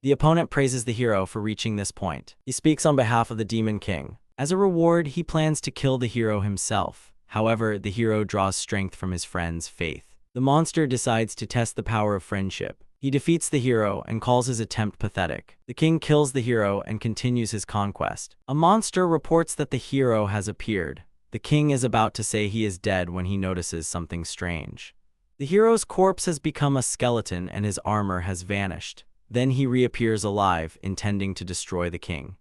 The opponent praises the hero for reaching this point. He speaks on behalf of the Demon King. As a reward, he plans to kill the hero himself. However, the hero draws strength from his friend's faith. The monster decides to test the power of friendship. He defeats the hero and calls his attempt pathetic. The king kills the hero and continues his conquest. A monster reports that the hero has appeared. The king is about to say he is dead when he notices something strange. The hero's corpse has become a skeleton and his armor has vanished. Then he reappears alive, intending to destroy the king.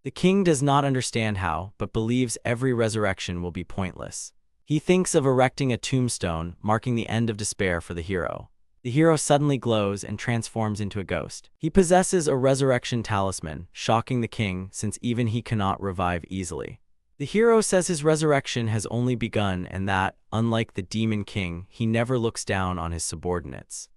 The king does not understand how, but believes every resurrection will be pointless. He thinks of erecting a tombstone, marking the end of despair for the hero. The hero suddenly glows and transforms into a ghost. He possesses a resurrection talisman, shocking the king since even he cannot revive easily. The hero says his resurrection has only begun and that, unlike the Demon King, he never looks down on his subordinates.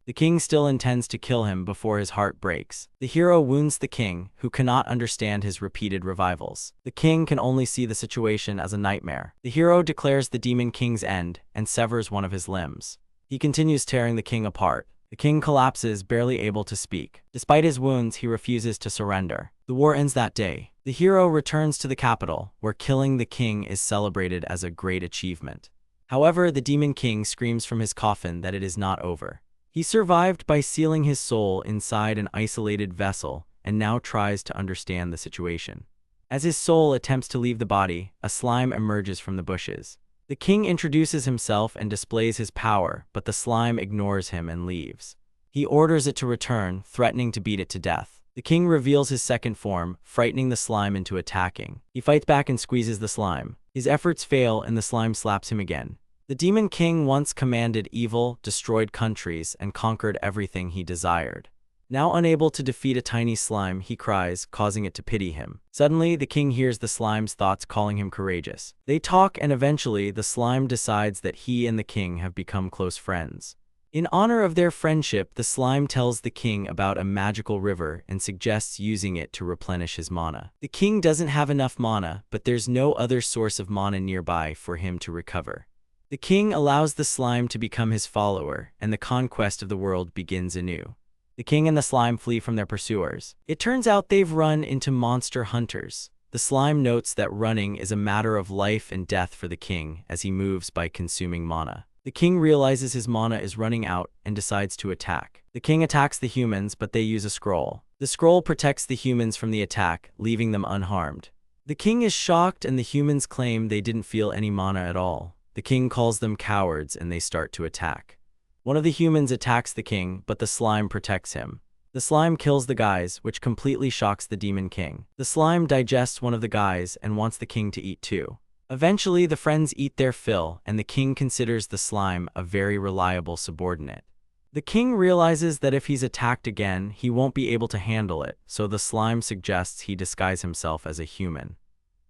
The king still intends to kill him before his heart breaks. The hero wounds the king, who cannot understand his repeated revivals. The king can only see the situation as a nightmare. The hero declares the Demon King's end and severs one of his limbs. He continues tearing the king apart. The king collapses, barely able to speak. Despite his wounds, he refuses to surrender. The war ends that day. The hero returns to the capital, where killing the king is celebrated as a great achievement. However, the Demon King screams from his coffin that it is not over. He survived by sealing his soul inside an isolated vessel and now tries to understand the situation. As his soul attempts to leave the body, a slime emerges from the bushes. The king introduces himself and displays his power, but the slime ignores him and leaves. He orders it to return, threatening to beat it to death. The king reveals his second form, frightening the slime into attacking. He fights back and squeezes the slime. His efforts fail and the slime slaps him again. The Demon King once commanded evil, destroyed countries, and conquered everything he desired. Now unable to defeat a tiny slime, he cries, causing it to pity him. Suddenly, the king hears the slime's thoughts calling him courageous. They talk and eventually, the slime decides that he and the king have become close friends. In honor of their friendship, the slime tells the king about a magical river and suggests using it to replenish his mana. The king doesn't have enough mana, but there's no other source of mana nearby for him to recover. The king allows the slime to become his follower, and the conquest of the world begins anew. The king and the slime flee from their pursuers. It turns out they've run into monster hunters. The slime notes that running is a matter of life and death for the king as he moves by consuming mana. The king realizes his mana is running out and decides to attack. The king attacks the humans, but they use a scroll. The scroll protects the humans from the attack, leaving them unharmed. The king is shocked and the humans claim they didn't feel any mana at all. The king calls them cowards and they start to attack. One of the humans attacks the king, but the slime protects him. The slime kills the guys, which completely shocks the Demon King. The slime digests one of the guys and wants the king to eat too. Eventually, the friends eat their fill, and the king considers the slime a very reliable subordinate. The king realizes that if he's attacked again, he won't be able to handle it, so the slime suggests he disguise himself as a human.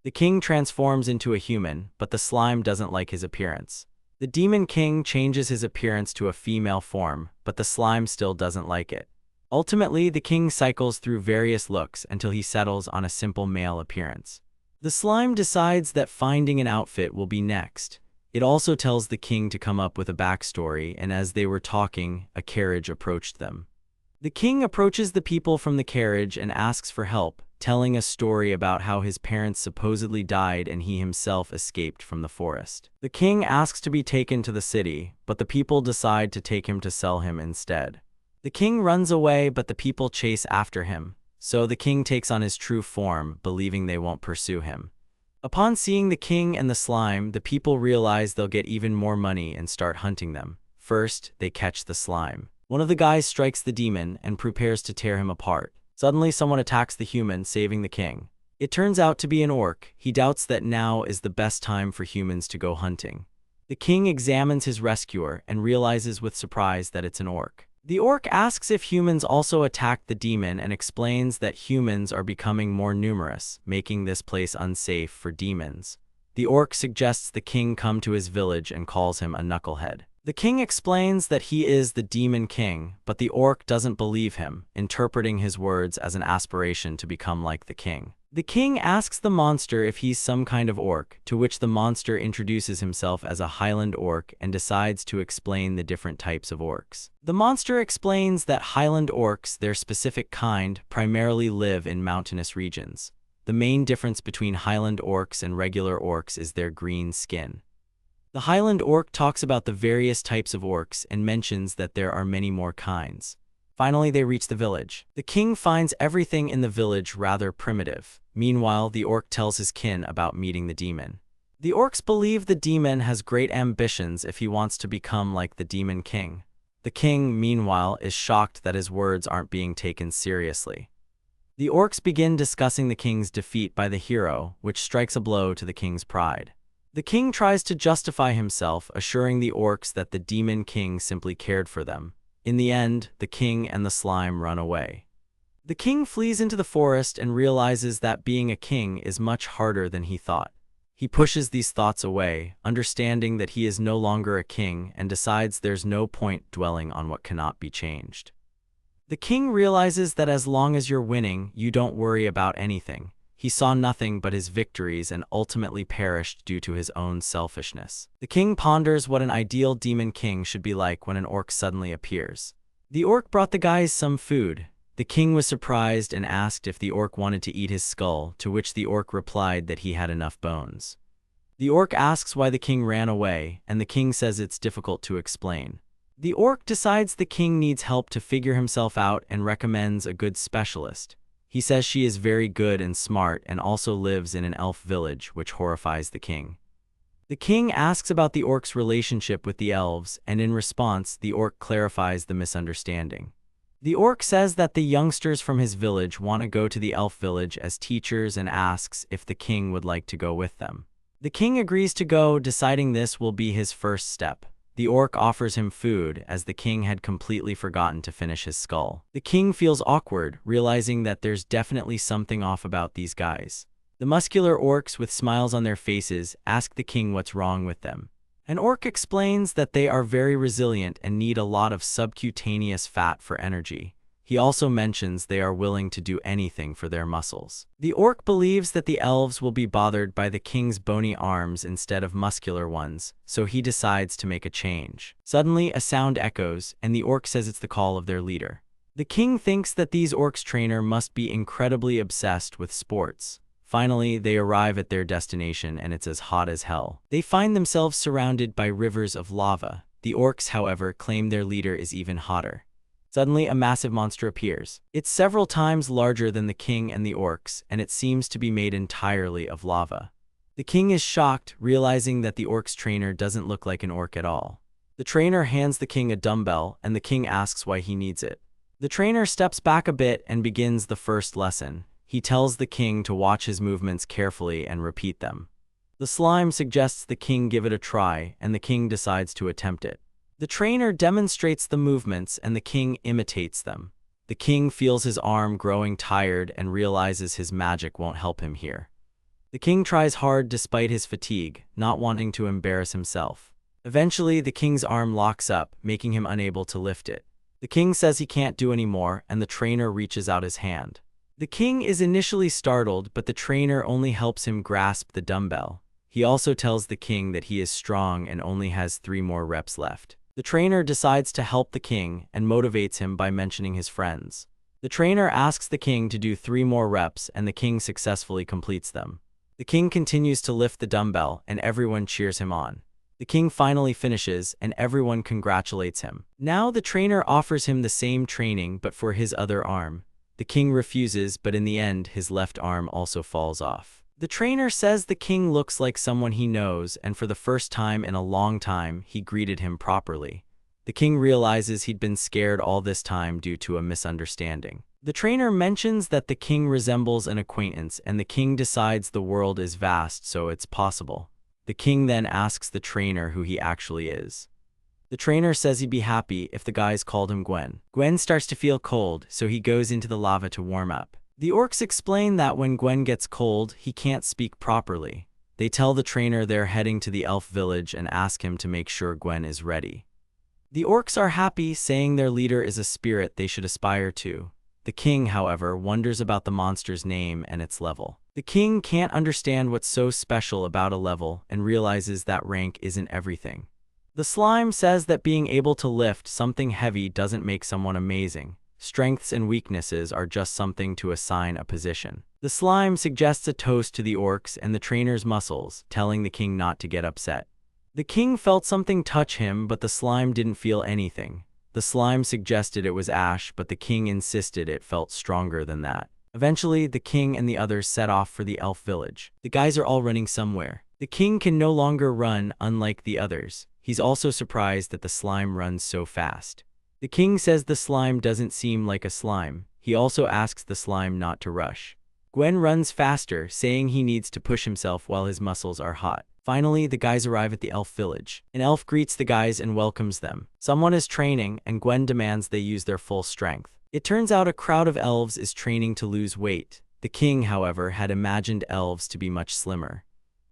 The king transforms into a human, but the slime doesn't like his appearance. The Demon King changes his appearance to a female form, but the slime still doesn't like it. Ultimately, the king cycles through various looks until he settles on a simple male appearance. The slime decides that finding an outfit will be next. It also tells the king to come up with a backstory, and as they were talking, a carriage approached them. The king approaches the people from the carriage and asks for help, telling a story about how his parents supposedly died and he himself escaped from the forest. The king asks to be taken to the city, but the people decide to take him to sell him instead. The king runs away, but the people chase after him, so the king takes on his true form, believing they won't pursue him. Upon seeing the king and the slime, the people realize they'll get even more money and start hunting them. First, they catch the slime. One of the guys strikes the demon and prepares to tear him apart. Suddenly, someone attacks the human, saving the king. It turns out to be an orc. He doubts that now is the best time for humans to go hunting. The king examines his rescuer and realizes with surprise that it's an orc. The orc asks if humans also attacked the demon and explains that humans are becoming more numerous, making this place unsafe for demons. The orc suggests the king come to his village and calls him a knucklehead. The king explains that he is the demon king, but the orc doesn't believe him, interpreting his words as an aspiration to become like the king. The king asks the monster if he's some kind of orc, to which the monster introduces himself as a Highland orc and decides to explain the different types of orcs. The monster explains that Highland orcs, their specific kind, primarily live in mountainous regions. The main difference between Highland orcs and regular orcs is their green skin. The Highland orc talks about the various types of orcs and mentions that there are many more kinds. Finally, they reach the village. The king finds everything in the village rather primitive. Meanwhile, the orc tells his kin about meeting the demon. The orcs believe the demon has great ambitions if he wants to become like the demon king. The king, meanwhile, is shocked that his words aren't being taken seriously. The orcs begin discussing the king's defeat by the hero, which strikes a blow to the king's pride. The king tries to justify himself, assuring the orcs that the demon king simply cared for them. In the end, the king and the slime run away. The king flees into the forest and realizes that being a king is much harder than he thought. He pushes these thoughts away, understanding that he is no longer a king, and decides there's no point dwelling on what cannot be changed. The king realizes that as long as you're winning, you don't worry about anything. He saw nothing but his victories and ultimately perished due to his own selfishness. The king ponders what an ideal demon king should be like when an orc suddenly appears. The orc brought the guys some food. The king was surprised and asked if the orc wanted to eat his skull, to which the orc replied that he had enough bones. The orc asks why the king ran away, and the king says it's difficult to explain. The orc decides the king needs help to figure himself out and recommends a good specialist. He says she is very good and smart and also lives in an elf village, which horrifies the king. The king asks about the orc's relationship with the elves, and in response, the orc clarifies the misunderstanding. The orc says that the youngsters from his village want to go to the elf village as teachers and asks if the king would like to go with them. The king agrees to go, deciding this will be his first step. The orc offers him food, as the king had completely forgotten to finish his skull. The king feels awkward, realizing that there's definitely something off about these guys. The muscular orcs with smiles on their faces ask the king what's wrong with them. An orc explains that they are very resilient and need a lot of subcutaneous fat for energy. He also mentions they are willing to do anything for their muscles. The orc believes that the elves will be bothered by the king's bony arms instead of muscular ones, so he decides to make a change. Suddenly, a sound echoes, and the orc says it's the call of their leader. The king thinks that these orcs' trainer must be incredibly obsessed with sports. Finally, they arrive at their destination, and it's as hot as hell. They find themselves surrounded by rivers of lava. The orcs, however, claim their leader is even hotter. Suddenly, a massive monster appears. It's several times larger than the king and the orcs, and it seems to be made entirely of lava. The king is shocked, realizing that the orc's trainer doesn't look like an orc at all. The trainer hands the king a dumbbell, and the king asks why he needs it. The trainer steps back a bit and begins the first lesson. He tells the king to watch his movements carefully and repeat them. The slime suggests the king give it a try, and the king decides to attempt it. The trainer demonstrates the movements, and the king imitates them. The king feels his arm growing tired and realizes his magic won't help him here. The king tries hard despite his fatigue, not wanting to embarrass himself. Eventually, the king's arm locks up, making him unable to lift it. The king says he can't do any more, and the trainer reaches out his hand. The king is initially startled, but the trainer only helps him grasp the dumbbell. He also tells the king that he is strong and only has 3 more reps left. The trainer decides to help the king and motivates him by mentioning his friends. The trainer asks the king to do 3 more reps, and the king successfully completes them. The king continues to lift the dumbbell, and everyone cheers him on. The king finally finishes, and everyone congratulates him. Now the trainer offers him the same training but for his other arm. The king refuses, but in the end, his left arm also falls off. The trainer says the king looks like someone he knows, and for the first time in a long time, he greeted him properly. The king realizes he'd been scared all this time due to a misunderstanding. The trainer mentions that the king resembles an acquaintance, and the king decides the world is vast, so it's possible. The king then asks the trainer who he actually is. The trainer says he'd be happy if the guys called him Gwen. Gwen starts to feel cold, so he goes into the lava to warm up. The orcs explain that when Gwen gets cold, he can't speak properly. They tell the trainer they're heading to the elf village and ask him to make sure Gwen is ready. The orcs are happy, saying their leader is a spirit they should aspire to. The king, however, wonders about the monster's name and its level. The king can't understand what's so special about a level and realizes that rank isn't everything. The slime says that being able to lift something heavy doesn't make someone amazing. Strengths and weaknesses are just something to assign a position. The slime suggests a toast to the orcs and the trainer's muscles, telling the king not to get upset. The king felt something touch him, but the slime didn't feel anything. The slime suggested it was ash, but the king insisted it felt stronger than that. Eventually, the king and the others set off for the elf village. The guys are all running somewhere. The king can no longer run, unlike the others. He's also surprised that the slime runs so fast. The king says the slime doesn't seem like a slime. He also asks the slime not to rush. Gwen runs faster, saying he needs to push himself while his muscles are hot. Finally, the guys arrive at the elf village. An elf greets the guys and welcomes them. Someone is training, and Gwen demands they use their full strength. It turns out a crowd of elves is training to lose weight. The king, however, had imagined elves to be much slimmer.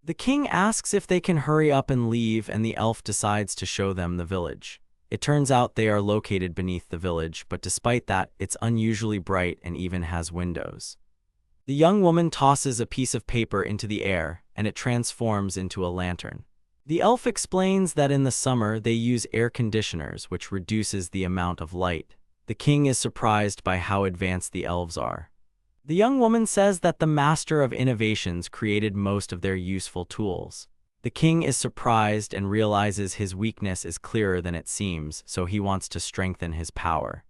The king asks if they can hurry up and leave, and the elf decides to show them the village. It turns out they are located beneath the village, but despite that, it's unusually bright and even has windows. The young woman tosses a piece of paper into the air, and it transforms into a lantern. The elf explains that in the summer they use air conditioners, which reduces the amount of light. The king is surprised by how advanced the elves are. The young woman says that the master of innovations created most of their useful tools. The king is surprised and realizes his weakness is clearer than it seems, so he wants to strengthen his power.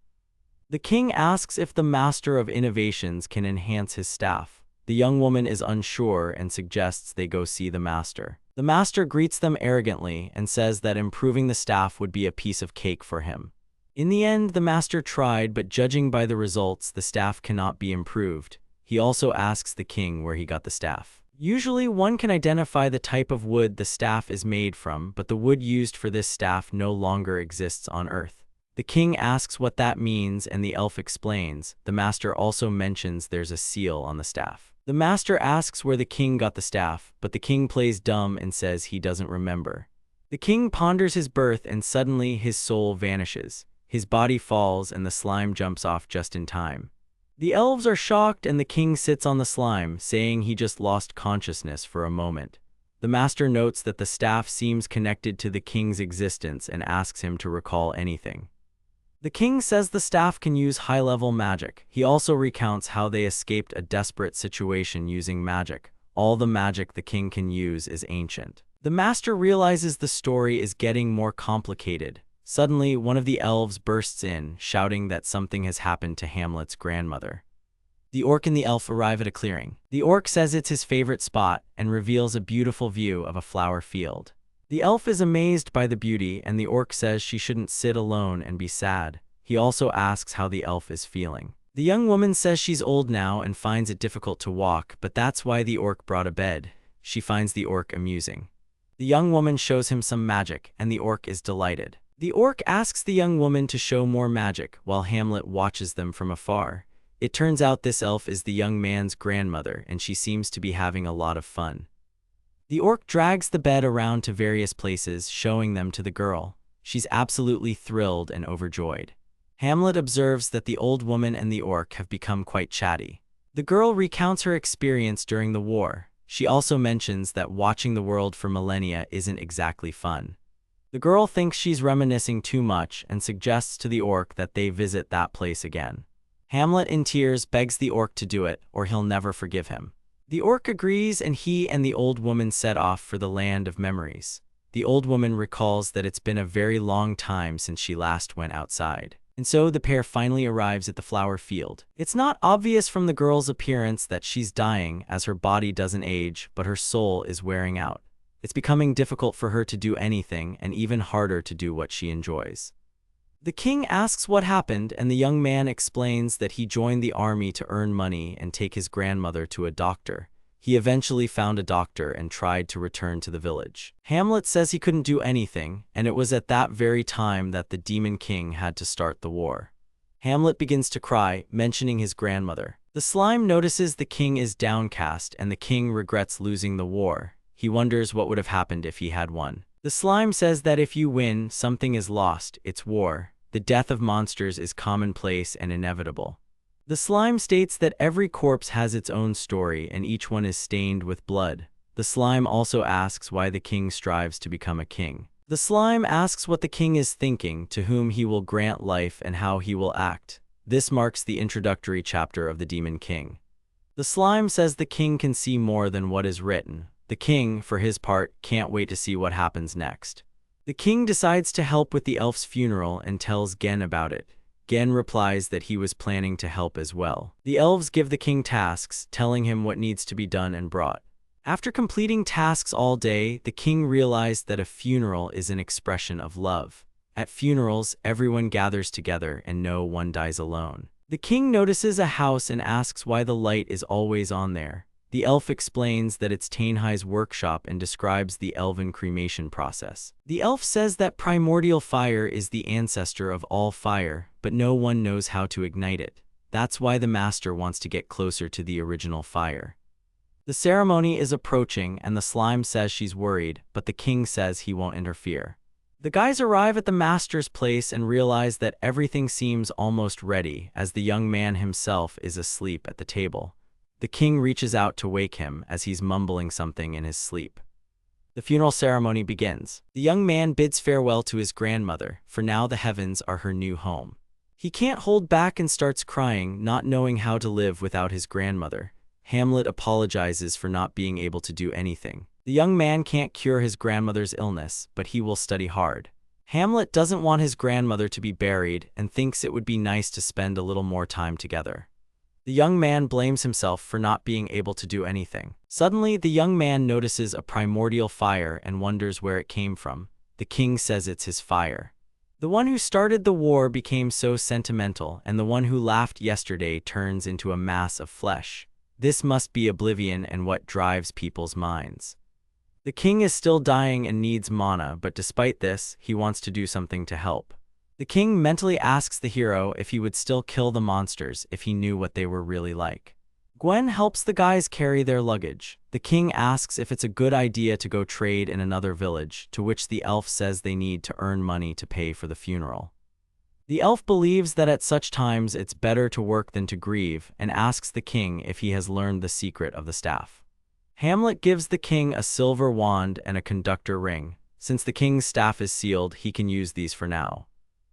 The king asks if the master of innovations can enhance his staff. The young woman is unsure and suggests they go see the master. The master greets them arrogantly and says that improving the staff would be a piece of cake for him. In the end, the master tried, but judging by the results, the staff cannot be improved. He also asks the king where he got the staff. Usually, one can identify the type of wood the staff is made from, but the wood used for this staff no longer exists on Earth. The king asks what that means, and the elf explains. The master also mentions there's a seal on the staff. The master asks where the king got the staff, but the king plays dumb and says he doesn't remember. The king ponders his birth, and suddenly his soul vanishes. His body falls, and the slime jumps off just in time. The elves are shocked, and the king sits on the slime, saying he just lost consciousness for a moment. The master notes that the staff seems connected to the king's existence and asks him to recall anything. The king says the staff can use high-level magic. He also recounts how they escaped a desperate situation using magic. All the magic the king can use is ancient. The master realizes the story is getting more complicated. Suddenly, one of the elves bursts in, shouting that something has happened to Hamlet's grandmother. The orc and the elf arrive at a clearing. The orc says it's his favorite spot and reveals a beautiful view of a flower field. The elf is amazed by the beauty, and the orc says she shouldn't sit alone and be sad. He also asks how the elf is feeling. The young woman says she's old now and finds it difficult to walk, but that's why the orc brought a bed. She finds the orc amusing. The young woman shows him some magic, and the orc is delighted. The orc asks the young woman to show more magic, while Hamlet watches them from afar. It turns out this elf is the young man's grandmother, and she seems to be having a lot of fun. The orc drags the bed around to various places, showing them to the girl. She's absolutely thrilled and overjoyed. Hamlet observes that the old woman and the orc have become quite chatty. The girl recounts her experience during the war. She also mentions that watching the world for millennia isn't exactly fun. The girl thinks she's reminiscing too much and suggests to the orc that they visit that place again. Hamlet, in tears, begs the orc to do it, or he'll never forgive him. The orc agrees, and he and the old woman set off for the land of memories. The old woman recalls that it's been a very long time since she last went outside. And so the pair finally arrives at the flower field. It's not obvious from the girl's appearance that she's dying, as her body doesn't age, but her soul is wearing out. It's becoming difficult for her to do anything, and even harder to do what she enjoys. The king asks what happened, and the young man explains that he joined the army to earn money and take his grandmother to a doctor. He eventually found a doctor and tried to return to the village. Hamlet says he couldn't do anything, and it was at that very time that the Demon King had to start the war. Hamlet begins to cry, mentioning his grandmother. The slime notices the king is downcast, and the king regrets losing the war. He wonders what would have happened if he had won. The slime says that if you win, something is lost, it's war. The death of monsters is commonplace and inevitable. The slime states that every corpse has its own story and each one is stained with blood. The slime also asks why the king strives to become a king. The slime asks what the king is thinking, to whom he will grant life and how he will act. This marks the introductory chapter of the Demon King. The slime says the king can see more than what is written. The king, for his part, can't wait to see what happens next. The king decides to help with the elf's funeral and tells Gen about it. Gen replies that he was planning to help as well. The elves give the king tasks, telling him what needs to be done and brought. After completing tasks all day, the king realized that a funeral is an expression of love. At funerals, everyone gathers together and no one dies alone. The king notices a house and asks why the light is always on there. The elf explains that it's Tainhai's workshop and describes the elven cremation process. The elf says that primordial fire is the ancestor of all fire, but no one knows how to ignite it. That's why the master wants to get closer to the original fire. The ceremony is approaching and the slime says she's worried, but the king says he won't interfere. The guys arrive at the master's place and realize that everything seems almost ready, as the young man himself is asleep at the table. The king reaches out to wake him as he's mumbling something in his sleep. The funeral ceremony begins. The young man bids farewell to his grandmother, for now the heavens are her new home. He can't hold back and starts crying, not knowing how to live without his grandmother. Hamlet apologizes for not being able to do anything. The young man can't cure his grandmother's illness, but he will study hard. Hamlet doesn't want his grandmother to be buried and thinks it would be nice to spend a little more time together. The young man blames himself for not being able to do anything. Suddenly, the young man notices a primordial fire and wonders where it came from. The king says it's his fire. The one who started the war became so sentimental, and the one who laughed yesterday turns into a mass of flesh. This must be oblivion and what drives people's minds. The king is still dying and needs mana, but despite this, he wants to do something to help. The king mentally asks the hero if he would still kill the monsters if he knew what they were really like. Gwen helps the guys carry their luggage. The king asks if it's a good idea to go trade in another village, to which the elf says they need to earn money to pay for the funeral. The elf believes that at such times it's better to work than to grieve, and asks the king if he has learned the secret of the staff. Hamlet gives the king a silver wand and a conductor ring. Since the king's staff is sealed, he can use these for now.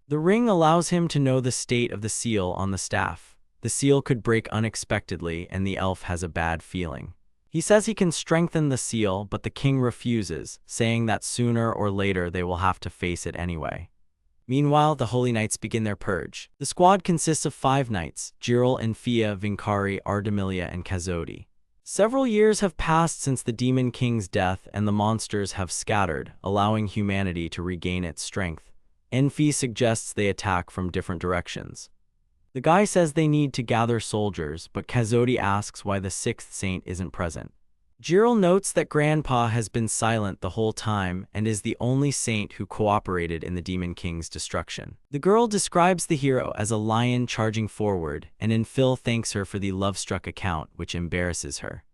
The ring allows him to know the state of the seal on the staff. The seal could break unexpectedly, and the elf has a bad feeling. He says he can strengthen the seal, but the king refuses, saying that sooner or later they will have to face it anyway. Meanwhile, the Holy Knights begin their purge. The squad consists of 5 knights: Jiril, Enfia, Vinkari, Ardemilia, and Kazodi. Several years have passed since the Demon King's death, and the monsters have scattered, allowing humanity to regain its strength. Enfi suggests they attack from different directions. The guy says they need to gather soldiers, but Kazodi asks why the 6th saint isn't present. Jiril notes that Grandpa has been silent the whole time and is the only saint who cooperated in the Demon King's destruction. The girl describes the hero as a lion charging forward, and Enfil thanks her for the love-struck account, which embarrasses her.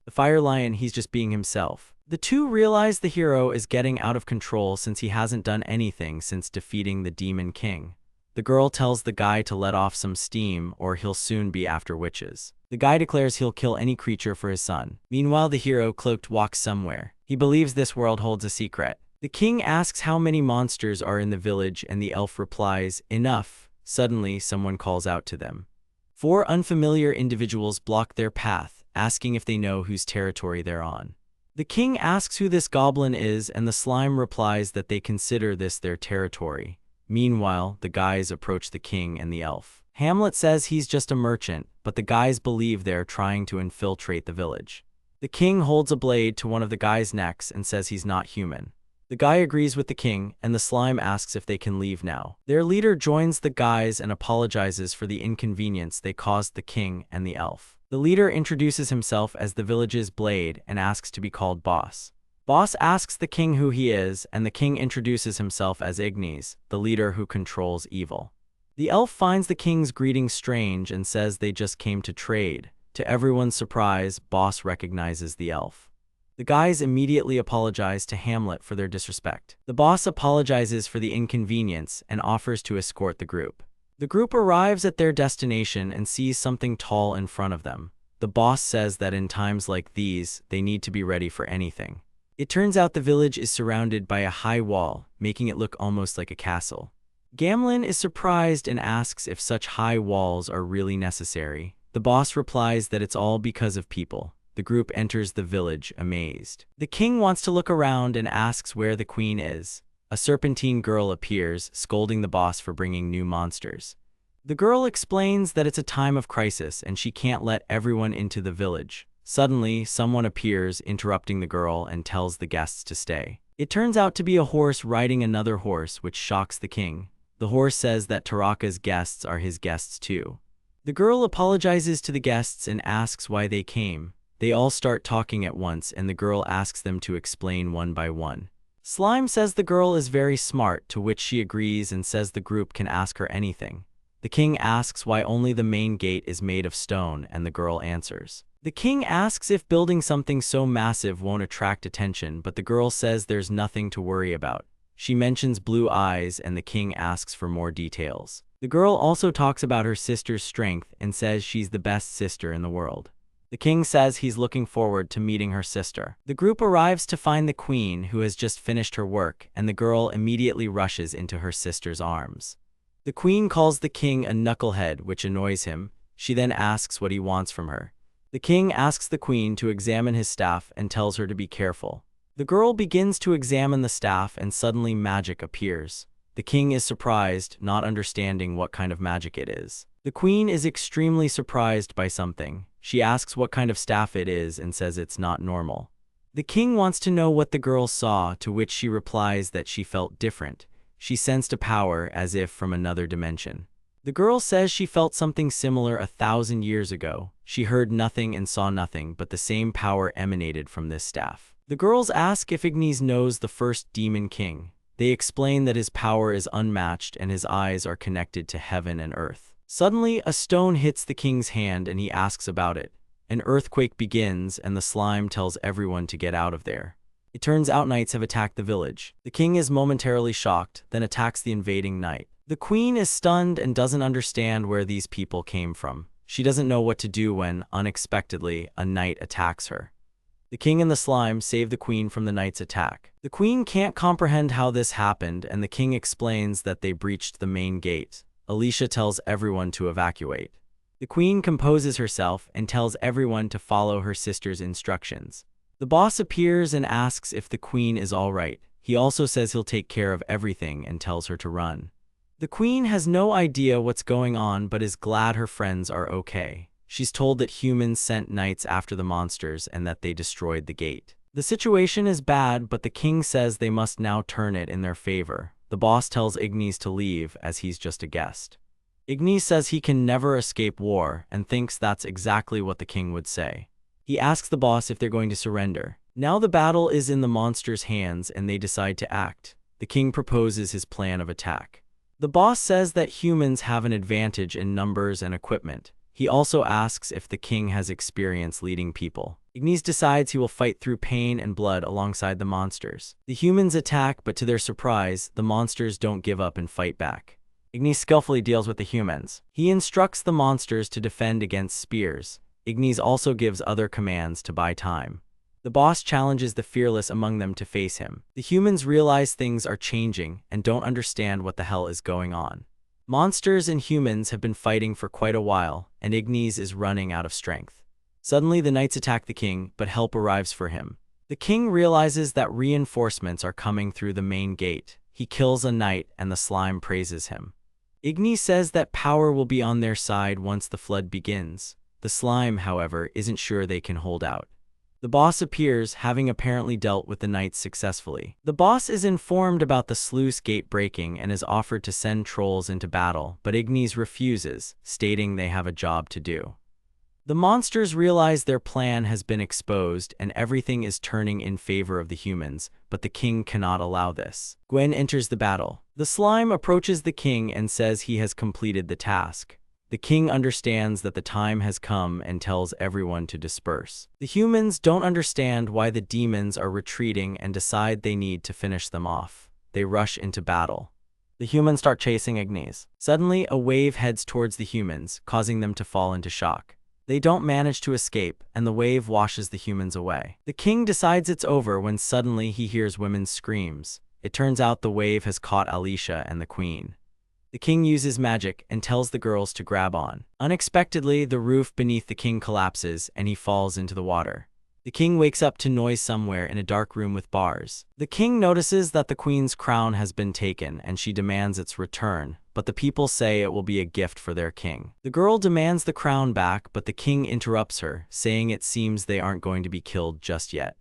The fire lion, he's just being himself. The two realize the hero is getting out of control since he hasn't done anything since defeating the Demon King. The girl tells the guy to let off some steam or he'll soon be after witches. The guy declares he'll kill any creature for his son. Meanwhile, the hero, cloaked, walks somewhere. He believes this world holds a secret. The king asks how many monsters are in the village, and the elf replies, "Enough." Suddenly, someone calls out to them. 4 unfamiliar individuals block their path, asking if they know whose territory they're on. The king asks who this goblin is, and the slime replies that they consider this their territory. Meanwhile, the guys approach the king and the elf. Hamlet says he's just a merchant, but the guys believe they're trying to infiltrate the village. The king holds a blade to one of the guys' necks and says he's not human. The guy agrees with the king, and the slime asks if they can leave now. Their leader joins the guys and apologizes for the inconvenience they caused the king and the elf. The leader introduces himself as the village's blade and asks to be called boss. Boss asks the king who he is, and the king introduces himself as Ignis, the leader who controls evil. The elf finds the king's greeting strange and says they just came to trade. To everyone's surprise, Boss recognizes the elf. The guys immediately apologize to Hamlet for their disrespect. The boss apologizes for the inconvenience and offers to escort the group. The group arrives at their destination and sees something tall in front of them. The boss says that in times like these, they need to be ready for anything. It turns out the village is surrounded by a high wall, making it look almost like a castle. Gamlin is surprised and asks if such high walls are really necessary. The boss replies that it's all because of people. The group enters the village, amazed. The king wants to look around and asks where the queen is. A serpentine girl appears, scolding the boss for bringing new monsters. The girl explains that it's a time of crisis and she can't let everyone into the village. Suddenly, someone appears, interrupting the girl, and tells the guests to stay. It turns out to be a horse riding another horse, which shocks the king. The horse says that Taraka's guests are his guests too. The girl apologizes to the guests and asks why they came. They all start talking at once, and the girl asks them to explain one by one. Slime says the girl is very smart, to which she agrees and says the group can ask her anything. The king asks why only the main gate is made of stone, and the girl answers. The king asks if building something so massive won't attract attention, but the girl says there's nothing to worry about. She mentions blue eyes, and the king asks for more details. The girl also talks about her sister's strength and says she's the best sister in the world. The king says he's looking forward to meeting her sister. The group arrives to find the queen, who has just finished her work, and the girl immediately rushes into her sister's arms. The queen calls the king a knucklehead, which annoys him. She then asks what he wants from her. The king asks the queen to examine his staff and tells her to be careful. The girl begins to examine the staff, and suddenly magic appears. The king is surprised, not understanding what kind of magic it is. The queen is extremely surprised by something. She asks what kind of staff it is and says it's not normal. The king wants to know what the girl saw, to which she replies that she felt different. She sensed a power as if from another dimension. The girl says she felt something similar 1,000 years ago. She heard nothing and saw nothing, but the same power emanated from this staff. The girls ask if Ignis knows the first demon king. They explain that his power is unmatched and his eyes are connected to heaven and earth. Suddenly, a stone hits the king's hand and he asks about it. An earthquake begins and the slime tells everyone to get out of there. It turns out knights have attacked the village. The king is momentarily shocked, then attacks the invading knight. The queen is stunned and doesn't understand where these people came from. She doesn't know what to do when, unexpectedly, a knight attacks her. The king and the slime save the queen from the knight's attack. The queen can't comprehend how this happened, and the king explains that they breached the main gate. Alicia tells everyone to evacuate. The queen composes herself and tells everyone to follow her sister's instructions. The boss appears and asks if the queen is all right. He also says he'll take care of everything and tells her to run. The queen has no idea what's going on but is glad her friends are okay. She's told that humans sent knights after the monsters and that they destroyed the gate. The situation is bad, but the king says they must now turn it in their favor. The boss tells Ignis to leave as he's just a guest. Ignis says he can never escape war and thinks that's exactly what the king would say. He asks the boss if they're going to surrender. Now the battle is in the monsters' hands and they decide to act. The king proposes his plan of attack. The boss says that humans have an advantage in numbers and equipment. He also asks if the king has experience leading people. Ignis decides he will fight through pain and blood alongside the monsters. The humans attack, but to their surprise, the monsters don't give up and fight back. Ignis skillfully deals with the humans. He instructs the monsters to defend against spears. Ignis also gives other commands to buy time. The boss challenges the fearless among them to face him. The humans realize things are changing and don't understand what the hell is going on. Monsters and humans have been fighting for quite a while, and Ignis is running out of strength. Suddenly, the knights attack the king, but help arrives for him. The king realizes that reinforcements are coming through the main gate. He kills a knight, and the slime praises him. Ignis says that power will be on their side once the flood begins. The slime, however, isn't sure they can hold out. The boss appears, having apparently dealt with the knights successfully. The boss is informed about the sluice gate breaking and is offered to send trolls into battle, but Ignis refuses, stating they have a job to do. The monsters realize their plan has been exposed and everything is turning in favor of the humans, but the king cannot allow this. Gwen enters the battle. The slime approaches the king and says he has completed the task. The king understands that the time has come and tells everyone to disperse. The humans don't understand why the demons are retreating and decide they need to finish them off. They rush into battle. The humans start chasing Ignis. Suddenly, a wave heads towards the humans, causing them to fall into shock. They don't manage to escape, and the wave washes the humans away. The king decides it's over when suddenly he hears women's screams. It turns out the wave has caught Alicia and the queen. The king uses magic and tells the girls to grab on. Unexpectedly, the roof beneath the king collapses and he falls into the water. The king wakes up to noise somewhere in a dark room with bars. The king notices that the queen's crown has been taken and she demands its return, but the people say it will be a gift for their king. The girl demands the crown back, but the king interrupts her, saying it seems they aren't going to be killed just yet.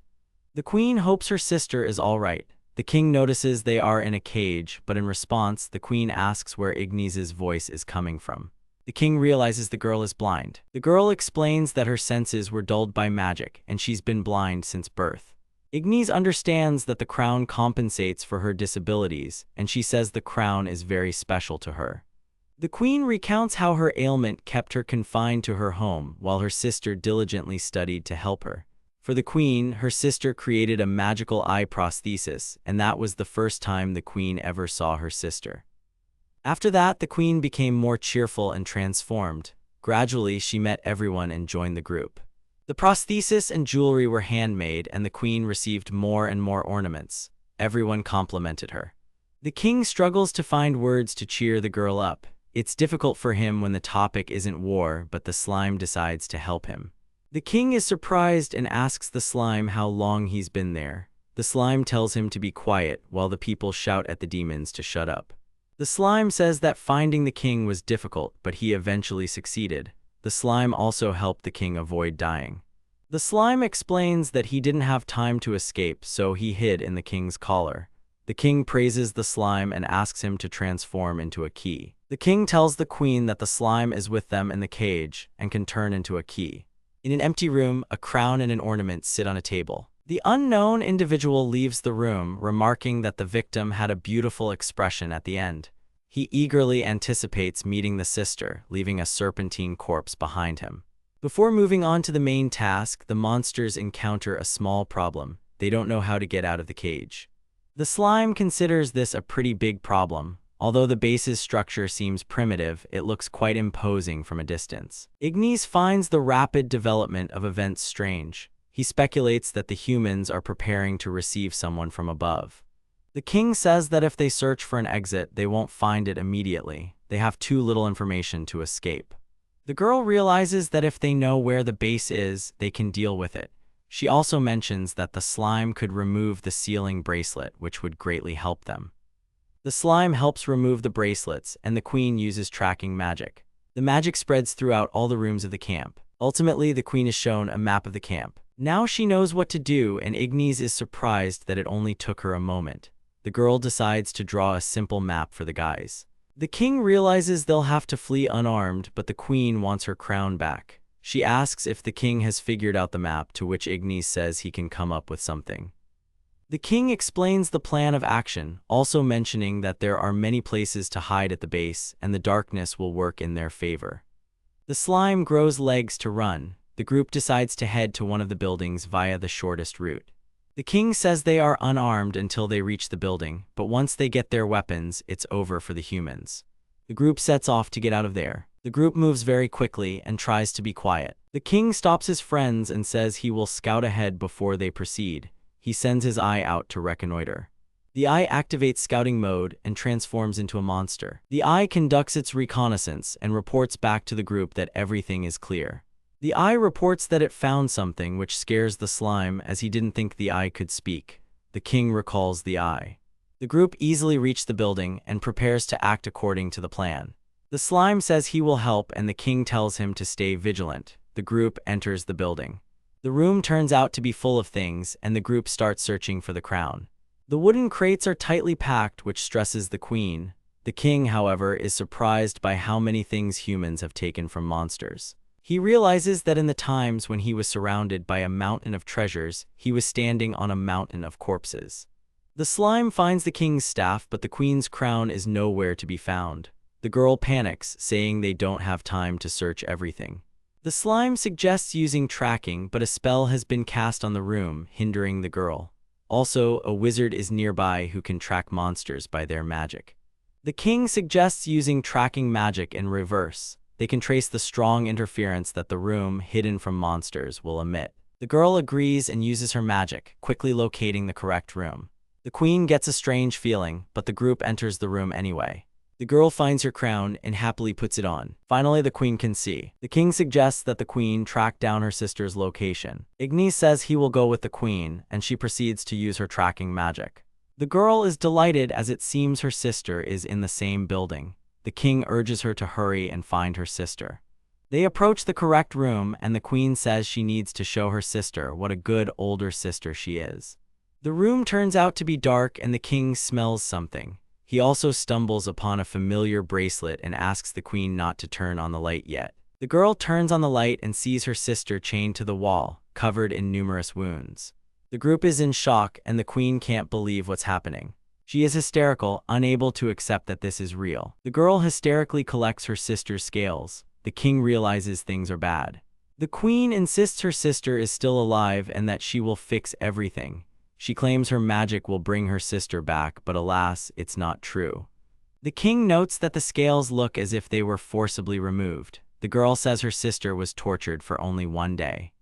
The queen hopes her sister is all right. The king notices they are in a cage, but in response, the queen asks where Ignis's voice is coming from. The king realizes the girl is blind. The girl explains that her senses were dulled by magic, and she's been blind since birth. Ignis understands that the crown compensates for her disabilities, and she says the crown is very special to her. The queen recounts how her ailment kept her confined to her home, while her sister diligently studied to help her. For the queen, her sister created a magical eye prosthesis, and that was the first time the queen ever saw her sister. After that, the queen became more cheerful and transformed. Gradually, she met everyone and joined the group. The prosthesis and jewelry were handmade, and the queen received more and more ornaments. Everyone complimented her. The king struggles to find words to cheer the girl up. It's difficult for him when the topic isn't war, but the slime decides to help him. The king is surprised and asks the slime how long he's been there. The slime tells him to be quiet, while the people shout at the demons to shut up. The slime says that finding the king was difficult, but he eventually succeeded. The slime also helped the king avoid dying. The slime explains that he didn't have time to escape, so he hid in the king's collar. The king praises the slime and asks him to transform into a key. The king tells the queen that the slime is with them in the cage and can turn into a key. In an empty room, a crown and an ornament sit on a table. The unknown individual leaves the room, remarking that the victim had a beautiful expression at the end. He eagerly anticipates meeting the sister, leaving a serpentine corpse behind him. Before moving on to the main task, the monsters encounter a small problem. They don't know how to get out of the cage. The slime considers this a pretty big problem. Although the base's structure seems primitive, it looks quite imposing from a distance. Ignis finds the rapid development of events strange. He speculates that the humans are preparing to receive someone from above. The king says that if they search for an exit, they won't find it immediately. They have too little information to escape. The girl realizes that if they know where the base is, they can deal with it. She also mentions that the slime could remove the sealing bracelet, which would greatly help them. The slime helps remove the bracelets, and the queen uses tracking magic. The magic spreads throughout all the rooms of the camp. Ultimately, the queen is shown a map of the camp. Now she knows what to do, and Ignis is surprised that it only took her a moment. The girl decides to draw a simple map for the guys. The king realizes they'll have to flee unarmed, but the queen wants her crown back. She asks if the king has figured out the map, to which Ignis says he can come up with something. The king explains the plan of action, also mentioning that there are many places to hide at the base, and the darkness will work in their favor. The slime grows legs to run. The group decides to head to one of the buildings via the shortest route. The king says they are unarmed until they reach the building, but once they get their weapons, it's over for the humans. The group sets off to get out of there. The group moves very quickly and tries to be quiet. The king stops his friends and says he will scout ahead before they proceed. He sends his eye out to reconnoiter. The eye activates scouting mode and transforms into a monster. The eye conducts its reconnaissance and reports back to the group that everything is clear. The eye reports that it found something, which scares the slime as he didn't think the eye could speak. The king recalls the eye. The group easily reach the building and prepares to act according to the plan. The slime says he will help, and the king tells him to stay vigilant. The group enters the building. The room turns out to be full of things, and the group starts searching for the crown. The wooden crates are tightly packed, which stresses the queen. The king, however, is surprised by how many things humans have taken from monsters. He realizes that in the times when he was surrounded by a mountain of treasures, he was standing on a mountain of corpses. The slime finds the king's staff, but the queen's crown is nowhere to be found. The girl panics, saying they don't have time to search everything. The slime suggests using tracking, but a spell has been cast on the room, hindering the girl. Also, a wizard is nearby who can track monsters by their magic. The king suggests using tracking magic in reverse. They can trace the strong interference that the room, hidden from monsters, will emit. The girl agrees and uses her magic, quickly locating the correct room. The queen gets a strange feeling, but the group enters the room anyway. The girl finds her crown and happily puts it on. Finally, the queen can see. The king suggests that the queen track down her sister's location. Ignis says he will go with the queen, and she proceeds to use her tracking magic. The girl is delighted as it seems her sister is in the same building. The king urges her to hurry and find her sister. They approach the correct room, and the queen says she needs to show her sister what a good older sister she is. The room turns out to be dark, and the king smells something. He also stumbles upon a familiar bracelet and asks the queen not to turn on the light yet. The girl turns on the light and sees her sister chained to the wall, covered in numerous wounds. The group is in shock, and the queen can't believe what's happening. She is hysterical, unable to accept that this is real. The girl hysterically collects her sister's scales. The king realizes things are bad. The queen insists her sister is still alive and that she will fix everything. She claims her magic will bring her sister back, but alas, it's not true. The king notes that the scales look as if they were forcibly removed. The girl says her sister was tortured for only 1 day.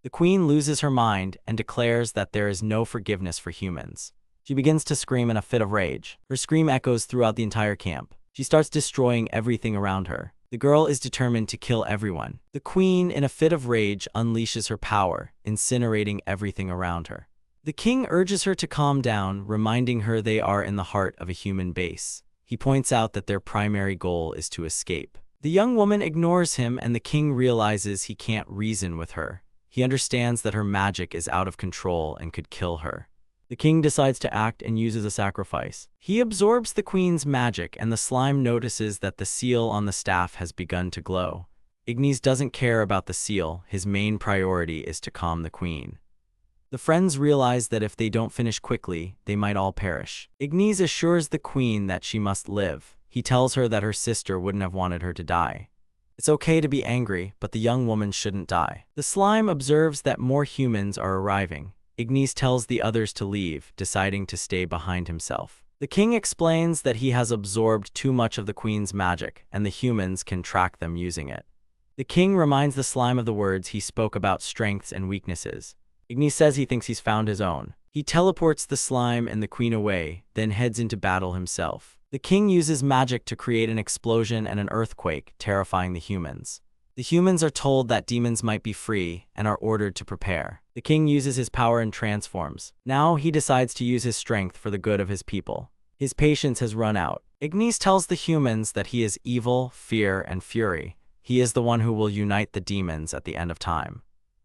The queen loses her mind and declares that there is no forgiveness for humans. She begins to scream in a fit of rage. Her scream echoes throughout the entire camp. She starts destroying everything around her. The girl is determined to kill everyone. The queen, in a fit of rage, unleashes her power, incinerating everything around her. The king urges her to calm down, reminding her they are in the heart of a human base. He points out that their primary goal is to escape. The young woman ignores him, and the king realizes he can't reason with her. He understands that her magic is out of control and could kill her. The king decides to act and uses a sacrifice. He absorbs the queen's magic, and the slime notices that the seal on the staff has begun to glow. Ignis doesn't care about the seal. His main priority is to calm the queen. The friends realize that if they don't finish quickly, they might all perish. Ignis assures the queen that she must live. He tells her that her sister wouldn't have wanted her to die. It's okay to be angry, but the young woman shouldn't die. The slime observes that more humans are arriving. Ignis tells the others to leave, deciding to stay behind himself. The king explains that he has absorbed too much of the queen's magic, and the humans can track them using it. The king reminds the slime of the words he spoke about strengths and weaknesses. Ignis says he thinks he's found his own. He teleports the slime and the queen away, then heads into battle himself. The king uses magic to create an explosion and an earthquake, terrifying the humans. The humans are told that demons might be free and are ordered to prepare. The king uses his power and transforms. Now he decides to use his strength for the good of his people. His patience has run out. Ignis tells the humans that he is evil, fear, and fury. He is the one who will unite the demons at the end of time.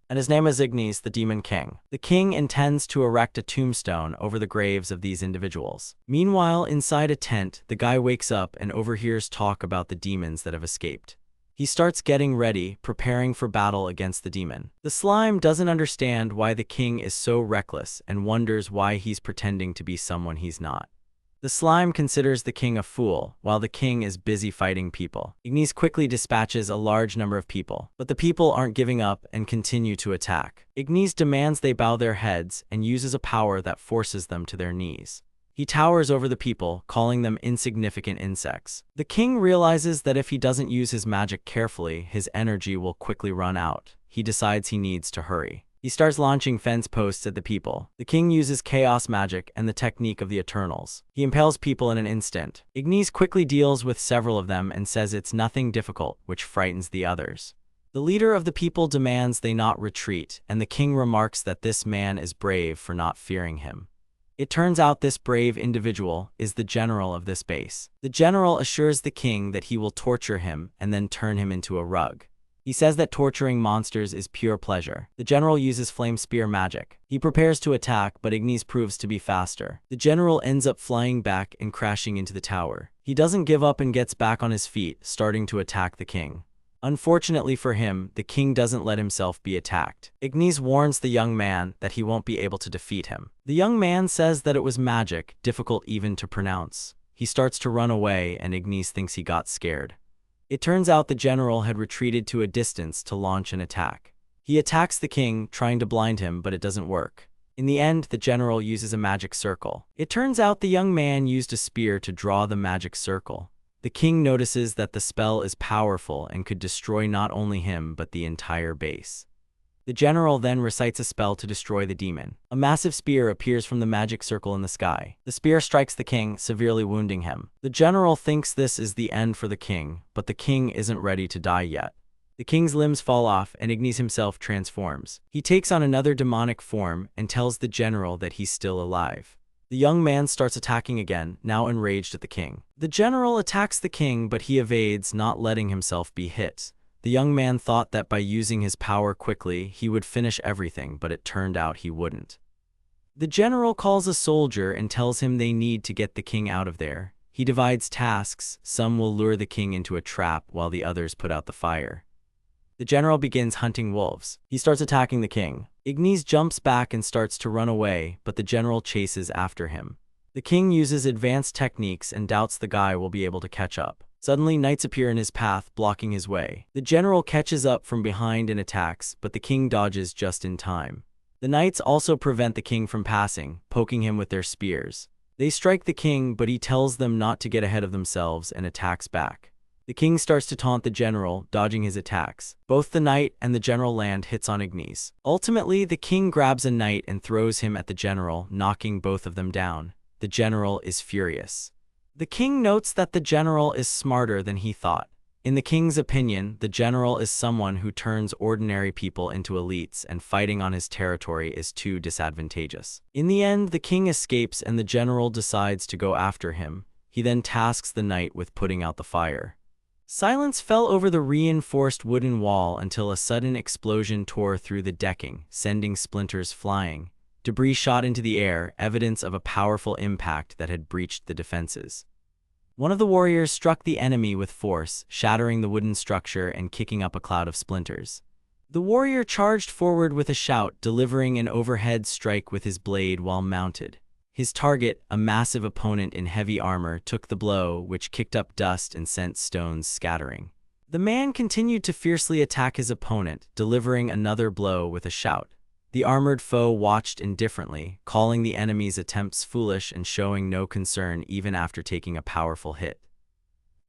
And his name is Ignis, the Demon King. The king intends to erect a tombstone over the graves of these individuals. Meanwhile, inside a tent, the guy wakes up and overhears talk about the demons that have escaped. He starts getting ready, preparing for battle against the demon. The slime doesn't understand why the king is so reckless and wonders why he's pretending to be someone he's not. The slime considers the king a fool, while the king is busy fighting people. Ignis quickly dispatches a large number of people, but the people aren't giving up and continue to attack. Ignis demands they bow their heads and uses a power that forces them to their knees. He towers over the people, calling them insignificant insects. The king realizes that if he doesn't use his magic carefully, his energy will quickly run out. He decides he needs to hurry. He starts launching fence posts at the people. The king uses chaos magic and the technique of the Eternals. He impales people in an instant. Ignis quickly deals with several of them and says it's nothing difficult, which frightens the others. The leader of the people demands they not retreat, and the king remarks that this man is brave for not fearing him. It turns out this brave individual is the general of this base. The general assures the king that he will torture him and then turn him into a rug. He says that torturing monsters is pure pleasure. The general uses flame spear magic. He prepares to attack, but Ignis proves to be faster. The general ends up flying back and crashing into the tower. He doesn't give up and gets back on his feet, starting to attack the king. Unfortunately for him, the king doesn't let himself be attacked. Ignis warns the young man that he won't be able to defeat him. The young man says that it was magic, difficult even to pronounce. He starts to run away and Ignis thinks he got scared. It turns out the general had retreated to a distance to launch an attack. He attacks the king, trying to blind him, but it doesn't work. In the end, the general uses a magic circle. It turns out the young man used a spear to draw the magic circle. The king notices that the spell is powerful and could destroy not only him but the entire base. The general then recites a spell to destroy the demon. A massive spear appears from the magic circle in the sky. The spear strikes the king, severely wounding him. The general thinks this is the end for the king, but the king isn't ready to die yet. The king's limbs fall off and Ignis himself transforms. He takes on another demonic form and tells the general that he's still alive. The young man starts attacking again, now enraged at the king. The general attacks the king, but he evades, not letting himself be hit. The young man thought that by using his power quickly, he would finish everything, but it turned out he wouldn't. The general calls a soldier and tells him they need to get the king out of there. He divides tasks. Some will lure the king into a trap while the others put out the fire. The general begins hunting wolves. He starts attacking the king. Ignis jumps back and starts to run away, but the general chases after him. The king uses advanced techniques and doubts the guy will be able to catch up. Suddenly, knights appear in his path, blocking his way. The general catches up from behind and attacks, but the king dodges just in time. The knights also prevent the king from passing, poking him with their spears. They strike the king, but he tells them not to get ahead of themselves and attacks back. The king starts to taunt the general, dodging his attacks. Both the knight and the general land hits on Ignis. Ultimately, the king grabs a knight and throws him at the general, knocking both of them down. The general is furious. The king notes that the general is smarter than he thought. In the king's opinion, the general is someone who turns ordinary people into elites, and fighting on his territory is too disadvantageous. In the end, the king escapes and the general decides to go after him. He then tasks the knight with putting out the fire. Silence fell over the reinforced wooden wall until a sudden explosion tore through the decking, sending splinters flying. Debris shot into the air, evidence of a powerful impact that had breached the defenses. One of the warriors struck the enemy with force, shattering the wooden structure and kicking up a cloud of splinters. The warrior charged forward with a shout, delivering an overhead strike with his blade while mounted. His target, a massive opponent in heavy armor, took the blow, which kicked up dust and sent stones scattering. The man continued to fiercely attack his opponent, delivering another blow with a shout. The armored foe watched indifferently, calling the enemy's attempts foolish and showing no concern even after taking a powerful hit.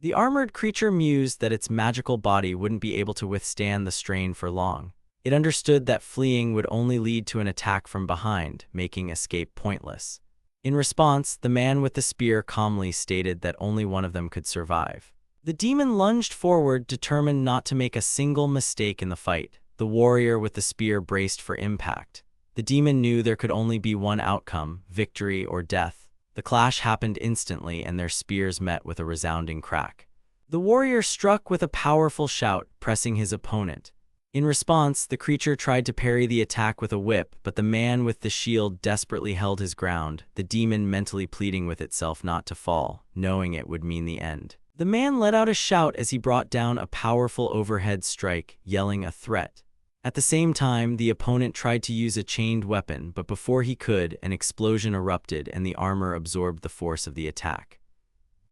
The armored creature mused that its magical body wouldn't be able to withstand the strain for long. It understood that fleeing would only lead to an attack from behind, making escape pointless. In response, the man with the spear calmly stated that only one of them could survive. The demon lunged forward, determined not to make a single mistake in the fight. The warrior with the spear braced for impact. The demon knew there could only be one outcome, victory or death. The clash happened instantly and their spears met with a resounding crack. The warrior struck with a powerful shout, pressing his opponent. In response, the creature tried to parry the attack with a whip, but the man with the shield desperately held his ground, the demon mentally pleading with itself not to fall, knowing it would mean the end. The man let out a shout as he brought down a powerful overhead strike, yelling a threat. At the same time, the opponent tried to use a chained weapon, but before he could, an explosion erupted and the armor absorbed the force of the attack.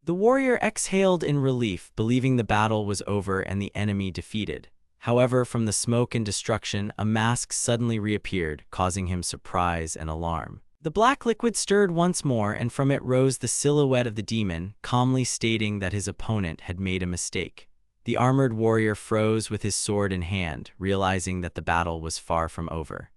The warrior exhaled in relief, believing the battle was over and the enemy defeated. However, from the smoke and destruction, a mask suddenly reappeared, causing him surprise and alarm. The black liquid stirred once more, and from it rose the silhouette of the demon, calmly stating that his opponent had made a mistake. The armored warrior froze with his sword in hand, realizing that the battle was far from over.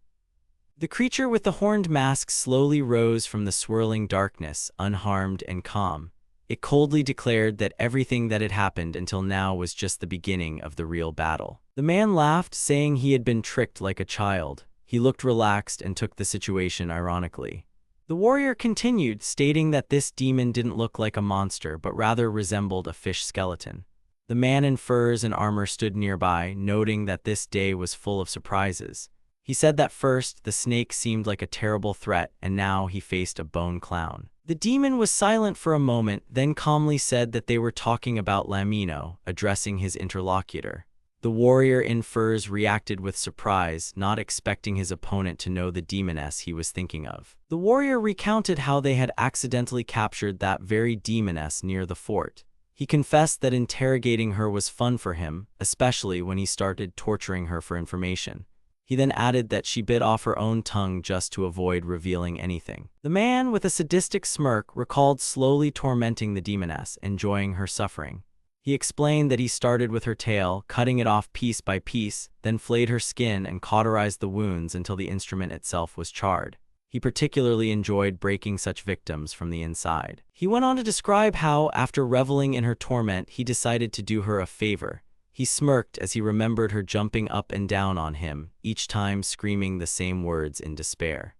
The creature with the horned mask slowly rose from the swirling darkness, unharmed and calm. It coldly declared that everything that had happened until now was just the beginning of the real battle. The man laughed, saying he had been tricked like a child. He looked relaxed and took the situation ironically. The warrior continued, stating that this demon didn't look like a monster, but rather resembled a fish skeleton. The man in furs and armor stood nearby, noting that this day was full of surprises. He said that first, the snake seemed like a terrible threat, and now he faced a bone clown. The demon was silent for a moment, then calmly said that they were talking about Lamino, addressing his interlocutor. The warrior in furs reacted with surprise, not expecting his opponent to know the demoness he was thinking of. The warrior recounted how they had accidentally captured that very demoness near the fort. He confessed that interrogating her was fun for him, especially when he started torturing her for information. He then added that she bit off her own tongue just to avoid revealing anything. The man, with a sadistic smirk, recalled slowly tormenting the demoness, enjoying her suffering. He explained that he started with her tail, cutting it off piece by piece, then flayed her skin and cauterized the wounds until the instrument itself was charred. He particularly enjoyed breaking such victims from the inside. He went on to describe how, after reveling in her torment, he decided to do her a favor. He smirked as he remembered her jumping up and down on him, each time screaming the same words in despair.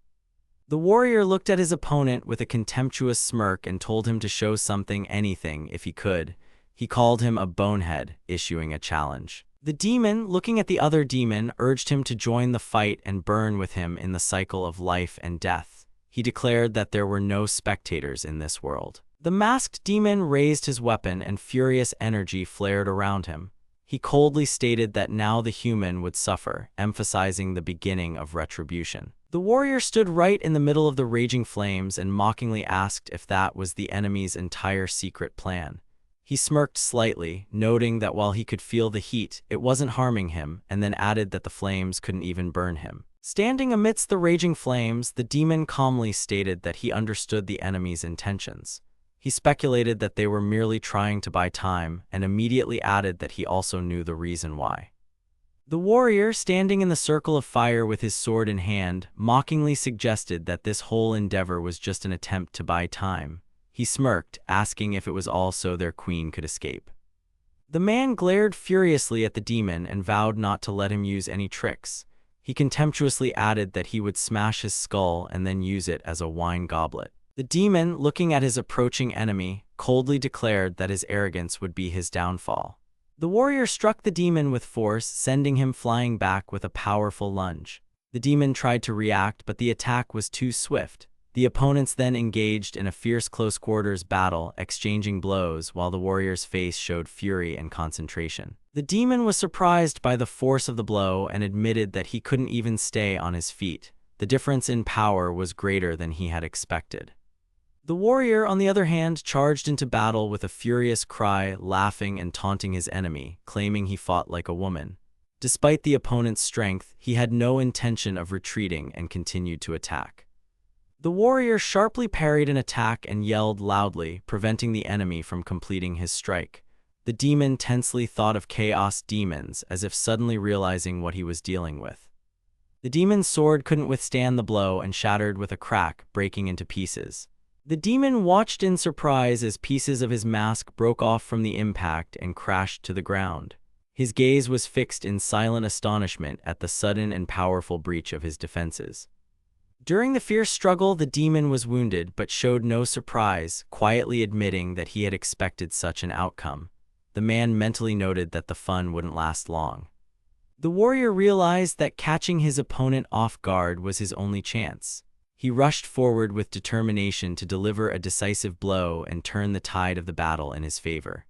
The warrior looked at his opponent with a contemptuous smirk and told him to show something, anything, if he could. He called him a bonehead, issuing a challenge. The demon, looking at the other demon, urged him to join the fight and burn with him in the cycle of life and death. He declared that there were no spectators in this world. The masked demon raised his weapon and furious energy flared around him. He coldly stated that now the human would suffer, emphasizing the beginning of retribution. The warrior stood right in the middle of the raging flames and mockingly asked if that was the enemy's entire secret plan. He smirked slightly, noting that while he could feel the heat, it wasn't harming him, and then added that the flames couldn't even burn him. Standing amidst the raging flames, the demon calmly stated that he understood the enemy's intentions. He speculated that they were merely trying to buy time, and immediately added that he also knew the reason why. The warrior, standing in the circle of fire with his sword in hand, mockingly suggested that this whole endeavor was just an attempt to buy time. He smirked, asking if it was all so their queen could escape. The man glared furiously at the demon and vowed not to let him use any tricks. He contemptuously added that he would smash his skull and then use it as a wine goblet. The demon, looking at his approaching enemy, coldly declared that his arrogance would be his downfall. The warrior struck the demon with force, sending him flying back with a powerful lunge. The demon tried to react, but the attack was too swift. The opponents then engaged in a fierce close-quarters battle, exchanging blows while the warrior's face showed fury and concentration. The demon was surprised by the force of the blow and admitted that he couldn't even stay on his feet. The difference in power was greater than he had expected. The warrior, on the other hand, charged into battle with a furious cry, laughing and taunting his enemy, claiming he fought like a woman. Despite the opponent's strength, he had no intention of retreating and continued to attack. The warrior sharply parried an attack and yelled loudly, preventing the enemy from completing his strike. The demon tensely thought of chaos demons, as if suddenly realizing what he was dealing with. The demon's sword couldn't withstand the blow and shattered with a crack, breaking into pieces. The demon watched in surprise as pieces of his mask broke off from the impact and crashed to the ground. His gaze was fixed in silent astonishment at the sudden and powerful breach of his defenses. During the fierce struggle, the demon was wounded but showed no surprise, quietly admitting that he had expected such an outcome. The man mentally noted that the fun wouldn't last long. The warrior realized that catching his opponent off guard was his only chance. He rushed forward with determination to deliver a decisive blow and turn the tide of the battle in his favor.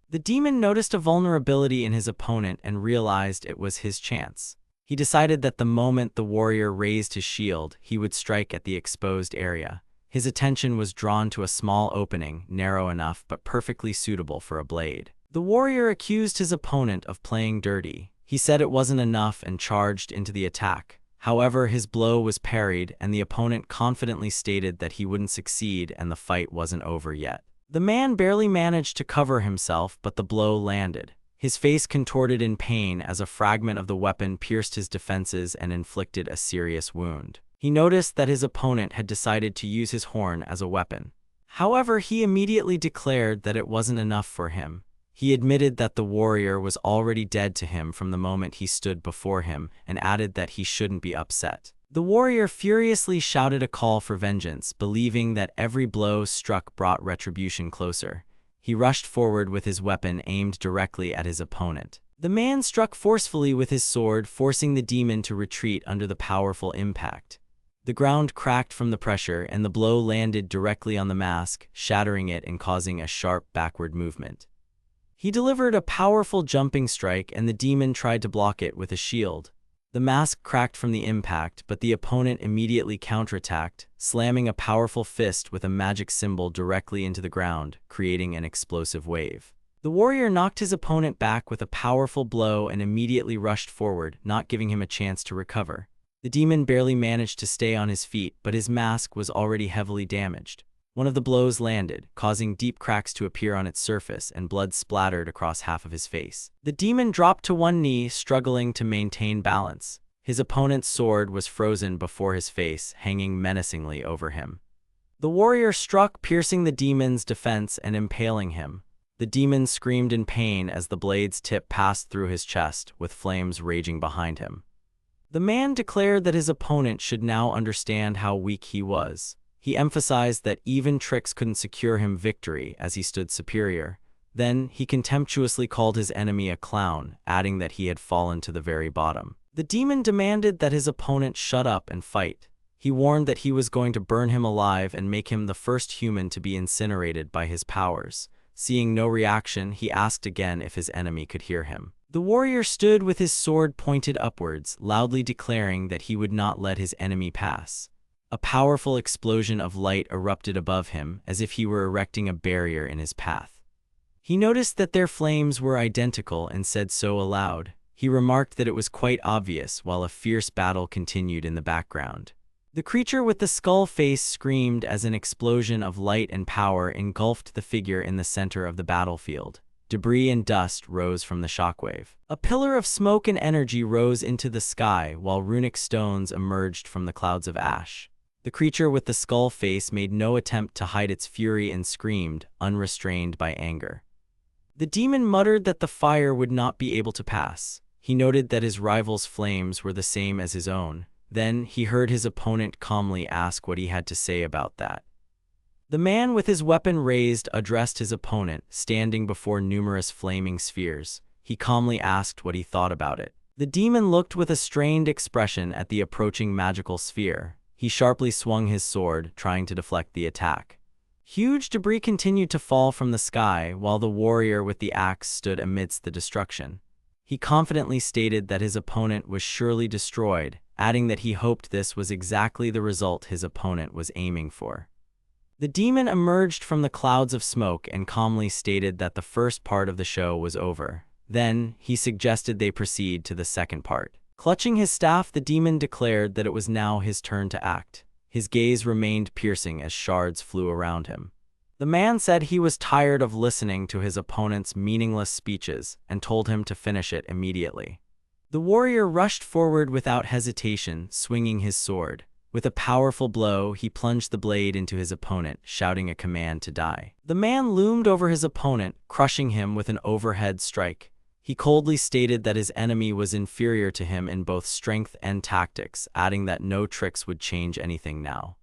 The demon noticed a vulnerability in his opponent and realized it was his chance. He decided that the moment the warrior raised his shield, he would strike at the exposed area. His attention was drawn to a small opening, narrow enough but perfectly suitable for a blade. The warrior accused his opponent of playing dirty. He said it wasn't enough and charged into the attack. However, his blow was parried, and the opponent confidently stated that he wouldn't succeed and the fight wasn't over yet. The man barely managed to cover himself, but the blow landed. His face contorted in pain as a fragment of the weapon pierced his defenses and inflicted a serious wound. He noticed that his opponent had decided to use his horn as a weapon. However, he immediately declared that it wasn't enough for him. He admitted that the warrior was already dead to him from the moment he stood before him and added that he shouldn't be upset. The warrior furiously shouted a call for vengeance, believing that every blow struck brought retribution closer. He rushed forward with his weapon aimed directly at his opponent. The man struck forcefully with his sword, forcing the demon to retreat under the powerful impact. The ground cracked from the pressure, and the blow landed directly on the mask, shattering it and causing a sharp backward movement. He delivered a powerful jumping strike and the demon tried to block it with a shield. The mask cracked from the impact, but the opponent immediately counterattacked, slamming a powerful fist with a magic symbol directly into the ground, creating an explosive wave. The warrior knocked his opponent back with a powerful blow and immediately rushed forward, not giving him a chance to recover. The demon barely managed to stay on his feet, but his mask was already heavily damaged. One of the blows landed, causing deep cracks to appear on its surface, and blood splattered across half of his face. The demon dropped to one knee, struggling to maintain balance. His opponent's sword was frozen before his face, hanging menacingly over him. The warrior struck, piercing the demon's defense and impaling him. The demon screamed in pain as the blade's tip passed through his chest, with flames raging behind him. The man declared that his opponent should now understand how weak he was. He emphasized that even tricks couldn't secure him victory, as he stood superior. Then, he contemptuously called his enemy a clown, adding that he had fallen to the very bottom. The demon demanded that his opponent shut up and fight. He warned that he was going to burn him alive and make him the first human to be incinerated by his powers. Seeing no reaction, he asked again if his enemy could hear him. The warrior stood with his sword pointed upwards, loudly declaring that he would not let his enemy pass. A powerful explosion of light erupted above him, as if he were erecting a barrier in his path. He noticed that their flames were identical and said so aloud. He remarked that it was quite obvious, while a fierce battle continued in the background. The creature with the skull face screamed as an explosion of light and power engulfed the figure in the center of the battlefield. Debris and dust rose from the shockwave. A pillar of smoke and energy rose into the sky, while runic stones emerged from the clouds of ash. The creature with the skull face made no attempt to hide its fury and screamed, unrestrained by anger. The demon muttered that the fire would not be able to pass. He noted that his rival's flames were the same as his own. Then, he heard his opponent calmly ask what he had to say about that. The man with his weapon raised addressed his opponent, standing before numerous flaming spheres. He calmly asked what he thought about it. The demon looked with a strained expression at the approaching magical sphere. He sharply swung his sword, trying to deflect the attack. Huge debris continued to fall from the sky, while the warrior with the axe stood amidst the destruction. He confidently stated that his opponent was surely destroyed, adding that he hoped this was exactly the result his opponent was aiming for. The demon emerged from the clouds of smoke and calmly stated that the first part of the show was over. Then, he suggested they proceed to the second part. Clutching his staff, the demon declared that it was now his turn to act. His gaze remained piercing as shards flew around him. The man said he was tired of listening to his opponent's meaningless speeches and told him to finish it immediately. The warrior rushed forward without hesitation, swinging his sword. With a powerful blow, he plunged the blade into his opponent, shouting a command to die. The man loomed over his opponent, crushing him with an overhead strike. He coldly stated that his enemy was inferior to him in both strength and tactics, adding that no tricks would change anything now.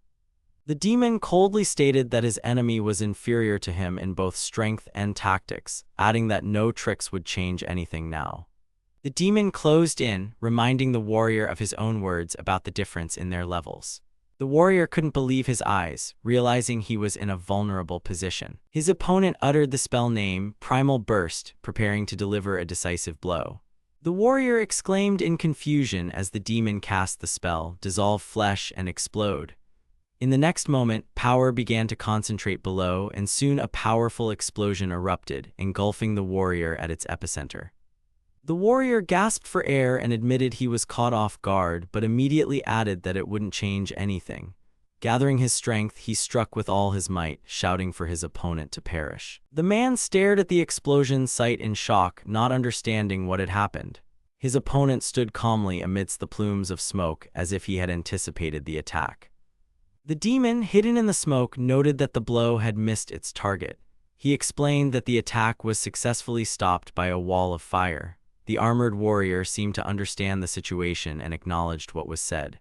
The demon coldly stated that his enemy was inferior to him in both strength and tactics, adding that no tricks would change anything now. The demon closed in, reminding the warrior of his own words about the difference in their levels. The warrior couldn't believe his eyes, realizing he was in a vulnerable position. His opponent uttered the spell name, Primal Burst, preparing to deliver a decisive blow. The warrior exclaimed in confusion as the demon cast the spell, Dissolve Flesh and Explode. In the next moment, power began to concentrate below, and soon a powerful explosion erupted, engulfing the warrior at its epicenter. The warrior gasped for air and admitted he was caught off guard, but immediately added that it wouldn't change anything. Gathering his strength, he struck with all his might, shouting for his opponent to perish. The man stared at the explosion site in shock, not understanding what had happened. His opponent stood calmly amidst the plumes of smoke, as if he had anticipated the attack. The demon, hidden in the smoke, noted that the blow had missed its target. He explained that the attack was successfully stopped by a wall of fire. The armored warrior seemed to understand the situation and acknowledged what was said.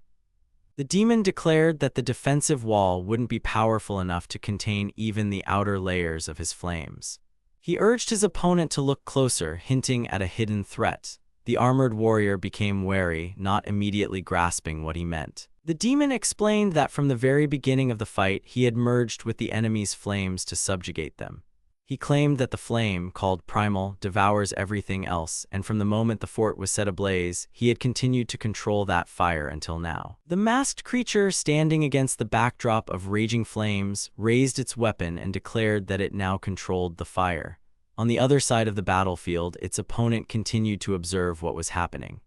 The demon declared that the defensive wall wouldn't be powerful enough to contain even the outer layers of his flames. He urged his opponent to look closer, hinting at a hidden threat. The armored warrior became wary, not immediately grasping what he meant. The demon explained that from the very beginning of the fight, he had merged with the enemy's flames to subjugate them. He claimed that the flame, called primal, devours everything else, and from the moment the fort was set ablaze, he had continued to control that fire until now. The masked creature, standing against the backdrop of raging flames, raised its weapon and declared that it now controlled the fire. On the other side of the battlefield, its opponent continued to observe what was happening.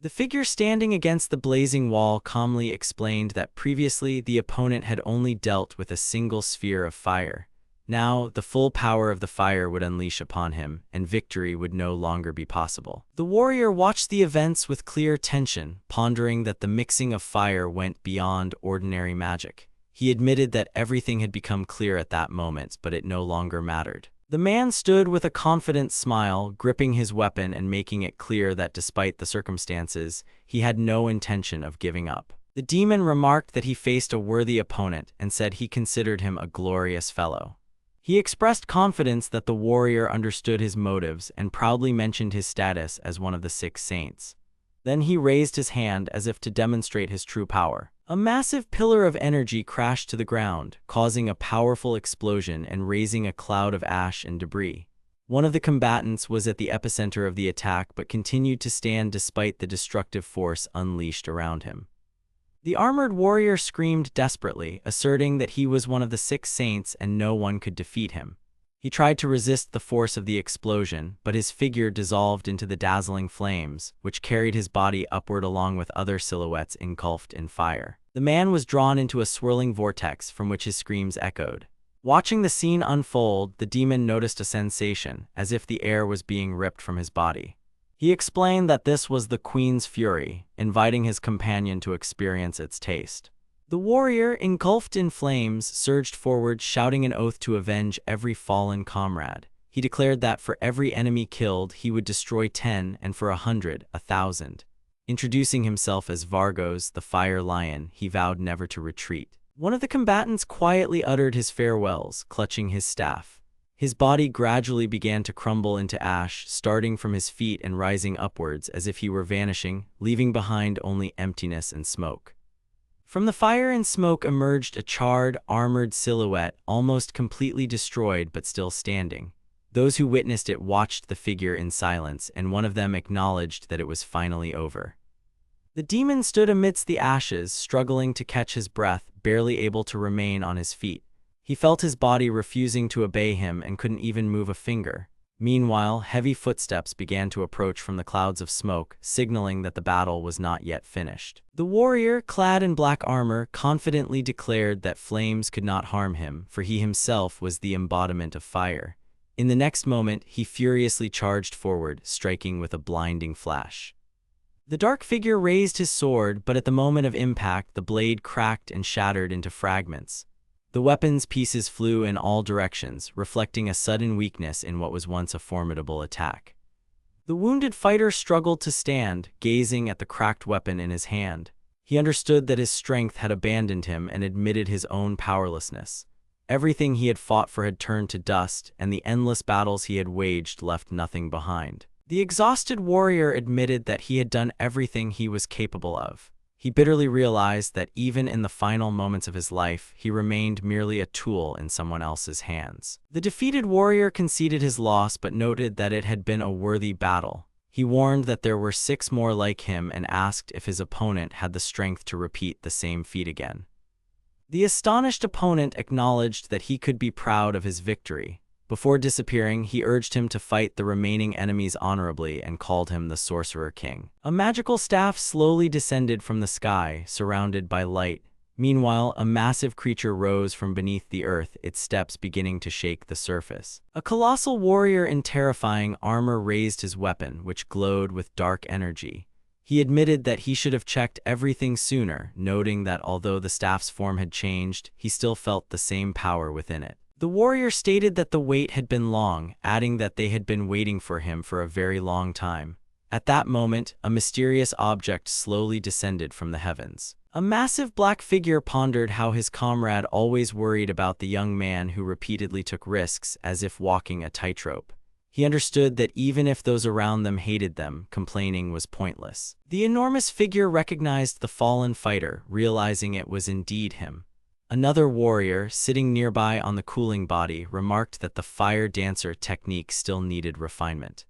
The figure standing against the blazing wall calmly explained that previously the opponent had only dealt with a single sphere of fire. Now, the full power of the fire would unleash upon him, and victory would no longer be possible. The warrior watched the events with clear attention, pondering that the mixing of fire went beyond ordinary magic. He admitted that everything had become clear at that moment, but it no longer mattered. The man stood with a confident smile, gripping his weapon and making it clear that despite the circumstances, he had no intention of giving up. The demon remarked that he faced a worthy opponent and said he considered him a glorious fellow. He expressed confidence that the warrior understood his motives and proudly mentioned his status as one of the 6 saints. Then he raised his hand as if to demonstrate his true power. A massive pillar of energy crashed to the ground, causing a powerful explosion and raising a cloud of ash and debris. One of the combatants was at the epicenter of the attack but continued to stand despite the destructive force unleashed around him. The armored warrior screamed desperately, asserting that he was one of the 6 saints and no one could defeat him. He tried to resist the force of the explosion, but his figure dissolved into the dazzling flames, which carried his body upward along with other silhouettes engulfed in fire. The man was drawn into a swirling vortex from which his screams echoed. Watching the scene unfold, the demon noticed a sensation, as if the air was being ripped from his body. He explained that this was the Queen's fury, inviting his companion to experience its taste. The warrior, engulfed in flames, surged forward, shouting an oath to avenge every fallen comrade. He declared that for every enemy killed, he would destroy 10, and for 100, 1,000. Introducing himself as Vargos, the Fire Lion, he vowed never to retreat. One of the combatants quietly uttered his farewells, clutching his staff. His body gradually began to crumble into ash, starting from his feet and rising upwards as if he were vanishing, leaving behind only emptiness and smoke. From the fire and smoke emerged a charred, armored silhouette, almost completely destroyed but still standing. Those who witnessed it watched the figure in silence, and one of them acknowledged that it was finally over. The demon stood amidst the ashes, struggling to catch his breath, barely able to remain on his feet. He felt his body refusing to obey him and couldn't even move a finger. Meanwhile, heavy footsteps began to approach from the clouds of smoke, signaling that the battle was not yet finished. The warrior, clad in black armor, confidently declared that flames could not harm him, for he himself was the embodiment of fire. In the next moment, he furiously charged forward, striking with a blinding flash. The dark figure raised his sword, but at the moment of impact, the blade cracked and shattered into fragments. The weapon's pieces flew in all directions, reflecting a sudden weakness in what was once a formidable attack. The wounded fighter struggled to stand, gazing at the cracked weapon in his hand. He understood that his strength had abandoned him and admitted his own powerlessness. Everything he had fought for had turned to dust, and the endless battles he had waged left nothing behind. The exhausted warrior admitted that he had done everything he was capable of. He bitterly realized that even in the final moments of his life, he remained merely a tool in someone else's hands. The defeated warrior conceded his loss but noted that it had been a worthy battle. He warned that there were 6 more like him and asked if his opponent had the strength to repeat the same feat again. The astonished opponent acknowledged that he could be proud of his victory. Before disappearing, he urged him to fight the remaining enemies honorably and called him the Sorcerer King. A magical staff slowly descended from the sky, surrounded by light. Meanwhile, a massive creature rose from beneath the earth, its steps beginning to shake the surface. A colossal warrior in terrifying armor raised his weapon, which glowed with dark energy. He admitted that he should have checked everything sooner, noting that although the staff's form had changed, he still felt the same power within it. The warrior stated that the wait had been long, adding that they had been waiting for him for a very long time. At that moment, a mysterious object slowly descended from the heavens. A massive black figure pondered how his comrade always worried about the young man who repeatedly took risks, as if walking a tightrope. He understood that even if those around them hated them, complaining was pointless. The enormous figure recognized the fallen fighter, realizing it was indeed him. Another warrior, sitting nearby on the cooling body, remarked that the fire dancer technique still needed refinement.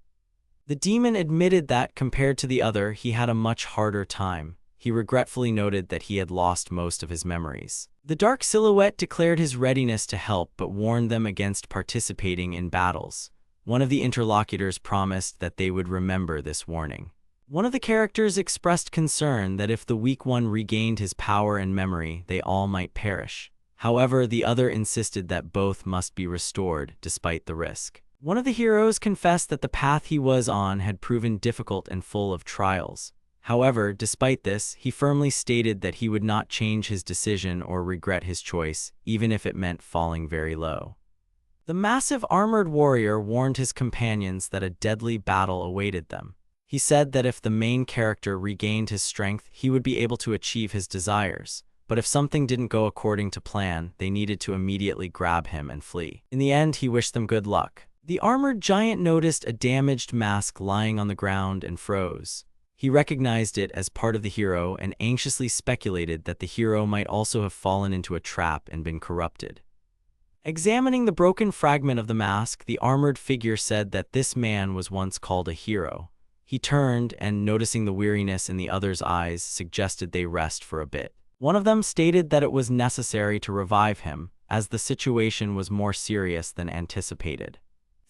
The demon admitted that, compared to the other, he had a much harder time. He regretfully noted that he had lost most of his memories. The dark silhouette declared his readiness to help but warned them against participating in battles. One of the interlocutors promised that they would remember this warning. One of the characters expressed concern that if the weak one regained his power and memory, they all might perish. However, the other insisted that both must be restored, despite the risk. One of the heroes confessed that the path he was on had proven difficult and full of trials. However, despite this, he firmly stated that he would not change his decision or regret his choice, even if it meant falling very low. The massive armored warrior warned his companions that a deadly battle awaited them. He said that if the main character regained his strength, he would be able to achieve his desires. But if something didn't go according to plan, they needed to immediately grab him and flee. In the end, he wished them good luck. The armored giant noticed a damaged mask lying on the ground and froze. He recognized it as part of the hero and anxiously speculated that the hero might also have fallen into a trap and been corrupted. Examining the broken fragment of the mask, the armored figure said that this man was once called a hero. He turned and, noticing the weariness in the other's eyes, suggested they rest for a bit. One of them stated that it was necessary to revive him, as the situation was more serious than anticipated.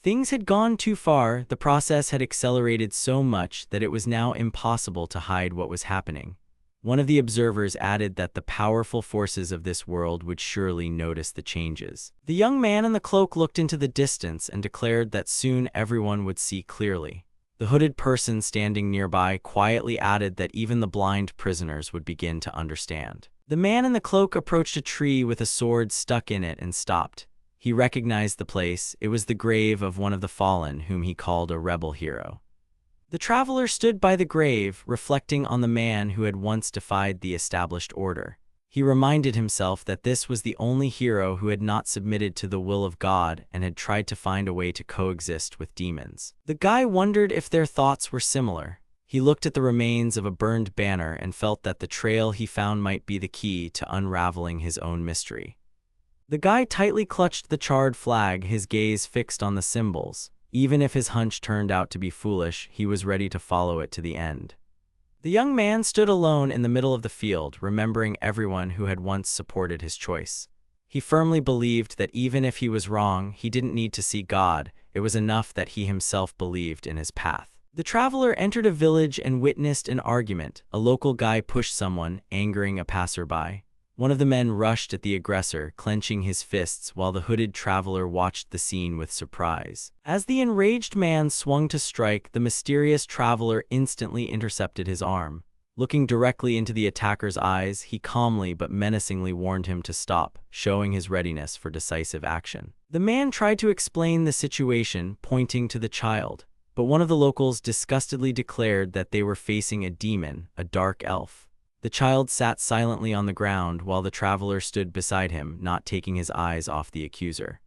Things had gone too far. The process had accelerated so much that it was now impossible to hide what was happening. One of the observers added that the powerful forces of this world would surely notice the changes. The young man in the cloak looked into the distance and declared that soon everyone would see clearly. The hooded person standing nearby quietly added that even the blind prisoners would begin to understand. The man in the cloak approached a tree with a sword stuck in it and stopped. He recognized the place. It was the grave of one of the fallen, whom he called a rebel hero. The traveler stood by the grave, reflecting on the man who had once defied the established order. He reminded himself that this was the only hero who had not submitted to the will of God and had tried to find a way to coexist with demons. The guy wondered if their thoughts were similar. He looked at the remains of a burned banner and felt that the trail he found might be the key to unraveling his own mystery. The guy tightly clutched the charred flag, his gaze fixed on the symbols. Even if his hunch turned out to be foolish, he was ready to follow it to the end. The young man stood alone in the middle of the field, remembering everyone who had once supported his choice. He firmly believed that even if he was wrong, he didn't need to see God. It was enough that he himself believed in his path. The traveler entered a village and witnessed an argument. A local guy pushed someone, angering a passerby. One of the men rushed at the aggressor, clenching his fists, while the hooded traveler watched the scene with surprise. As the enraged man swung to strike, the mysterious traveler instantly intercepted his arm. Looking directly into the attacker's eyes, he calmly but menacingly warned him to stop, showing his readiness for decisive action. The man tried to explain the situation, pointing to the child, but one of the locals disgustedly declared that they were facing a demon, a dark elf. The child sat silently on the ground while the traveler stood beside him, not taking his eyes off the accuser.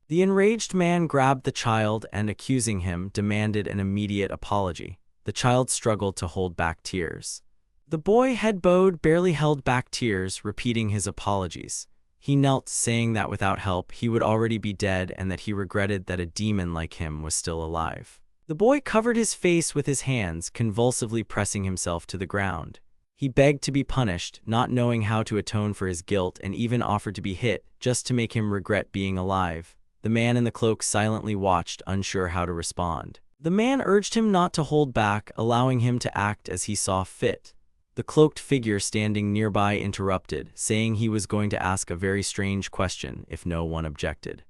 The enraged man grabbed the child and, accusing him, demanded an immediate apology. The child struggled to hold back tears. The boy, head bowed, barely held back tears, repeating his apologies. He knelt, saying that without help he would already be dead and that he regretted that a demon like him was still alive. The boy covered his face with his hands, convulsively pressing himself to the ground. He begged to be punished, not knowing how to atone for his guilt, and even offered to be hit, just to make him regret being alive. The man in the cloak silently watched, unsure how to respond. The man urged him not to hold back, allowing him to act as he saw fit. The cloaked figure standing nearby interrupted, saying he was going to ask a very strange question if no one objected.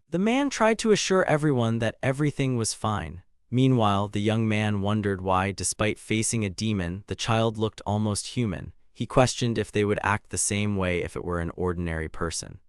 The man tried to assure everyone that everything was fine. Meanwhile, the young man wondered why, despite facing a demon, the child looked almost human. He questioned if they would act the same way if it were an ordinary person.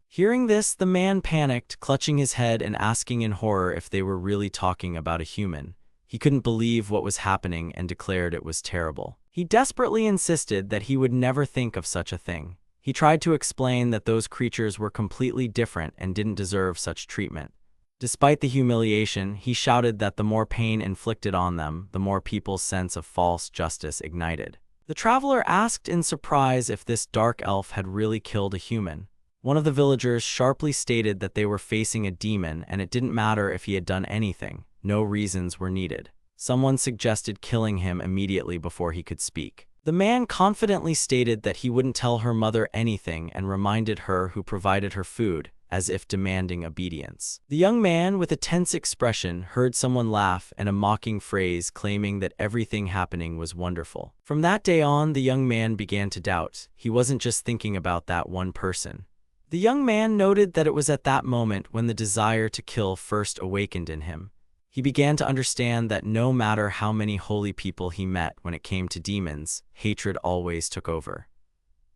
Hearing this, the man panicked, clutching his head and asking in horror if they were really talking about a human. He couldn't believe what was happening and declared it was terrible. He desperately insisted that he would never think of such a thing. He tried to explain that those creatures were completely different and didn't deserve such treatment. Despite the humiliation, he shouted that the more pain inflicted on them, the more people's sense of false justice ignited. The traveler asked in surprise if this dark elf had really killed a human. One of the villagers sharply stated that they were facing a demon and it didn't matter if he had done anything. No reasons were needed. Someone suggested killing him immediately before he could speak. The man confidently stated that he wouldn't tell her mother anything and reminded her who provided her food, as if demanding obedience. The young man, with a tense expression, heard someone laugh and a mocking phrase claiming that everything happening was wonderful. From that day on, the young man began to doubt. He wasn't just thinking about that one person. The young man noted that it was at that moment when the desire to kill first awakened in him. He began to understand that no matter how many holy people he met when it came to demons, hatred always took over.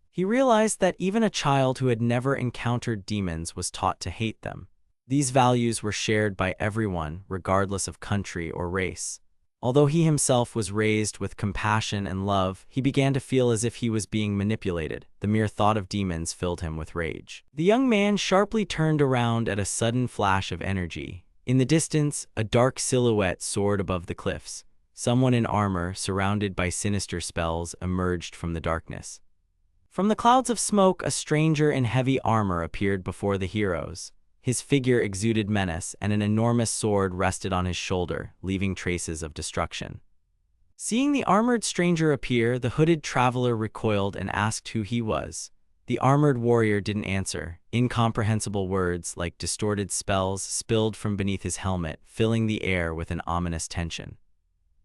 He realized that even a child who had never encountered demons was taught to hate them. These values were shared by everyone, regardless of country or race. Although he himself was raised with compassion and love, he began to feel as if he was being manipulated. The mere thought of demons filled him with rage. The young man sharply turned around at a sudden flash of energy. In the distance, a dark silhouette soared above the cliffs. Someone in armor, surrounded by sinister spells, emerged from the darkness. From the clouds of smoke, a stranger in heavy armor appeared before the heroes. His figure exuded menace, and an enormous sword rested on his shoulder, leaving traces of destruction. Seeing the armored stranger appear, the hooded traveler recoiled and asked who he was. The armored warrior didn't answer. Incomprehensible words, like distorted spells, spilled from beneath his helmet, filling the air with an ominous tension.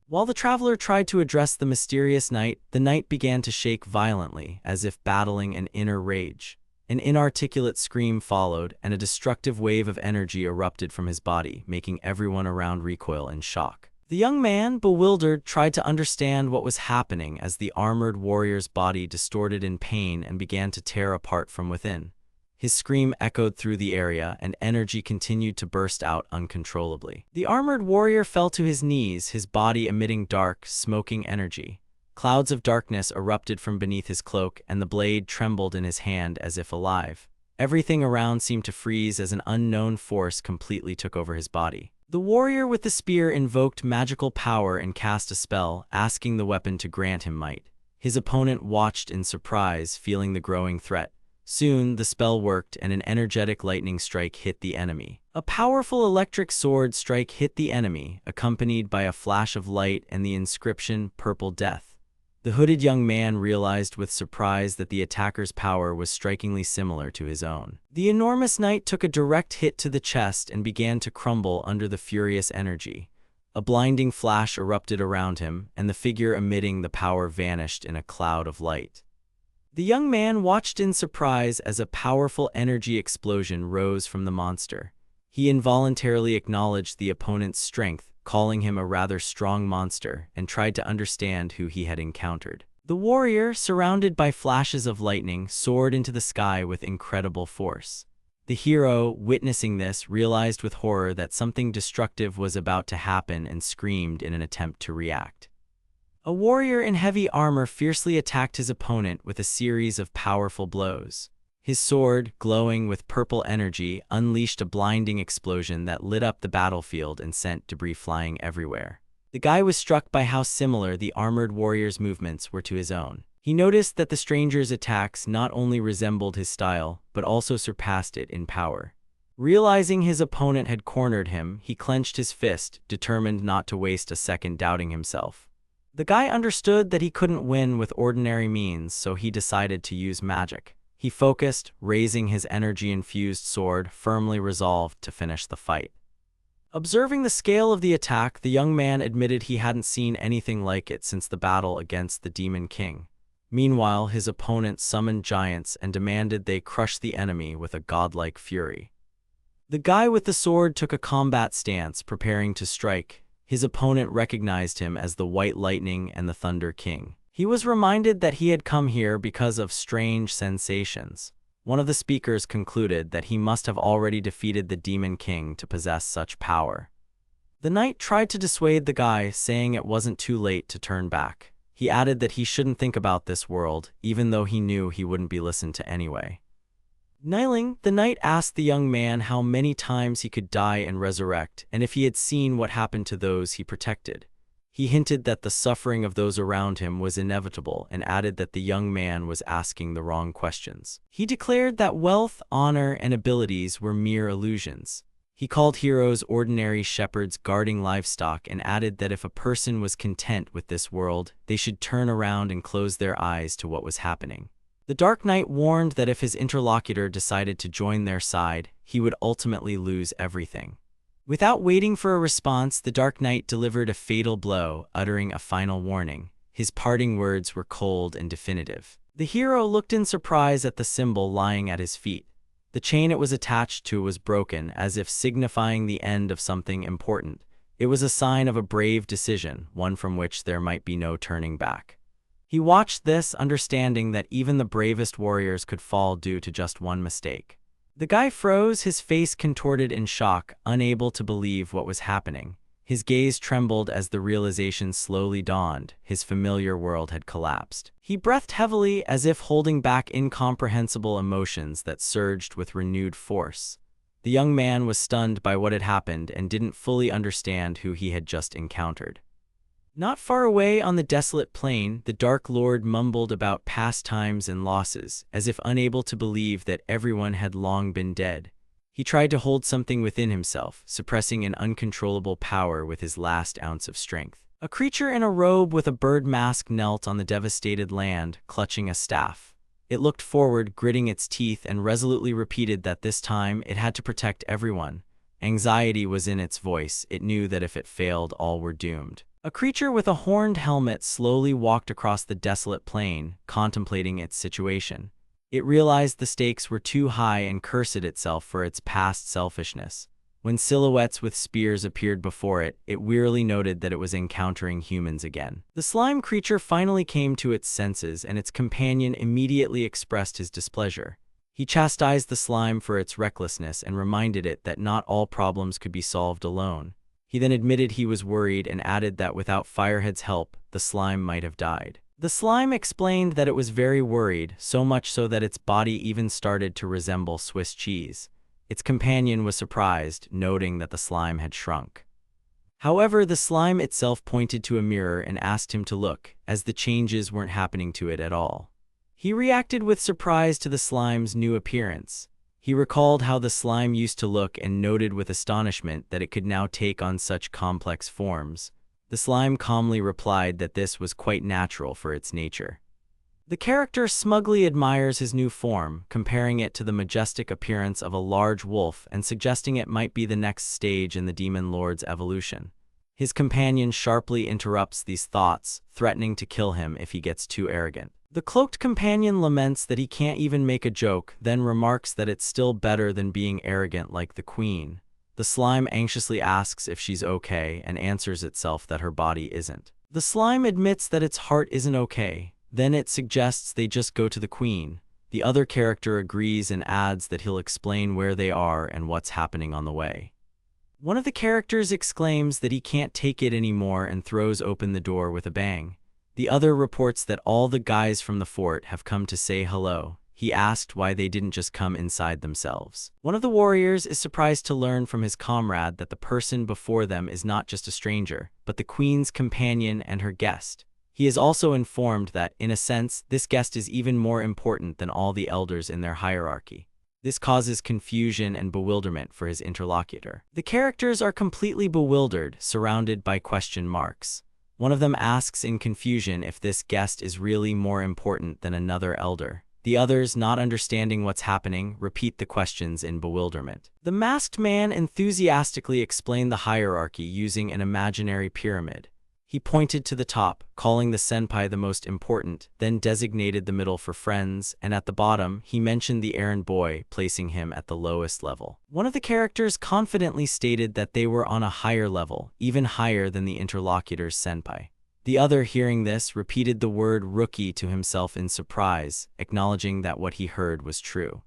While the traveler tried to address the mysterious knight, the knight began to shake violently, as if battling an inner rage. An inarticulate scream followed, and a destructive wave of energy erupted from his body, making everyone around recoil in shock. The young man, bewildered, tried to understand what was happening as the armored warrior's body distorted in pain and began to tear apart from within. His scream echoed through the area, and energy continued to burst out uncontrollably. The armored warrior fell to his knees, his body emitting dark, smoking energy. Clouds of darkness erupted from beneath his cloak, and the blade trembled in his hand as if alive. Everything around seemed to freeze as an unknown force completely took over his body. The warrior with the spear invoked magical power and cast a spell, asking the weapon to grant him might. His opponent watched in surprise, feeling the growing threat. Soon, the spell worked, and an energetic lightning strike hit the enemy. A powerful electric sword strike hit the enemy, accompanied by a flash of light and the inscription, "Purple Death." The hooded young man realized with surprise that the attacker's power was strikingly similar to his own. The enormous knight took a direct hit to the chest and began to crumble under the furious energy. A blinding flash erupted around him, and the figure emitting the power vanished in a cloud of light. The young man watched in surprise as a powerful energy explosion rose from the monster. He involuntarily acknowledged the opponent's strength, calling him a rather strong monster, and tried to understand who he had encountered. The warrior, surrounded by flashes of lightning, soared into the sky with incredible force. The hero, witnessing this, realized with horror that something destructive was about to happen and screamed in an attempt to react. A warrior in heavy armor fiercely attacked his opponent with a series of powerful blows. His sword, glowing with purple energy, unleashed a blinding explosion that lit up the battlefield and sent debris flying everywhere. The guy was struck by how similar the armored warrior's movements were to his own. He noticed that the stranger's attacks not only resembled his style, but also surpassed it in power. Realizing his opponent had cornered him, he clenched his fist, determined not to waste a second doubting himself. The guy understood that he couldn't win with ordinary means, so he decided to use magic. He focused, raising his energy-infused sword, firmly resolved to finish the fight. Observing the scale of the attack, the young man admitted he hadn't seen anything like it since the battle against the Demon King. Meanwhile, his opponent summoned giants and demanded they crush the enemy with a godlike fury. The guy with the sword took a combat stance, preparing to strike. His opponent recognized him as the White Lightning and the Thunder King. He was reminded that he had come here because of strange sensations. One of the speakers concluded that he must have already defeated the Demon King to possess such power. The knight tried to dissuade the guy, saying it wasn't too late to turn back. He added that he shouldn't think about this world, even though he knew he wouldn't be listened to anyway. Kneeling, the knight asked the young man how many times he could die and resurrect, and if he had seen what happened to those he protected. He hinted that the suffering of those around him was inevitable and added that the young man was asking the wrong questions. He declared that wealth, honor, and abilities were mere illusions. He called heroes ordinary shepherds guarding livestock and added that if a person was content with this world, they should turn around and close their eyes to what was happening. The Dark Knight warned that if his interlocutor decided to join their side, he would ultimately lose everything. Without waiting for a response, the Dark Knight delivered a fatal blow, uttering a final warning. His parting words were cold and definitive. The hero looked in surprise at the symbol lying at his feet. The chain it was attached to was broken, as if signifying the end of something important. It was a sign of a brave decision, one from which there might be no turning back. He watched this, understanding that even the bravest warriors could fall due to just one mistake. The guy froze, his face contorted in shock, unable to believe what was happening. His gaze trembled as the realization slowly dawned. His familiar world had collapsed. He breathed heavily, as if holding back incomprehensible emotions that surged with renewed force. The young man was stunned by what had happened and didn't fully understand who he had just encountered. Not far away on the desolate plain, the Dark Lord mumbled about past times and losses, as if unable to believe that everyone had long been dead. He tried to hold something within himself, suppressing an uncontrollable power with his last ounce of strength. A creature in a robe with a bird mask knelt on the devastated land, clutching a staff. It looked forward, gritting its teeth, and resolutely repeated that this time it had to protect everyone. Anxiety was in its voice. It knew that if it failed, all were doomed. A creature with a horned helmet slowly walked across the desolate plain, contemplating its situation. It realized the stakes were too high and cursed itself for its past selfishness. When silhouettes with spears appeared before it, it wearily noted that it was encountering humans again. The slime creature finally came to its senses, and its companion immediately expressed his displeasure. He chastised the slime for its recklessness and reminded it that not all problems could be solved alone. He then admitted he was worried and added that without Firehead's help, the slime might have died. The slime explained that it was very worried, so much so that its body even started to resemble Swiss cheese. Its companion was surprised, noting that the slime had shrunk. However, the slime itself pointed to a mirror and asked him to look, as the changes weren't happening to it at all. He reacted with surprise to the slime's new appearance. He recalled how the slime used to look and noted with astonishment that it could now take on such complex forms. The slime calmly replied that this was quite natural for its nature. The character smugly admires his new form, comparing it to the majestic appearance of a large wolf and suggesting it might be the next stage in the demon lord's evolution. His companion sharply interrupts these thoughts, threatening to kill him if he gets too arrogant. The cloaked companion laments that he can't even make a joke, then remarks that it's still better than being arrogant like the queen. The slime anxiously asks if she's okay and answers itself that her body isn't. The slime admits that its heart isn't okay. Then it suggests they just go to the queen. The other character agrees and adds that he'll explain where they are and what's happening on the way. One of the characters exclaims that he can't take it anymore and throws open the door with a bang. The other reports that all the guys from the fort have come to say hello. He asked why they didn't just come inside themselves. One of the warriors is surprised to learn from his comrade that the person before them is not just a stranger, but the queen's companion and her guest. He is also informed that, in a sense, this guest is even more important than all the elders in their hierarchy. This causes confusion and bewilderment for his interlocutor. The characters are completely bewildered, surrounded by question marks. One of them asks in confusion if this guest is really more important than another elder. The others, not understanding what's happening, repeat the questions in bewilderment. The masked man enthusiastically explained the hierarchy using an imaginary pyramid. He pointed to the top, calling the senpai the most important, then designated the middle for friends, and at the bottom, he mentioned the errand boy, placing him at the lowest level. One of the characters confidently stated that they were on a higher level, even higher than the interlocutor's senpai. The other, hearing this, repeated the word rookie to himself in surprise, acknowledging that what he heard was true.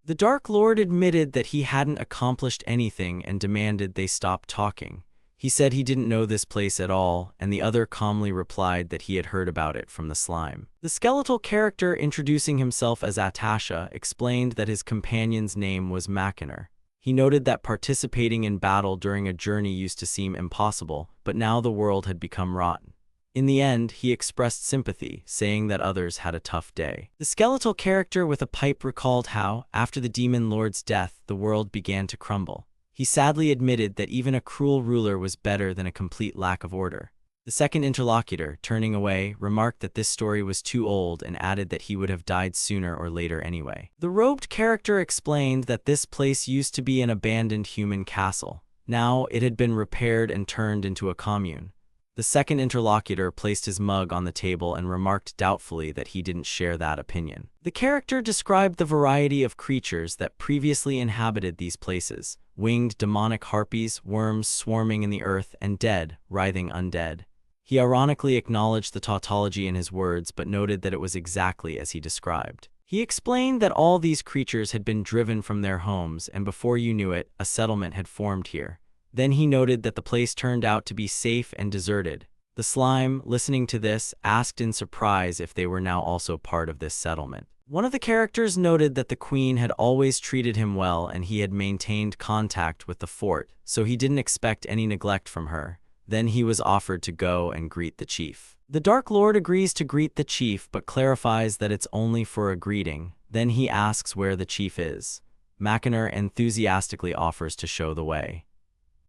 The Dark Lord admitted that he hadn't accomplished anything and demanded they stop talking. He said he didn't know this place at all, and the other calmly replied that he had heard about it from the slime. The skeletal character, introducing himself as Atasha, explained that his companion's name was Mackiner. He noted that participating in battle during a journey used to seem impossible, but now the world had become rotten. In the end, he expressed sympathy, saying that others had a tough day. The skeletal character with a pipe recalled how, after the demon lord's death, the world began to crumble. He sadly admitted that even a cruel ruler was better than a complete lack of order. The second interlocutor, turning away, remarked that this story was too old and added that he would have died sooner or later anyway. The robed character explained that this place used to be an abandoned human castle. Now it had been repaired and turned into a commune. The second interlocutor placed his mug on the table and remarked doubtfully that he didn't share that opinion. The character described the variety of creatures that previously inhabited these places: winged demonic harpies, worms swarming in the earth, and dead, writhing undead. He ironically acknowledged the tautology in his words, but noted that it was exactly as he described. He explained that all these creatures had been driven from their homes, and before you knew it, a settlement had formed here. Then he noted that the place turned out to be safe and deserted. The slime, listening to this, asked in surprise if they were now also part of this settlement. One of the characters noted that the queen had always treated him well and he had maintained contact with the fort, so he didn't expect any neglect from her. Then he was offered to go and greet the chief. The Dark Lord agrees to greet the chief but clarifies that it's only for a greeting. Then he asks where the chief is. Mackiner enthusiastically offers to show the way.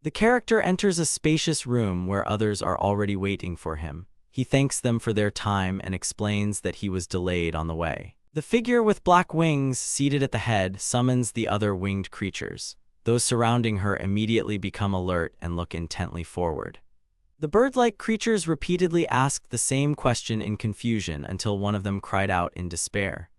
The character enters a spacious room where others are already waiting for him. He thanks them for their time and explains that he was delayed on the way. The figure with black wings, seated at the head, summons the other winged creatures. Those surrounding her immediately become alert and look intently forward. The bird-like creatures repeatedly asked the same question in confusion until one of them cried out in despair.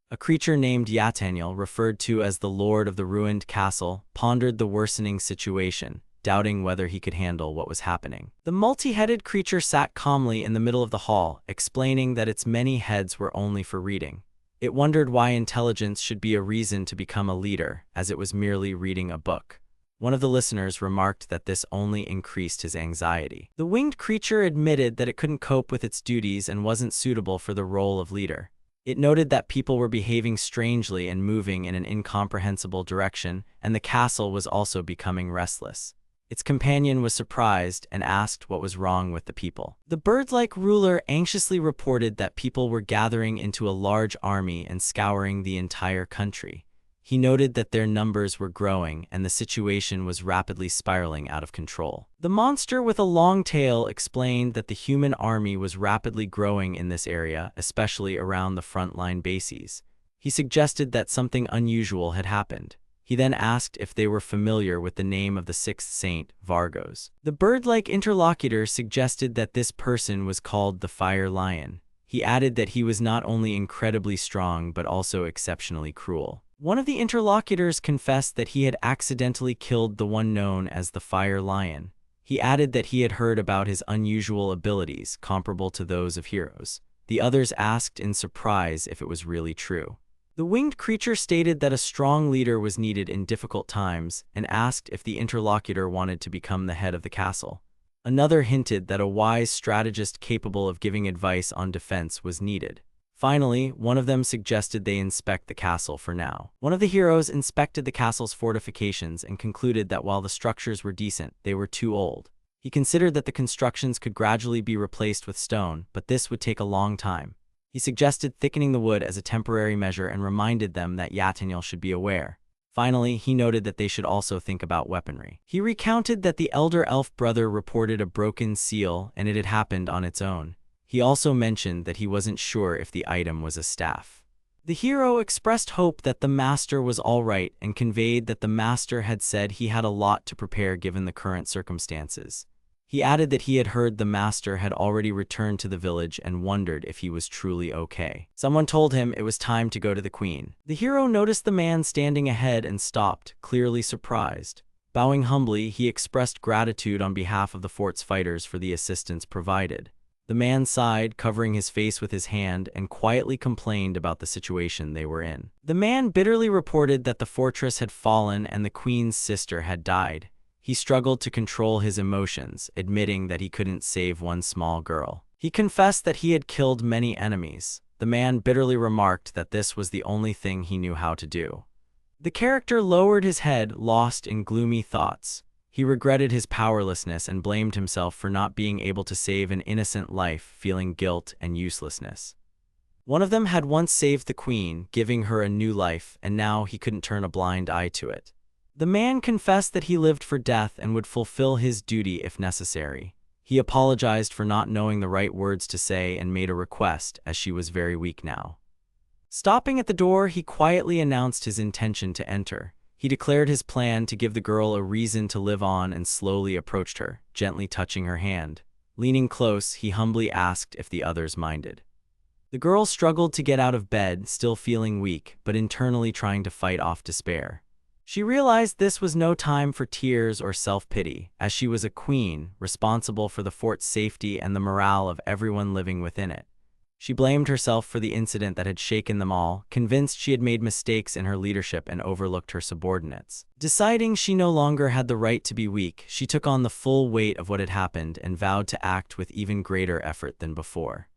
A creature named Yataniel, referred to as the Lord of the Ruined Castle, pondered the worsening situation, doubting whether he could handle what was happening. The multi-headed creature sat calmly in the middle of the hall, explaining that its many heads were only for reading. It wondered why intelligence should be a reason to become a leader, as it was merely reading a book. One of the listeners remarked that this only increased his anxiety. The winged creature admitted that it couldn't cope with its duties and wasn't suitable for the role of leader. It noted that people were behaving strangely and moving in an incomprehensible direction, and the castle was also becoming restless. Its companion was surprised and asked what was wrong with the people. The bird-like ruler anxiously reported that people were gathering into a large army and scouring the entire country. He noted that their numbers were growing and the situation was rapidly spiraling out of control. The monster with a long tail explained that the human army was rapidly growing in this area, especially around the frontline bases. He suggested that something unusual had happened. He then asked if they were familiar with the name of the sixth saint, Vargos. The bird-like interlocutor suggested that this person was called the Fire Lion. He added that he was not only incredibly strong but also exceptionally cruel. One of the interlocutors confessed that he had accidentally killed the one known as the Fire Lion. He added that he had heard about his unusual abilities, comparable to those of heroes. The others asked in surprise if it was really true. The winged creature stated that a strong leader was needed in difficult times and asked if the interlocutor wanted to become the head of the castle. Another hinted that a wise strategist capable of giving advice on defense was needed. Finally, one of them suggested they inspect the castle for now. One of the heroes inspected the castle's fortifications and concluded that while the structures were decent, they were too old. He considered that the constructions could gradually be replaced with stone, but this would take a long time. He suggested thickening the wood as a temporary measure and reminded them that Yataniel should be aware. Finally, he noted that they should also think about weaponry. He recounted that the elder elf brother reported a broken seal and it had happened on its own. He also mentioned that he wasn't sure if the item was a staff. The hero expressed hope that the master was all right and conveyed that the master had said he had a lot to prepare given the current circumstances. He added that he had heard the master had already returned to the village and wondered if he was truly okay. Someone told him it was time to go to the queen. The hero noticed the man standing ahead and stopped, clearly surprised. Bowing humbly, he expressed gratitude on behalf of the fort's fighters for the assistance provided. The man sighed, covering his face with his hand, and quietly complained about the situation they were in. The man bitterly reported that the fortress had fallen and the queen's sister had died. He struggled to control his emotions, admitting that he couldn't save one small girl. He confessed that he had killed many enemies. The man bitterly remarked that this was the only thing he knew how to do. The character lowered his head, lost in gloomy thoughts. He regretted his powerlessness and blamed himself for not being able to save an innocent life, feeling guilt and uselessness. One of them had once saved the queen, giving her a new life, and now he couldn't turn a blind eye to it. The man confessed that he lived for death and would fulfill his duty if necessary. He apologized for not knowing the right words to say and made a request, as she was very weak now. Stopping at the door, he quietly announced his intention to enter. He declared his plan to give the girl a reason to live on and slowly approached her, gently touching her hand. Leaning close, he humbly asked if the others minded. The girl struggled to get out of bed, still feeling weak, but internally trying to fight off despair. She realized this was no time for tears or self-pity, as she was a queen, responsible for the fort's safety and the morale of everyone living within it. She blamed herself for the incident that had shaken them all, convinced she had made mistakes in her leadership and overlooked her subordinates. Deciding she no longer had the right to be weak, she took on the full weight of what had happened and vowed to act with even greater effort than before.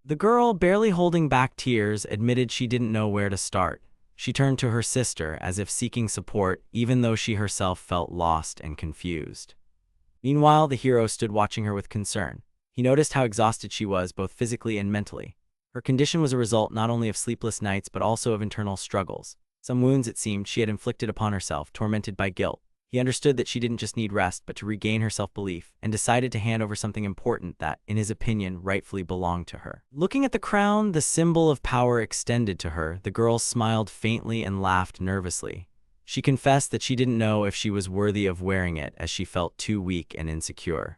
The girl, barely holding back tears, admitted she didn't know where to start. She turned to her sister as if seeking support, even though she herself felt lost and confused. Meanwhile, the hero stood watching her with concern. He noticed how exhausted she was, both physically and mentally. Her condition was a result not only of sleepless nights but also of internal struggles. Some wounds, it seemed, she had inflicted upon herself, tormented by guilt. He understood that she didn't just need rest, but to regain her self-belief, and decided to hand over something important that, in his opinion, rightfully belonged to her. Looking at the crown, the symbol of power extended to her, the girl smiled faintly and laughed nervously. She confessed that she didn't know if she was worthy of wearing it, as she felt too weak and insecure.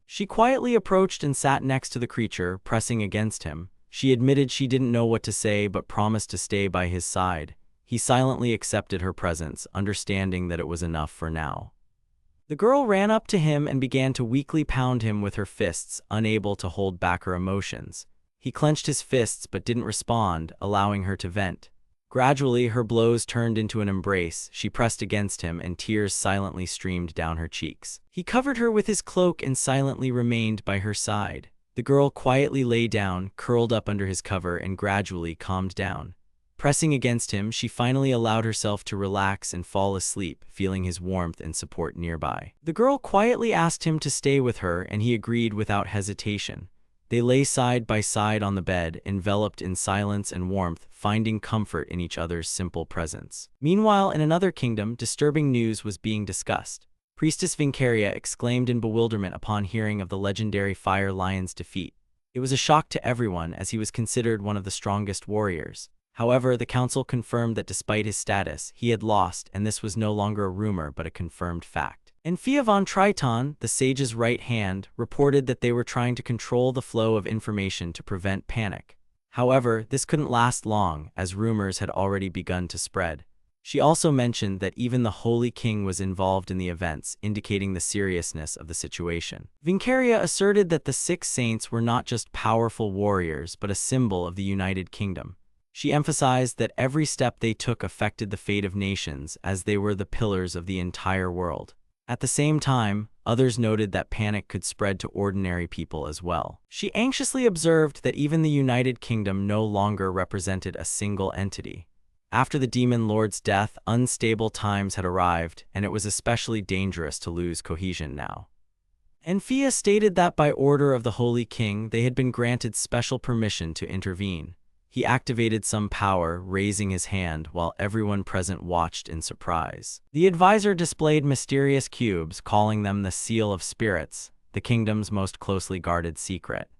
She quietly approached and sat next to the creature, pressing against him. She admitted she didn't know what to say but promised to stay by his side. He silently accepted her presence, understanding that it was enough for now. The girl ran up to him and began to weakly pound him with her fists, unable to hold back her emotions. He clenched his fists but didn't respond, allowing her to vent. Gradually, her blows turned into an embrace. She pressed against him, and tears silently streamed down her cheeks. He covered her with his cloak and silently remained by her side. The girl quietly lay down, curled up under his cover, and gradually calmed down. Pressing against him, she finally allowed herself to relax and fall asleep, feeling his warmth and support nearby. The girl quietly asked him to stay with her, and he agreed without hesitation. They lay side by side on the bed, enveloped in silence and warmth, finding comfort in each other's simple presence. Meanwhile, in another kingdom, disturbing news was being discussed. Priestess Vincaria exclaimed in bewilderment upon hearing of the legendary Fire Lion's defeat. It was a shock to everyone, as he was considered one of the strongest warriors. However, the council confirmed that despite his status, he had lost, and this was no longer a rumor but a confirmed fact. Enfia von Triton, the sage's right hand, reported that they were trying to control the flow of information to prevent panic. However, this couldn't last long, as rumors had already begun to spread. She also mentioned that even the Holy King was involved in the events, indicating the seriousness of the situation. Vincaria asserted that the six saints were not just powerful warriors but a symbol of the United Kingdom. She emphasized that every step they took affected the fate of nations, as they were the pillars of the entire world. At the same time, others noted that panic could spread to ordinary people as well. She anxiously observed that even the United Kingdom no longer represented a single entity. After the Demon Lord's death, unstable times had arrived, and it was especially dangerous to lose cohesion now. Enfia stated that by order of the Holy King, they had been granted special permission to intervene. He activated some power, raising his hand, while everyone present watched in surprise. The advisor displayed mysterious cubes, calling them the Seal of Spirits, the kingdom's most closely guarded secret.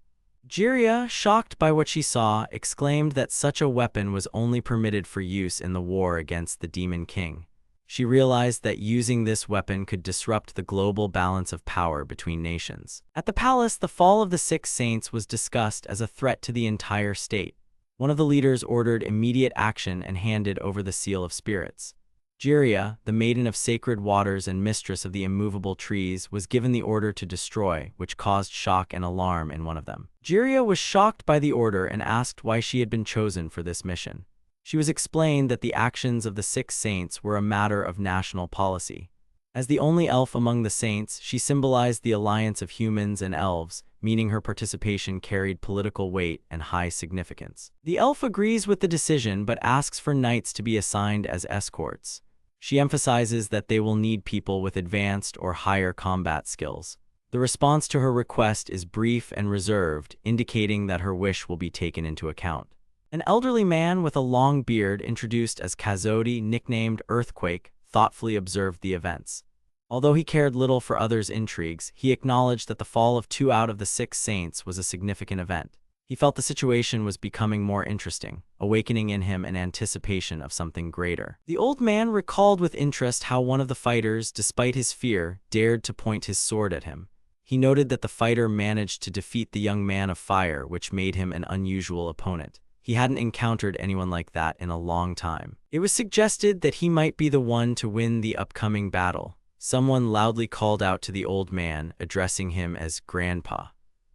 Jiria, shocked by what she saw, exclaimed that such a weapon was only permitted for use in the war against the Demon King. She realized that using this weapon could disrupt the global balance of power between nations. At the palace, the fall of the Six Saints was discussed as a threat to the entire state. One of the leaders ordered immediate action and handed over the Seal of Spirits. Jiria, the Maiden of Sacred Waters and Mistress of the Immovable Trees, was given the order to destroy, which caused shock and alarm in one of them. Jiria was shocked by the order and asked why she had been chosen for this mission. She was explained that the actions of the Six Saints were a matter of national policy. As the only elf among the saints, she symbolized the alliance of humans and elves, meaning her participation carried political weight and high significance. The elf agrees with the decision but asks for knights to be assigned as escorts. She emphasizes that they will need people with advanced or higher combat skills. The response to her request is brief and reserved, indicating that her wish will be taken into account. An elderly man with a long beard, introduced as Kazodi, nicknamed Earthquake, thoughtfully observed the events. Although he cared little for others' intrigues, he acknowledged that the fall of 2 out of the 6 saints was a significant event. He felt the situation was becoming more interesting, awakening in him an anticipation of something greater. The old man recalled with interest how one of the fighters, despite his fear, dared to point his sword at him. He noted that the fighter managed to defeat the young man of fire, which made him an unusual opponent. He hadn't encountered anyone like that in a long time. It was suggested that he might be the one to win the upcoming battle. Someone loudly called out to the old man, addressing him as Grandpa.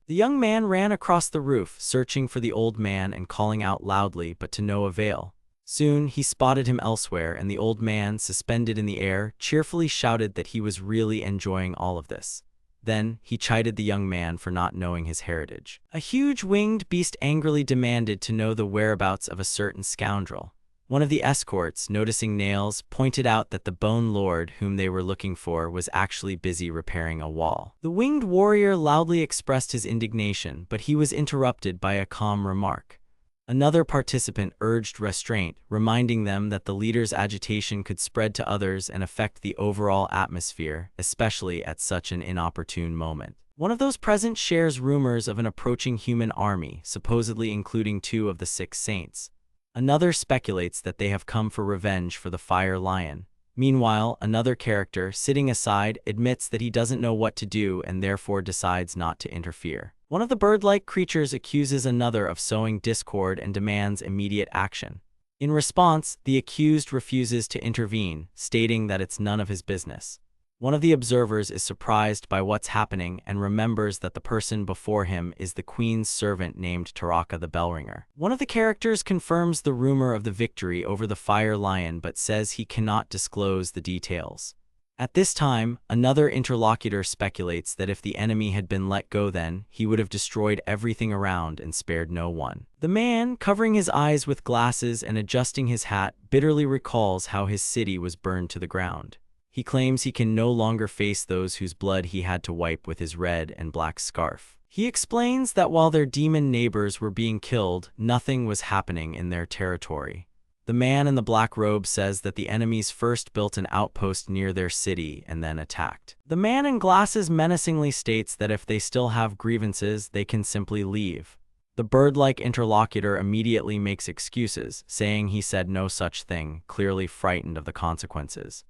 The young man ran across the roof, searching for the old man and calling out loudly, but to no avail. Soon, he spotted him elsewhere, and the old man, suspended in the air, cheerfully shouted that he was really enjoying all of this. Then, he chided the young man for not knowing his heritage. A huge winged beast angrily demanded to know the whereabouts of a certain scoundrel. One of the escorts, noticing Nails, pointed out that the Bone Lord whom they were looking for was actually busy repairing a wall. The winged warrior loudly expressed his indignation, but he was interrupted by a calm remark. Another participant urged restraint, reminding them that the leader's agitation could spread to others and affect the overall atmosphere, especially at such an inopportune moment. One of those present shares rumors of an approaching human army, supposedly including 2 of the 6 saints. Another speculates that they have come for revenge for the Fire Lion. Meanwhile, another character, sitting aside, admits that he doesn't know what to do and therefore decides not to interfere. One of the bird-like creatures accuses another of sowing discord and demands immediate action. In response, the accused refuses to intervene, stating that it's none of his business. One of the observers is surprised by what's happening and remembers that the person before him is the queen's servant named Taraka the Bellringer. One of the characters confirms the rumor of the victory over the Fire Lion but says he cannot disclose the details. At this time, another interlocutor speculates that if the enemy had been let go then, he would have destroyed everything around and spared no one. The man, covering his eyes with glasses and adjusting his hat, bitterly recalls how his city was burned to the ground. He claims he can no longer face those whose blood he had to wipe with his red and black scarf. He explains that while their demon neighbors were being killed, nothing was happening in their territory. The man in the black robe says that the enemies first built an outpost near their city and then attacked. The man in glasses menacingly states that if they still have grievances, they can simply leave. The bird-like interlocutor immediately makes excuses, saying he said no such thing, clearly frightened of the consequences.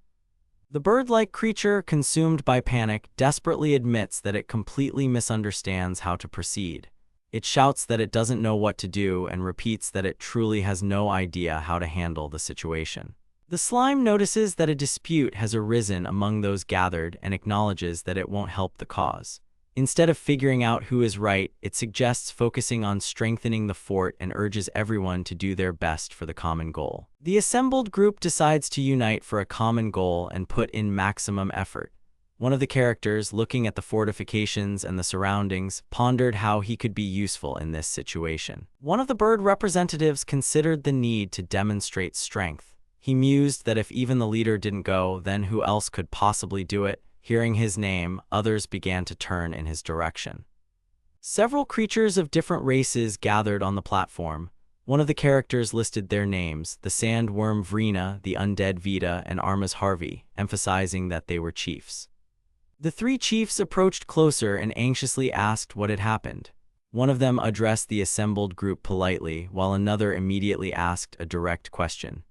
The bird-like creature, consumed by panic, desperately admits that it completely misunderstands how to proceed. It shouts that it doesn't know what to do and repeats that it truly has no idea how to handle the situation. The slime notices that a dispute has arisen among those gathered and acknowledges that it won't help the cause. Instead of figuring out who is right, it suggests focusing on strengthening the fort and urges everyone to do their best for the common goal. The assembled group decides to unite for a common goal and put in maximum effort. One of the characters, looking at the fortifications and the surroundings, pondered how he could be useful in this situation. One of the bird representatives considered the need to demonstrate strength. He mused that if even the leader didn't go, then who else could possibly do it? Hearing his name, others began to turn in his direction. Several creatures of different races gathered on the platform. One of the characters listed their names, the sandworm Vrina, the undead Vita, and Armas Harvey, emphasizing that they were chiefs. The 3 chiefs approached closer and anxiously asked what had happened. One of them addressed the assembled group politely, while another immediately asked a direct question.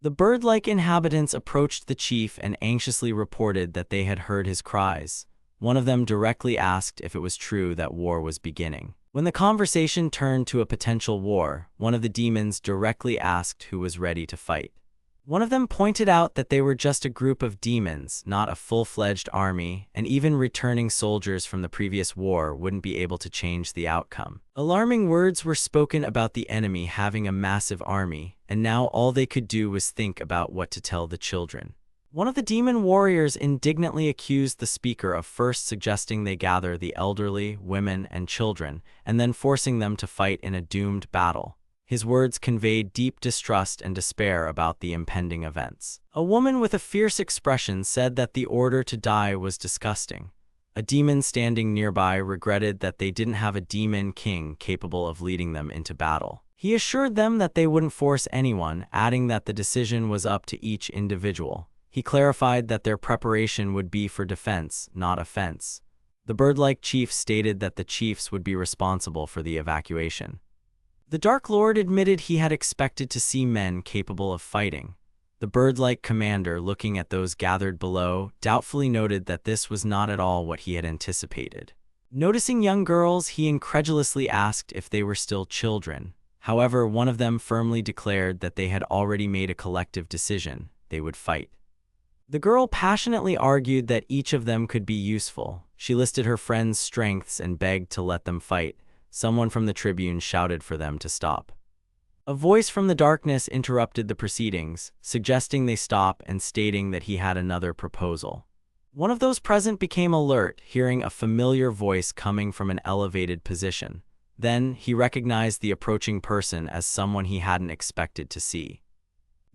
The bird-like inhabitants approached the chief and anxiously reported that they had heard his cries. One of them directly asked if it was true that war was beginning. When the conversation turned to a potential war, one of the demons directly asked who was ready to fight. One of them pointed out that they were just a group of demons, not a full-fledged army, and even returning soldiers from the previous war wouldn't be able to change the outcome. Alarming words were spoken about the enemy having a massive army, and now all they could do was think about what to tell the children. One of the demon warriors indignantly accused the speaker of first suggesting they gather the elderly, women, and children, and then forcing them to fight in a doomed battle. His words conveyed deep distrust and despair about the impending events. A woman with a fierce expression said that the order to die was disgusting. A demon standing nearby regretted that they didn't have a demon king capable of leading them into battle. He assured them that they wouldn't force anyone, adding that the decision was up to each individual. He clarified that their preparation would be for defense, not offense. The bird-like chief stated that the chiefs would be responsible for the evacuation. The Dark Lord admitted he had expected to see men capable of fighting. The bird-like commander, looking at those gathered below, doubtfully noted that this was not at all what he had anticipated. Noticing young girls, he incredulously asked if they were still children. However, one of them firmly declared that they had already made a collective decision: they would fight. The girl passionately argued that each of them could be useful. She listed her friends' strengths and begged to let them fight. Someone from the tribune shouted for them to stop. A voice from the darkness interrupted the proceedings, suggesting they stop and stating that he had another proposal. One of those present became alert, hearing a familiar voice coming from an elevated position. Then, he recognized the approaching person as someone he hadn't expected to see.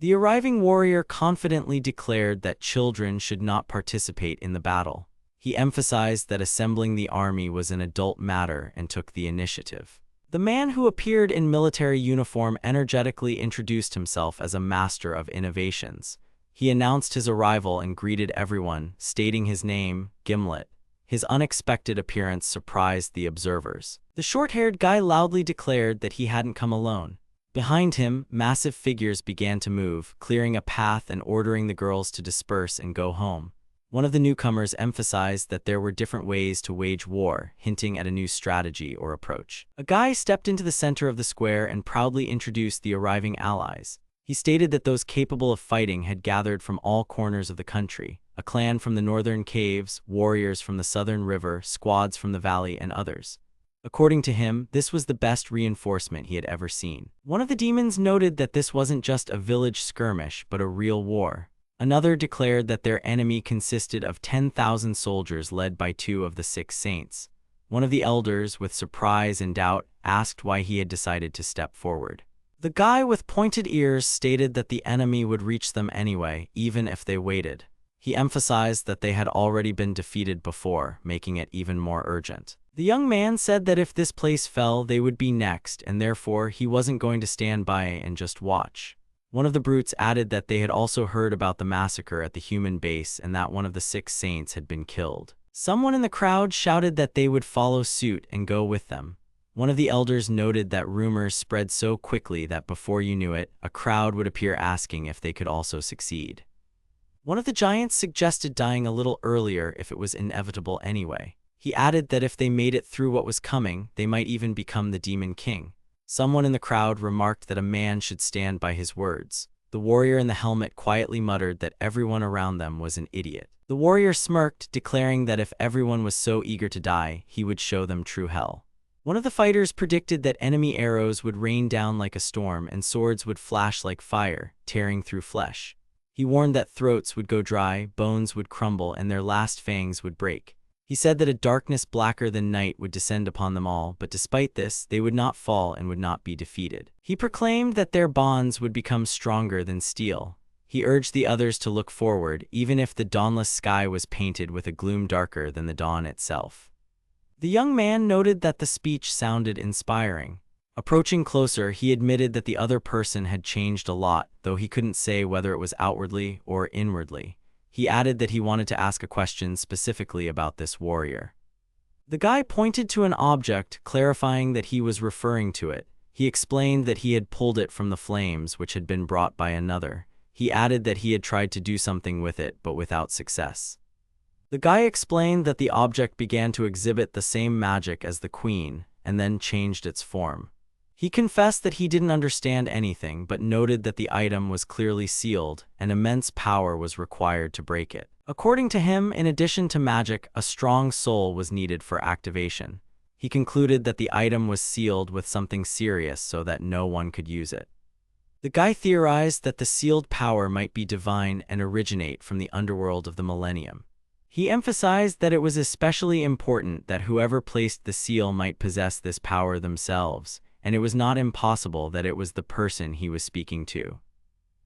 The arriving warrior confidently declared that children should not participate in the battle. He emphasized that assembling the army was an adult matter and took the initiative. The man who appeared in military uniform energetically introduced himself as a master of innovations. He announced his arrival and greeted everyone, stating his name, Gimlet. His unexpected appearance surprised the observers. The short-haired guy loudly declared that he hadn't come alone. Behind him, massive figures began to move, clearing a path and ordering the girls to disperse and go home. One of the newcomers emphasized that there were different ways to wage war, hinting at a new strategy or approach. A guy stepped into the center of the square and proudly introduced the arriving allies. He stated that those capable of fighting had gathered from all corners of the country: a clan from the northern caves, warriors from the southern river, squads from the valley, and others. According to him, this was the best reinforcement he had ever seen. One of the demons noted that this wasn't just a village skirmish, but a real war. Another declared that their enemy consisted of 10,000 soldiers led by 2 of the 6 saints. One of the elders, with surprise and doubt, asked why he had decided to step forward. The guy with pointed ears stated that the enemy would reach them anyway, even if they waited. He emphasized that they had already been defeated before, making it even more urgent. The young man said that if this place fell, they would be next, and therefore he wasn't going to stand by and just watch. One of the brutes added that they had also heard about the massacre at the human base and that one of the 6 saints had been killed. Someone in the crowd shouted that they would follow suit and go with them. One of the elders noted that rumors spread so quickly that before you knew it, a crowd would appear asking if they could also succeed. One of the giants suggested dying a little earlier if it was inevitable anyway. He added that if they made it through what was coming, they might even become the Demon King. Someone in the crowd remarked that a man should stand by his words. The warrior in the helmet quietly muttered that everyone around them was an idiot. The warrior smirked, declaring that if everyone was so eager to die, he would show them true hell. One of the fighters predicted that enemy arrows would rain down like a storm and swords would flash like fire, tearing through flesh. He warned that throats would go dry, bones would crumble, and their last fangs would break. He said that a darkness blacker than night would descend upon them all, but despite this, they would not fall and would not be defeated. He proclaimed that their bonds would become stronger than steel. He urged the others to look forward, even if the dawnless sky was painted with a gloom darker than the dawn itself. The young man noted that the speech sounded inspiring. Approaching closer, he admitted that the other person had changed a lot, though he couldn't say whether it was outwardly or inwardly. He added that he wanted to ask a question specifically about this warrior. The guy pointed to an object, clarifying that he was referring to it. He explained that he had pulled it from the flames, which had been brought by another. He added that he had tried to do something with it, but without success. The guy explained that the object began to exhibit the same magic as the queen, and then changed its form. He confessed that he didn't understand anything, but noted that the item was clearly sealed, and immense power was required to break it. According to him, in addition to magic, a strong soul was needed for activation. He concluded that the item was sealed with something serious so that no one could use it. The guy theorized that the sealed power might be divine and originate from the underworld of the Millennium. He emphasized that it was especially important that whoever placed the seal might possess this power themselves, and it was not impossible that it was the person he was speaking to.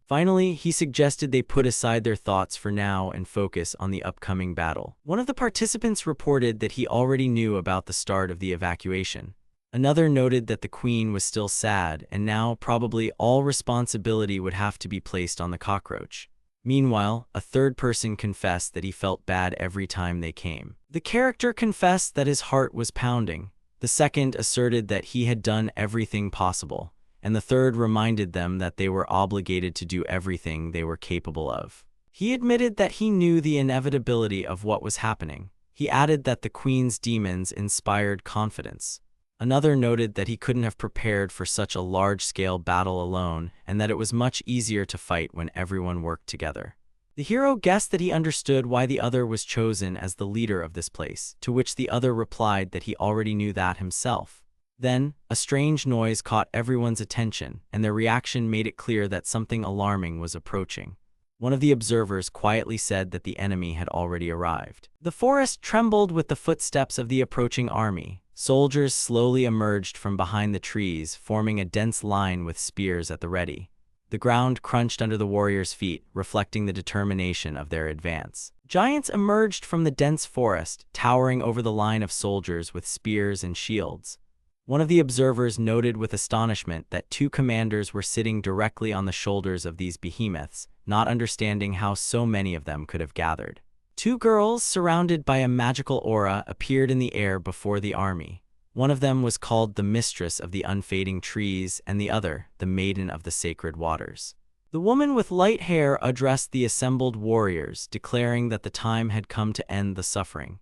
Finally, he suggested they put aside their thoughts for now and focus on the upcoming battle. One of the participants reported that he already knew about the start of the evacuation. Another noted that the queen was still sad, and now probably all responsibility would have to be placed on the cockroach. Meanwhile, a third person confessed that he felt bad every time they came. The character confessed that his heart was pounding. The second asserted that he had done everything possible, and the third reminded them that they were obligated to do everything they were capable of. He admitted that he knew the inevitability of what was happening. He added that the queen's demons inspired confidence. Another noted that he couldn't have prepared for such a large-scale battle alone, and that it was much easier to fight when everyone worked together. The hero guessed that he understood why the other was chosen as the leader of this place, to which the other replied that he already knew that himself. Then, a strange noise caught everyone's attention, and their reaction made it clear that something alarming was approaching. One of the observers quietly said that the enemy had already arrived. The forest trembled with the footsteps of the approaching army. Soldiers slowly emerged from behind the trees, forming a dense line with spears at the ready. The ground crunched under the warriors' feet, reflecting the determination of their advance. Giants emerged from the dense forest, towering over the line of soldiers with spears and shields. One of the observers noted with astonishment that two commanders were sitting directly on the shoulders of these behemoths, not understanding how so many of them could have gathered. Two girls, surrounded by a magical aura, appeared in the air before the army. One of them was called the Mistress of the Unfading Trees, and the other, the Maiden of the Sacred Waters. The woman with light hair addressed the assembled warriors, declaring that the time had come to end the suffering.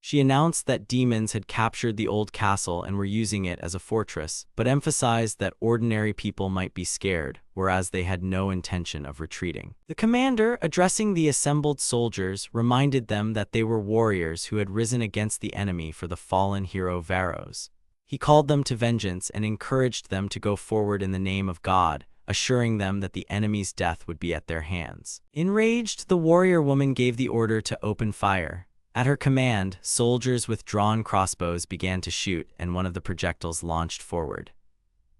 She announced that demons had captured the old castle and were using it as a fortress, but emphasized that ordinary people might be scared, whereas they had no intention of retreating. The commander, addressing the assembled soldiers, reminded them that they were warriors who had risen against the enemy for the fallen hero Varos. He called them to vengeance and encouraged them to go forward in the name of God, assuring them that the enemy's death would be at their hands. Enraged, the warrior woman gave the order to open fire. At her command, soldiers with drawn crossbows began to shoot, and one of the projectiles launched forward.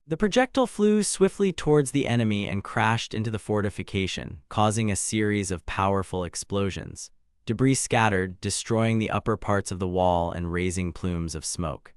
The projectile flew swiftly towards the enemy and crashed into the fortification, causing a series of powerful explosions. Debris scattered, destroying the upper parts of the wall and raising plumes of smoke.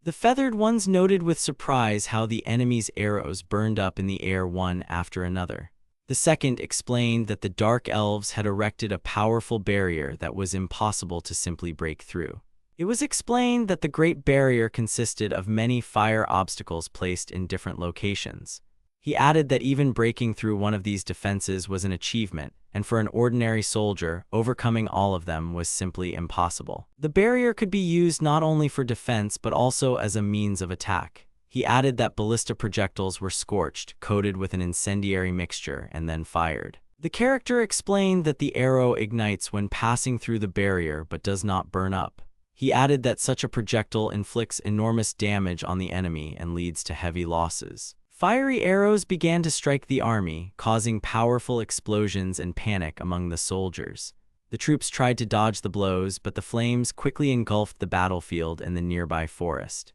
The feathered ones noted with surprise how the enemy's arrows burned up in the air one after another. The second explained that the Dark Elves had erected a powerful barrier that was impossible to simply break through. It was explained that the Great Barrier consisted of many fire obstacles placed in different locations. He added that even breaking through one of these defenses was an achievement, and for an ordinary soldier, overcoming all of them was simply impossible. The barrier could be used not only for defense but also as a means of attack. He added that ballista projectiles were scorched, coated with an incendiary mixture, and then fired. The character explained that the arrow ignites when passing through the barrier but does not burn up. He added that such a projectile inflicts enormous damage on the enemy and leads to heavy losses. Fiery arrows began to strike the army, causing powerful explosions and panic among the soldiers. The troops tried to dodge the blows, but the flames quickly engulfed the battlefield and the nearby forest.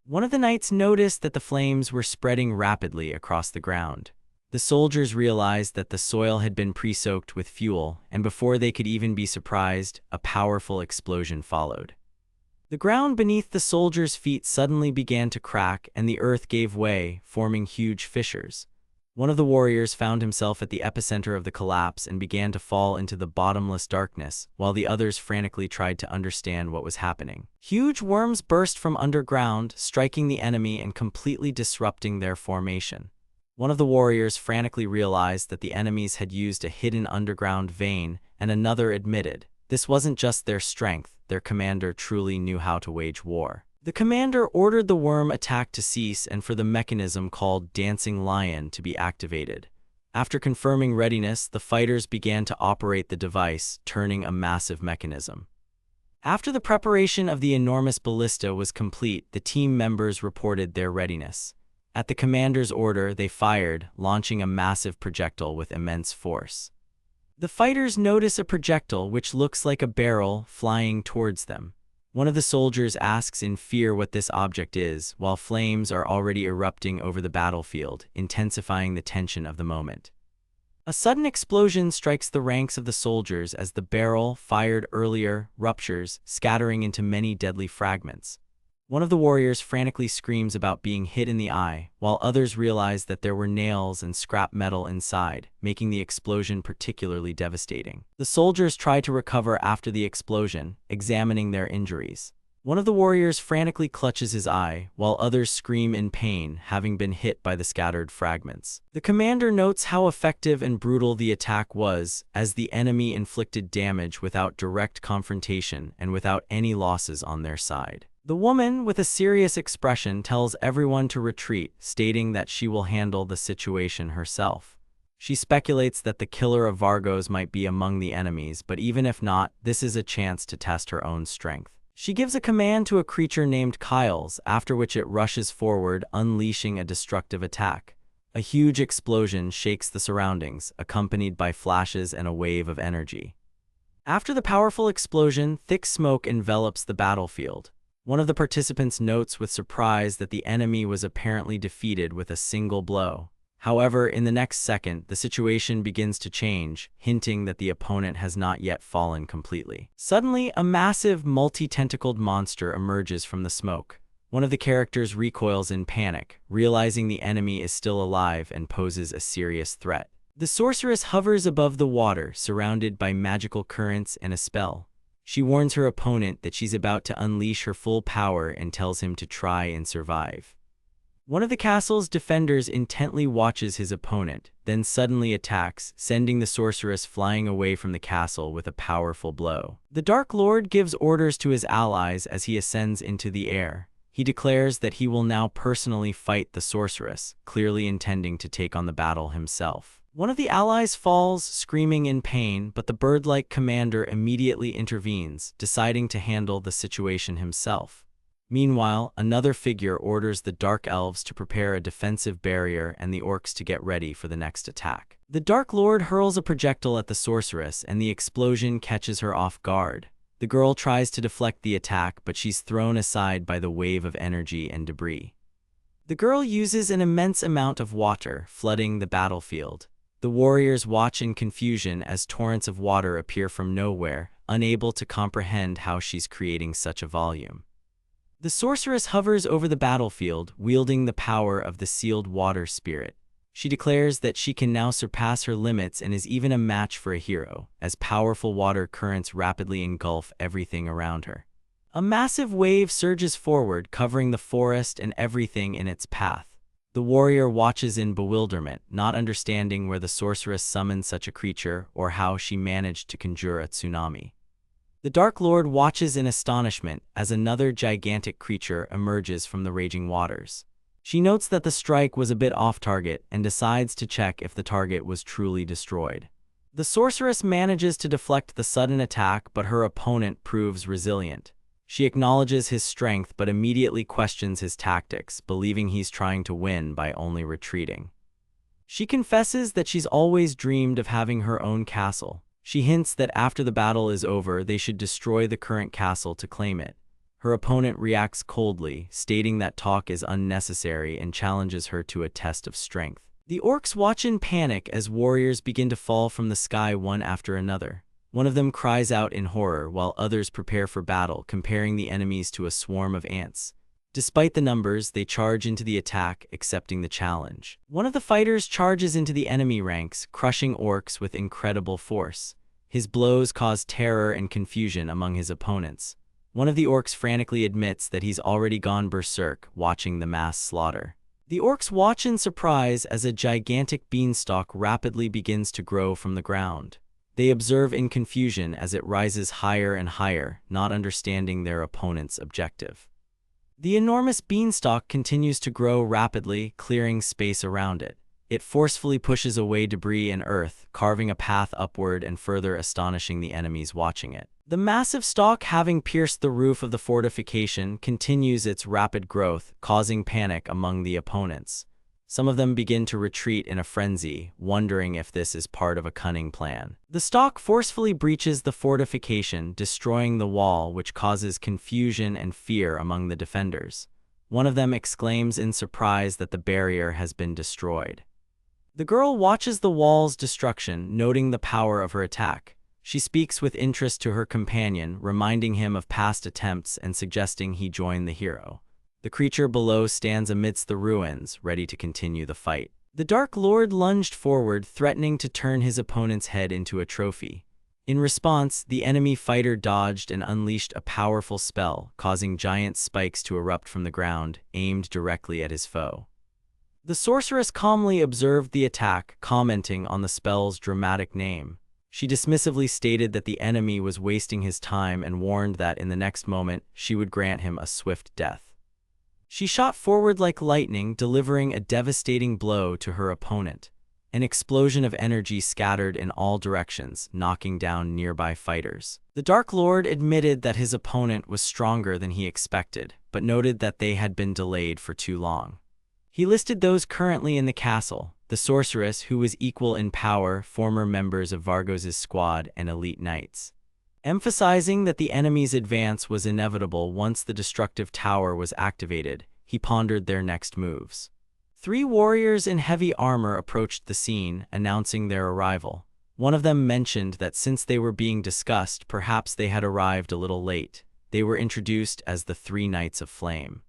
One of the knights noticed that the flames were spreading rapidly across the ground. The soldiers realized that the soil had been pre-soaked with fuel, and before they could even be surprised, a powerful explosion followed. The ground beneath the soldiers' feet suddenly began to crack, and the earth gave way, forming huge fissures. One of the warriors found himself at the epicenter of the collapse and began to fall into the bottomless darkness, while the others frantically tried to understand what was happening. Huge worms burst from underground, striking the enemy and completely disrupting their formation. One of the warriors frantically realized that the enemies had used a hidden underground vein, and another admitted, this wasn't just their strength, their commander truly knew how to wage war. The commander ordered the worm attack to cease and for the mechanism called Dancing Lion to be activated. After confirming readiness, the fighters began to operate the device, turning a massive mechanism. After the preparation of the enormous ballista was complete, the team members reported their readiness. At the commander's order, they fired, launching a massive projectile with immense force. The fighters notice a projectile which looks like a barrel flying towards them. One of the soldiers asks in fear what this object is, while flames are already erupting over the battlefield, intensifying the tension of the moment. A sudden explosion strikes the ranks of the soldiers as the barrel, fired earlier, ruptures, scattering into many deadly fragments. One of the warriors frantically screams about being hit in the eye, while others realize that there were nails and scrap metal inside, making the explosion particularly devastating. The soldiers try to recover after the explosion, examining their injuries. One of the warriors frantically clutches his eye, while others scream in pain, having been hit by the scattered fragments. The commander notes how effective and brutal the attack was, as the enemy inflicted damage without direct confrontation and without any losses on their side. The woman, with a serious expression, tells everyone to retreat, stating that she will handle the situation herself. She speculates that the killer of Vargos might be among the enemies, but even if not, this is a chance to test her own strength. She gives a command to a creature named Kyles, after which it rushes forward, unleashing a destructive attack. A huge explosion shakes the surroundings, accompanied by flashes and a wave of energy. After the powerful explosion, thick smoke envelops the battlefield. One of the participants notes with surprise that the enemy was apparently defeated with a single blow. However, in the next second, the situation begins to change, hinting that the opponent has not yet fallen completely. Suddenly, a massive, multi-tentacled monster emerges from the smoke. One of the characters recoils in panic, realizing the enemy is still alive and poses a serious threat. The sorceress hovers above the water, surrounded by magical currents and a spell. She warns her opponent that she's about to unleash her full power and tells him to try and survive. One of the castle's defenders intently watches his opponent, then suddenly attacks, sending the sorceress flying away from the castle with a powerful blow. The Dark Lord gives orders to his allies as he ascends into the air. He declares that he will now personally fight the sorceress, clearly intending to take on the battle himself. One of the allies falls, screaming in pain, but the bird-like commander immediately intervenes, deciding to handle the situation himself. Meanwhile, another figure orders the Dark Elves to prepare a defensive barrier and the orcs to get ready for the next attack. The Dark Lord hurls a projectile at the sorceress, and the explosion catches her off guard. The girl tries to deflect the attack, but she's thrown aside by the wave of energy and debris. The girl uses an immense amount of water, flooding the battlefield. The warriors watch in confusion as torrents of water appear from nowhere, unable to comprehend how she's creating such a volume. The sorceress hovers over the battlefield, wielding the power of the sealed water spirit. She declares that she can now surpass her limits and is even a match for a hero, as powerful water currents rapidly engulf everything around her. A massive wave surges forward, covering the forest and everything in its path. The warrior watches in bewilderment, not understanding where the sorceress summoned such a creature or how she managed to conjure a tsunami. The Dark Lord watches in astonishment as another gigantic creature emerges from the raging waters. She notes that the strike was a bit off-target and decides to check if the target was truly destroyed. The sorceress manages to deflect the sudden attack, but her opponent proves resilient. She acknowledges his strength but immediately questions his tactics, believing he's trying to win by only retreating. She confesses that she's always dreamed of having her own castle. She hints that after the battle is over, they should destroy the current castle to claim it. Her opponent reacts coldly, stating that talk is unnecessary and challenges her to a test of strength. The orcs watch in panic as warriors begin to fall from the sky one after another. One of them cries out in horror while others prepare for battle, comparing the enemies to a swarm of ants. Despite the numbers, they charge into the attack, accepting the challenge. One of the fighters charges into the enemy ranks, crushing orcs with incredible force. His blows cause terror and confusion among his opponents. One of the orcs frantically admits that he's already gone berserk, watching the mass slaughter. The orcs watch in surprise as a gigantic beanstalk rapidly begins to grow from the ground. They observe in confusion as it rises higher and higher, not understanding their opponent's objective. The enormous beanstalk continues to grow rapidly, clearing space around it. It forcefully pushes away debris and earth, carving a path upward and further astonishing the enemies watching it. The massive stalk, having pierced the roof of the fortification, continues its rapid growth, causing panic among the opponents. Some of them begin to retreat in a frenzy, wondering if this is part of a cunning plan. The stalk forcefully breaches the fortification, destroying the wall, which causes confusion and fear among the defenders. One of them exclaims in surprise that the barrier has been destroyed. The girl watches the wall's destruction, noting the power of her attack. She speaks with interest to her companion, reminding him of past attempts and suggesting he join the hero. The creature below stands amidst the ruins, ready to continue the fight. The Dark Lord lunged forward, threatening to turn his opponent's head into a trophy. In response, the enemy fighter dodged and unleashed a powerful spell, causing giant spikes to erupt from the ground, aimed directly at his foe. The sorceress calmly observed the attack, commenting on the spell's dramatic name. She dismissively stated that the enemy was wasting his time and warned that in the next moment, she would grant him a swift death. She shot forward like lightning, delivering a devastating blow to her opponent. An explosion of energy scattered in all directions, knocking down nearby fighters. The Dark Lord admitted that his opponent was stronger than he expected, but noted that they had been delayed for too long. He listed those currently in the castle: the sorceress, who was equal in power, former members of Vargos' squad, and elite knights. Emphasizing that the enemy's advance was inevitable once the destructive tower was activated, he pondered their next moves. 3 warriors in heavy armor approached the scene, announcing their arrival. One of them mentioned that since they were being discussed, perhaps they had arrived a little late. They were introduced as the 3 Knights of Flame.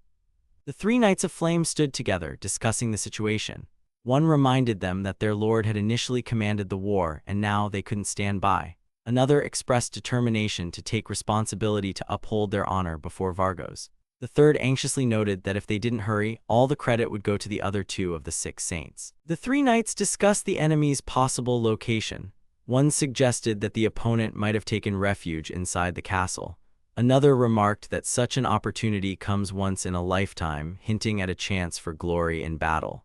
The 3 Knights of Flame stood together, discussing the situation. One reminded them that their lord had initially commanded the war, and now they couldn't stand by. Another expressed determination to take responsibility to uphold their honor before Vargos. The third anxiously noted that if they didn't hurry, all the credit would go to the other 2 of the 6 saints. The 3 knights discussed the enemy's possible location. One suggested that the opponent might have taken refuge inside the castle. Another remarked that such an opportunity comes once in a lifetime, hinting at a chance for glory in battle.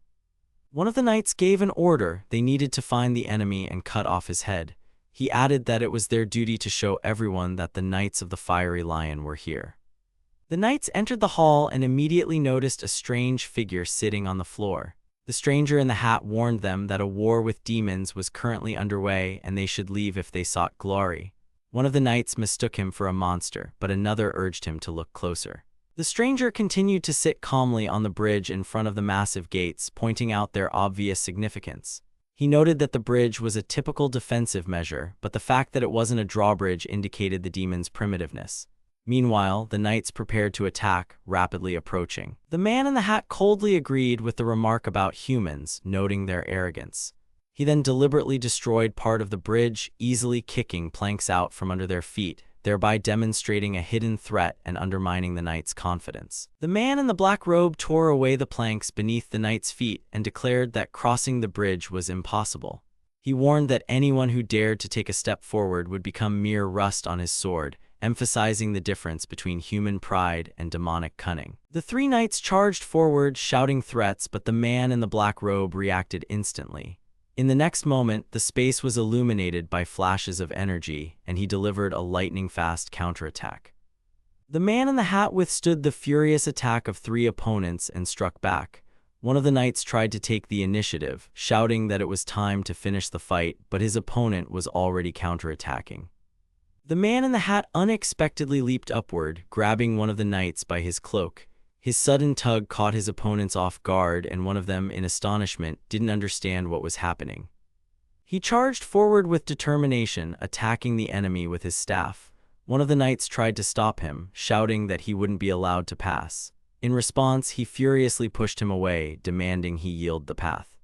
One of the knights gave an order: they needed to find the enemy and cut off his head. He added that it was their duty to show everyone that the Knights of the Fiery Lion were here. The knights entered the hall and immediately noticed a strange figure sitting on the floor. The stranger in the hat warned them that a war with demons was currently underway and they should leave if they sought glory. One of the knights mistook him for a monster, but another urged him to look closer. The stranger continued to sit calmly on the bridge in front of the massive gates, pointing out their obvious significance. He noted that the bridge was a typical defensive measure, but the fact that it wasn't a drawbridge indicated the demon's primitiveness. Meanwhile, the knights prepared to attack, rapidly approaching. The man in the hat coldly agreed with the remark about humans, noting their arrogance. He then deliberately destroyed part of the bridge, easily kicking planks out from under their feet, thereby demonstrating a hidden threat and undermining the knight's confidence. The man in the black robe tore away the planks beneath the knight's feet and declared that crossing the bridge was impossible. He warned that anyone who dared to take a step forward would become mere rust on his sword, emphasizing the difference between human pride and demonic cunning. The 3 knights charged forward, shouting threats, but the man in the black robe reacted instantly. In the next moment, the space was illuminated by flashes of energy, and he delivered a lightning-fast counterattack. The man in the hat withstood the furious attack of 3 opponents and struck back. One of the knights tried to take the initiative, shouting that it was time to finish the fight, but his opponent was already counterattacking. The man in the hat unexpectedly leaped upward, grabbing one of the knights by his cloak. His sudden tug caught his opponents off guard, and one of them, in astonishment, didn't understand what was happening. He charged forward with determination, attacking the enemy with his staff. One of the knights tried to stop him, shouting that he wouldn't be allowed to pass. In response, he furiously pushed him away, demanding he yield the path.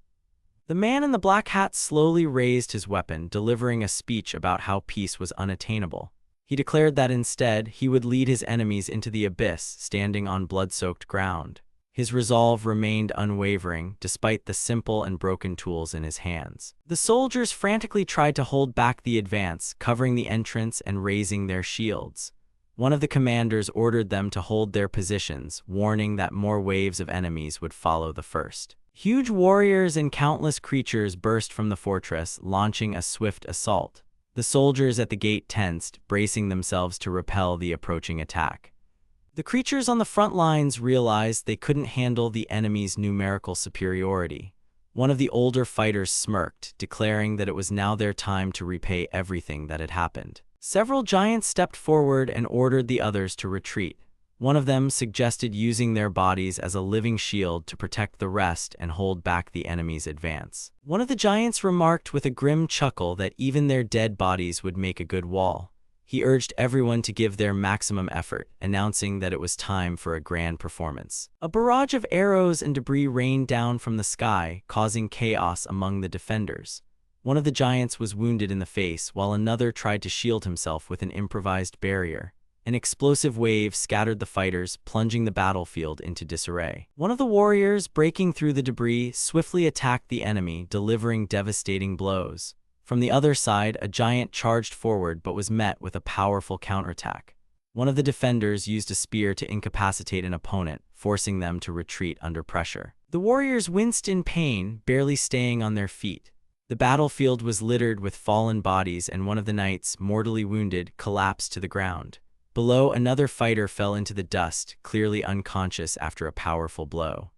The man in the black hat slowly raised his weapon, delivering a speech about how peace was unattainable. He declared that instead, he would lead his enemies into the abyss, standing on blood-soaked ground. His resolve remained unwavering, despite the simple and broken tools in his hands. The soldiers frantically tried to hold back the advance, covering the entrance and raising their shields. One of the commanders ordered them to hold their positions, warning that more waves of enemies would follow the first. Huge warriors and countless creatures burst from the fortress, launching a swift assault. The soldiers at the gate tensed, bracing themselves to repel the approaching attack. The creatures on the front lines realized they couldn't handle the enemy's numerical superiority. One of the older fighters smirked, declaring that it was now their time to repay everything that had happened. Several giants stepped forward and ordered the others to retreat. One of them suggested using their bodies as a living shield to protect the rest and hold back the enemy's advance. One of the giants remarked with a grim chuckle that even their dead bodies would make a good wall. He urged everyone to give their maximum effort, announcing that it was time for a grand performance. A barrage of arrows and debris rained down from the sky, causing chaos among the defenders. One of the giants was wounded in the face, while another tried to shield himself with an improvised barrier. An explosive wave scattered the fighters, plunging the battlefield into disarray. One of the warriors, breaking through the debris, swiftly attacked the enemy, delivering devastating blows. From the other side, a giant charged forward but was met with a powerful counterattack. One of the defenders used a spear to incapacitate an opponent, forcing them to retreat under pressure. The warriors winced in pain, barely staying on their feet. The battlefield was littered with fallen bodies, and one of the knights, mortally wounded, collapsed to the ground. Below, another fighter fell into the dust, clearly unconscious after a powerful blow.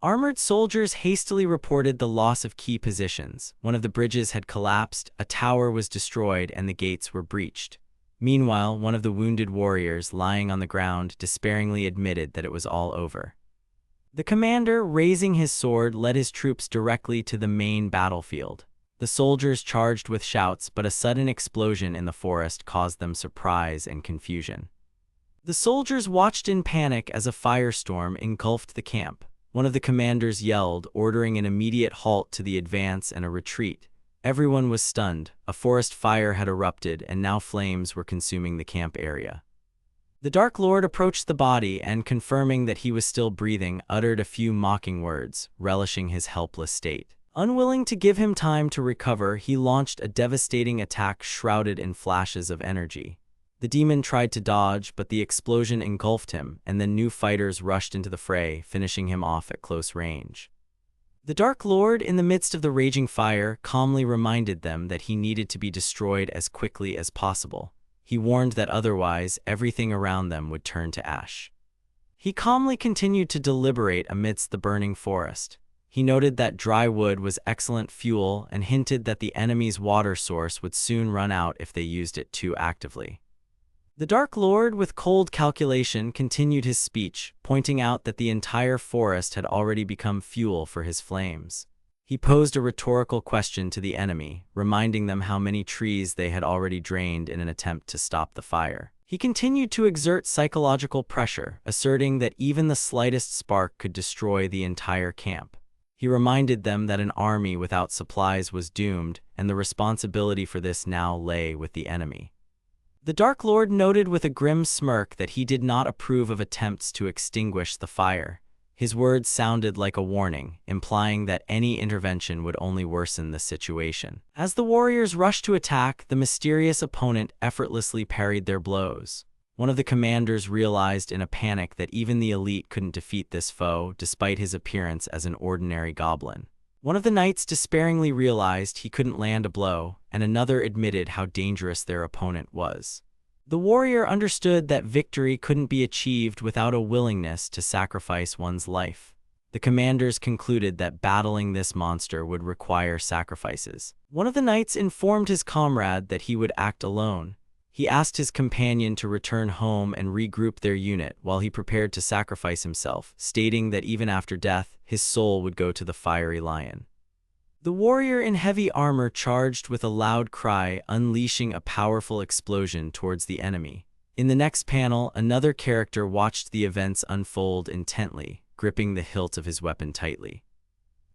Armored soldiers hastily reported the loss of key positions. One of the bridges had collapsed, a tower was destroyed, and the gates were breached. Meanwhile, one of the wounded warriors, lying on the ground, despairingly admitted that it was all over. The commander, raising his sword, led his troops directly to the main battlefield. The soldiers charged with shouts, but a sudden explosion in the forest caused them surprise and confusion. The soldiers watched in panic as a firestorm engulfed the camp. One of the commanders yelled, ordering an immediate halt to the advance and a retreat. Everyone was stunned. A forest fire had erupted, and now flames were consuming the camp area. The Dark Lord approached the body and, confirming that he was still breathing, uttered a few mocking words, relishing his helpless state. Unwilling to give him time to recover, he launched a devastating attack shrouded in flashes of energy. The demon tried to dodge, but the explosion engulfed him, and then new fighters rushed into the fray, finishing him off at close range. The Dark Lord, in the midst of the raging fire, calmly reminded them that he needed to be destroyed as quickly as possible. He warned that otherwise, everything around them would turn to ash. He calmly continued to deliberate amidst the burning forest. He noted that dry wood was excellent fuel and hinted that the enemy's water source would soon run out if they used it too actively. The Dark Lord, with cold calculation, continued his speech, pointing out that the entire forest had already become fuel for his flames. He posed a rhetorical question to the enemy, reminding them how many trees they had already drained in an attempt to stop the fire. He continued to exert psychological pressure, asserting that even the slightest spark could destroy the entire camp. He reminded them that an army without supplies was doomed, and the responsibility for this now lay with the enemy. The Dark Lord noted with a grim smirk that he did not approve of attempts to extinguish the fire. His words sounded like a warning, implying that any intervention would only worsen the situation. As the warriors rushed to attack, the mysterious opponent effortlessly parried their blows. One of the commanders realized in a panic that even the elite couldn't defeat this foe, despite his appearance as an ordinary goblin. One of the knights despairingly realized he couldn't land a blow, and another admitted how dangerous their opponent was. The warrior understood that victory couldn't be achieved without a willingness to sacrifice one's life. The commanders concluded that battling this monster would require sacrifices. One of the knights informed his comrade that he would act alone. He asked his companion to return home and regroup their unit while he prepared to sacrifice himself, stating that even after death, his soul would go to the fiery lion. The warrior in heavy armor charged with a loud cry, unleashing a powerful explosion towards the enemy. In the next panel, another character watched the events unfold intently, gripping the hilt of his weapon tightly.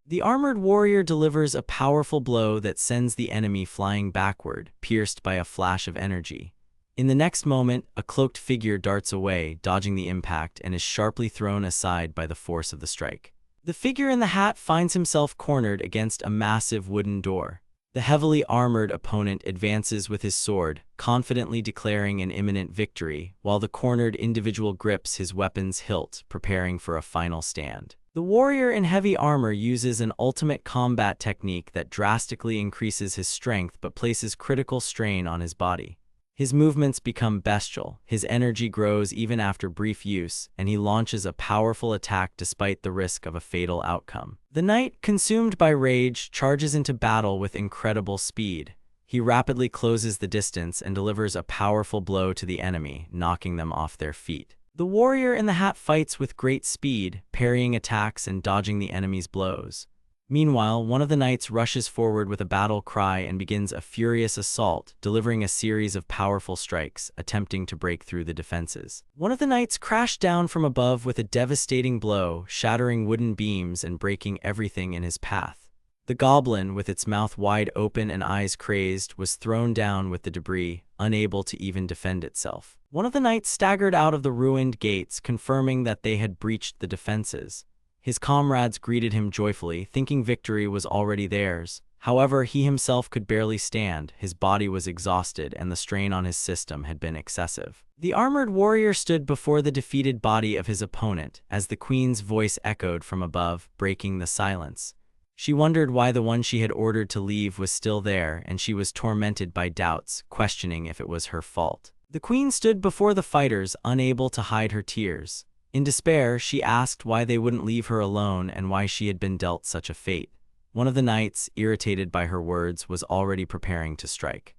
The armored warrior delivers a powerful blow that sends the enemy flying backward, pierced by a flash of energy. In the next moment, a cloaked figure darts away, dodging the impact, and is sharply thrown aside by the force of the strike. The figure in the hat finds himself cornered against a massive wooden door. The heavily armored opponent advances with his sword, confidently declaring an imminent victory, while the cornered individual grips his weapon's hilt, preparing for a final stand. The warrior in heavy armor uses an ultimate combat technique that drastically increases his strength but places critical strain on his body. His movements become bestial, his energy grows even after brief use, and he launches a powerful attack despite the risk of a fatal outcome. The knight, consumed by rage, charges into battle with incredible speed. He rapidly closes the distance and delivers a powerful blow to the enemy, knocking them off their feet. The warrior in the hat fights with great speed, parrying attacks and dodging the enemy's blows. Meanwhile, one of the knights rushes forward with a battle cry and begins a furious assault, delivering a series of powerful strikes, attempting to break through the defenses. One of the knights crashed down from above with a devastating blow, shattering wooden beams and breaking everything in his path. The goblin, with its mouth wide open and eyes crazed, was thrown down with the debris, unable to even defend itself. One of the knights staggered out of the ruined gates, confirming that they had breached the defenses. His comrades greeted him joyfully, thinking victory was already theirs. However, he himself could barely stand, his body was exhausted, and the strain on his system had been excessive. The armored warrior stood before the defeated body of his opponent, as the queen's voice echoed from above, breaking the silence. She wondered why the one she had ordered to leave was still there, and she was tormented by doubts, questioning if it was her fault. The queen stood before the fighters, unable to hide her tears. In despair, she asked why they wouldn't leave her alone and why she had been dealt such a fate. One of the knights, irritated by her words, was already preparing to strike.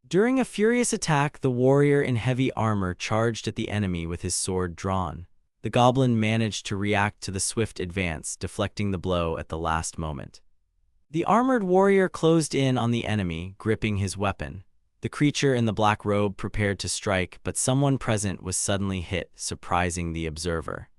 During a furious attack, the warrior in heavy armor charged at the enemy with his sword drawn. The goblin managed to react to the swift advance, deflecting the blow at the last moment. The armored warrior closed in on the enemy, gripping his weapon. The creature in the black robe prepared to strike, but someone present was suddenly hit, surprising the observer.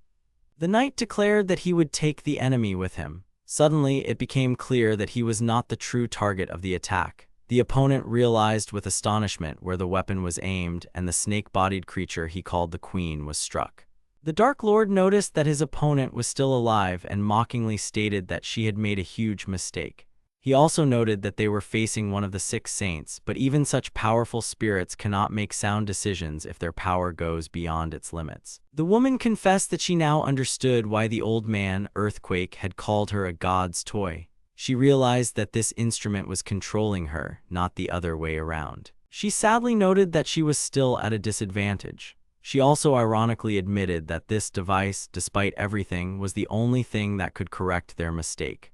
The knight declared that he would take the enemy with him. Suddenly, it became clear that he was not the true target of the attack. The opponent realized with astonishment where the weapon was aimed, and the snake-bodied creature he called the queen was struck. The Dark Lord noticed that his opponent was still alive and mockingly stated that she had made a huge mistake. He also noted that they were facing one of the 6 saints, but even such powerful spirits cannot make sound decisions if their power goes beyond its limits. The woman confessed that she now understood why the old man, Earthquake, had called her a god's toy. She realized that this instrument was controlling her, not the other way around. She sadly noted that she was still at a disadvantage. She also ironically admitted that this device, despite everything, was the only thing that could correct their mistake.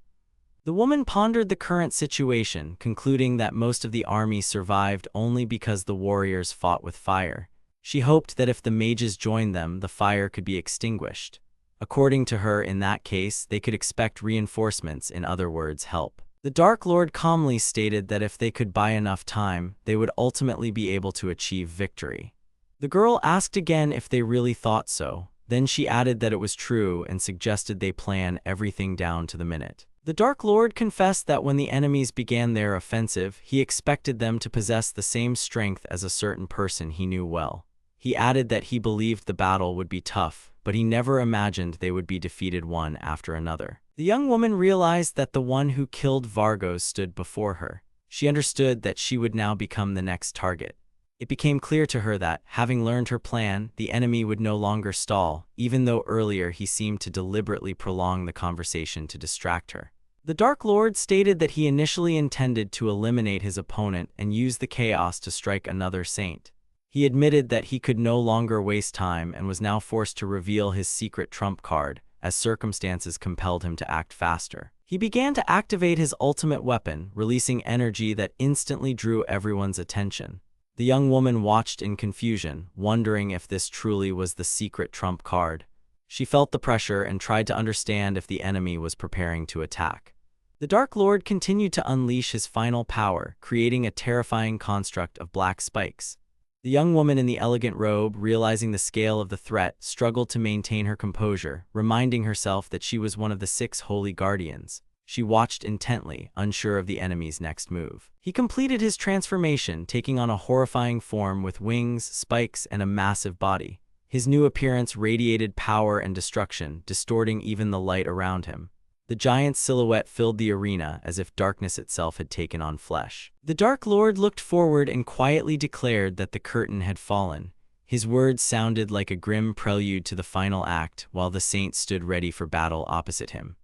The woman pondered the current situation, concluding that most of the army survived only because the warriors fought with fire. She hoped that if the mages joined them, the fire could be extinguished. According to her, in that case, they could expect reinforcements, in other words, help. The Dark Lord calmly stated that if they could buy enough time, they would ultimately be able to achieve victory. The girl asked again if they really thought so. Then she added that it was true and suggested they plan everything down to the minute. The Dark Lord confessed that when the enemies began their offensive, he expected them to possess the same strength as a certain person he knew well. He added that he believed the battle would be tough, but he never imagined they would be defeated one after another. The young woman realized that the one who killed Vargos stood before her. She understood that she would now become the next target. It became clear to her that, having learned her plan, the enemy would no longer stall, even though earlier he seemed to deliberately prolong the conversation to distract her. The Dark Lord stated that he initially intended to eliminate his opponent and use the chaos to strike another saint. He admitted that he could no longer waste time and was now forced to reveal his secret trump card, as circumstances compelled him to act faster. He began to activate his ultimate weapon, releasing energy that instantly drew everyone's attention. The young woman watched in confusion, wondering if this truly was the secret trump card. She felt the pressure and tried to understand if the enemy was preparing to attack. The Dark Lord continued to unleash his final power, creating a terrifying construct of black spikes. The young woman in the elegant robe, realizing the scale of the threat, struggled to maintain her composure, reminding herself that she was one of the 6 holy guardians. She watched intently, unsure of the enemy's next move. He completed his transformation, taking on a horrifying form with wings, spikes, and a massive body. His new appearance radiated power and destruction, distorting even the light around him. The giant's silhouette filled the arena as if darkness itself had taken on flesh. The Dark Lord looked forward and quietly declared that the curtain had fallen. His words sounded like a grim prelude to the final act while the saint stood ready for battle opposite him.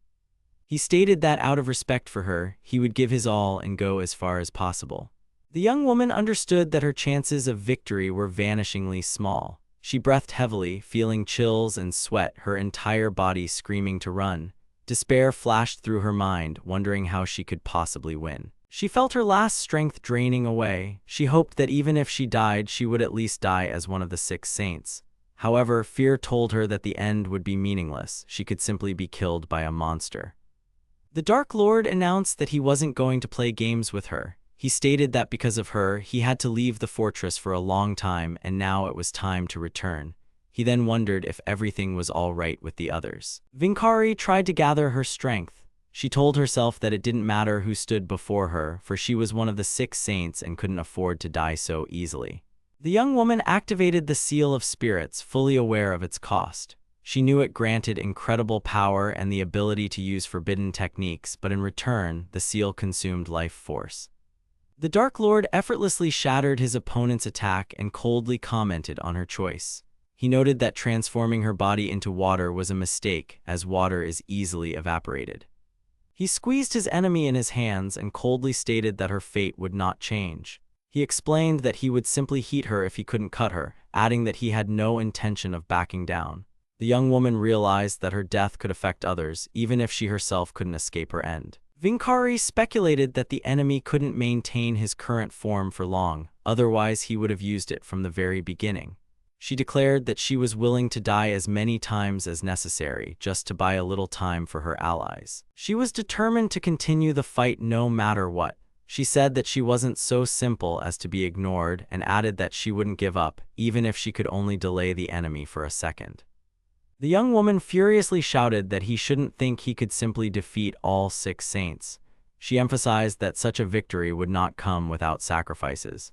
He stated that out of respect for her, he would give his all and go as far as possible. The young woman understood that her chances of victory were vanishingly small. She breathed heavily, feeling chills and sweat, her entire body screaming to run. Despair flashed through her mind, wondering how she could possibly win. She felt her last strength draining away. She hoped that even if she died, she would at least die as one of the 6 saints. However, fear told her that the end would be meaningless. She could simply be killed by a monster. The Dark Lord announced that he wasn't going to play games with her. He stated that because of her, he had to leave the fortress for a long time and now it was time to return. He then wondered if everything was all right with the others. Vinkari tried to gather her strength. She told herself that it didn't matter who stood before her, for she was one of the 6 saints and couldn't afford to die so easily. The young woman activated the Seal of Spirits, fully aware of its cost. She knew it granted incredible power and the ability to use forbidden techniques, but in return, the seal consumed life force. The Dark Lord effortlessly shattered his opponent's attack and coldly commented on her choice. He noted that transforming her body into water was a mistake, as water is easily evaporated. He squeezed his enemy in his hands and coldly stated that her fate would not change. He explained that he would simply heat her if he couldn't cut her, adding that he had no intention of backing down. The young woman realized that her death could affect others, even if she herself couldn't escape her end. Vinkari speculated that the enemy couldn't maintain his current form for long, otherwise he would have used it from the very beginning. She declared that she was willing to die as many times as necessary just to buy a little time for her allies. She was determined to continue the fight no matter what. She said that she wasn't so simple as to be ignored and added that she wouldn't give up, even if she could only delay the enemy for a second. The young woman furiously shouted that he shouldn't think he could simply defeat all 6 saints. She emphasized that such a victory would not come without sacrifices.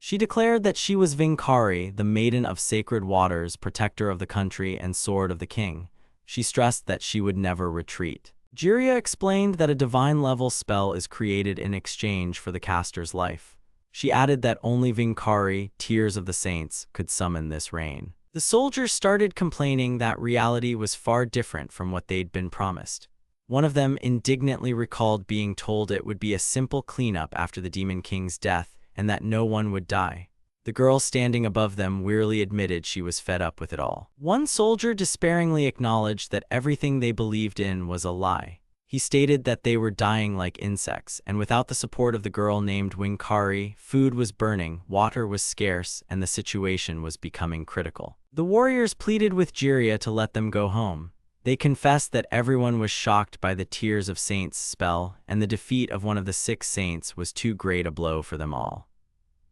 She declared that she was Vinkari, the Maiden of Sacred Waters, protector of the country and sword of the king. She stressed that she would never retreat. Jirya explained that a divine-level spell is created in exchange for the caster's life. She added that only Vinkari, Tears of the Saints, could summon this rain. The soldiers started complaining that reality was far different from what they'd been promised. One of them indignantly recalled being told it would be a simple cleanup after the Demon King's death and that no one would die. The girl standing above them wearily admitted she was fed up with it all. One soldier despairingly acknowledged that everything they believed in was a lie. He stated that they were dying like insects, and without the support of the girl named Vinkari, food was burning, water was scarce, and the situation was becoming critical. The warriors pleaded with Jirya to let them go home. They confessed that everyone was shocked by the Tears of Saints spell, and the defeat of one of the 6 saints was too great a blow for them all.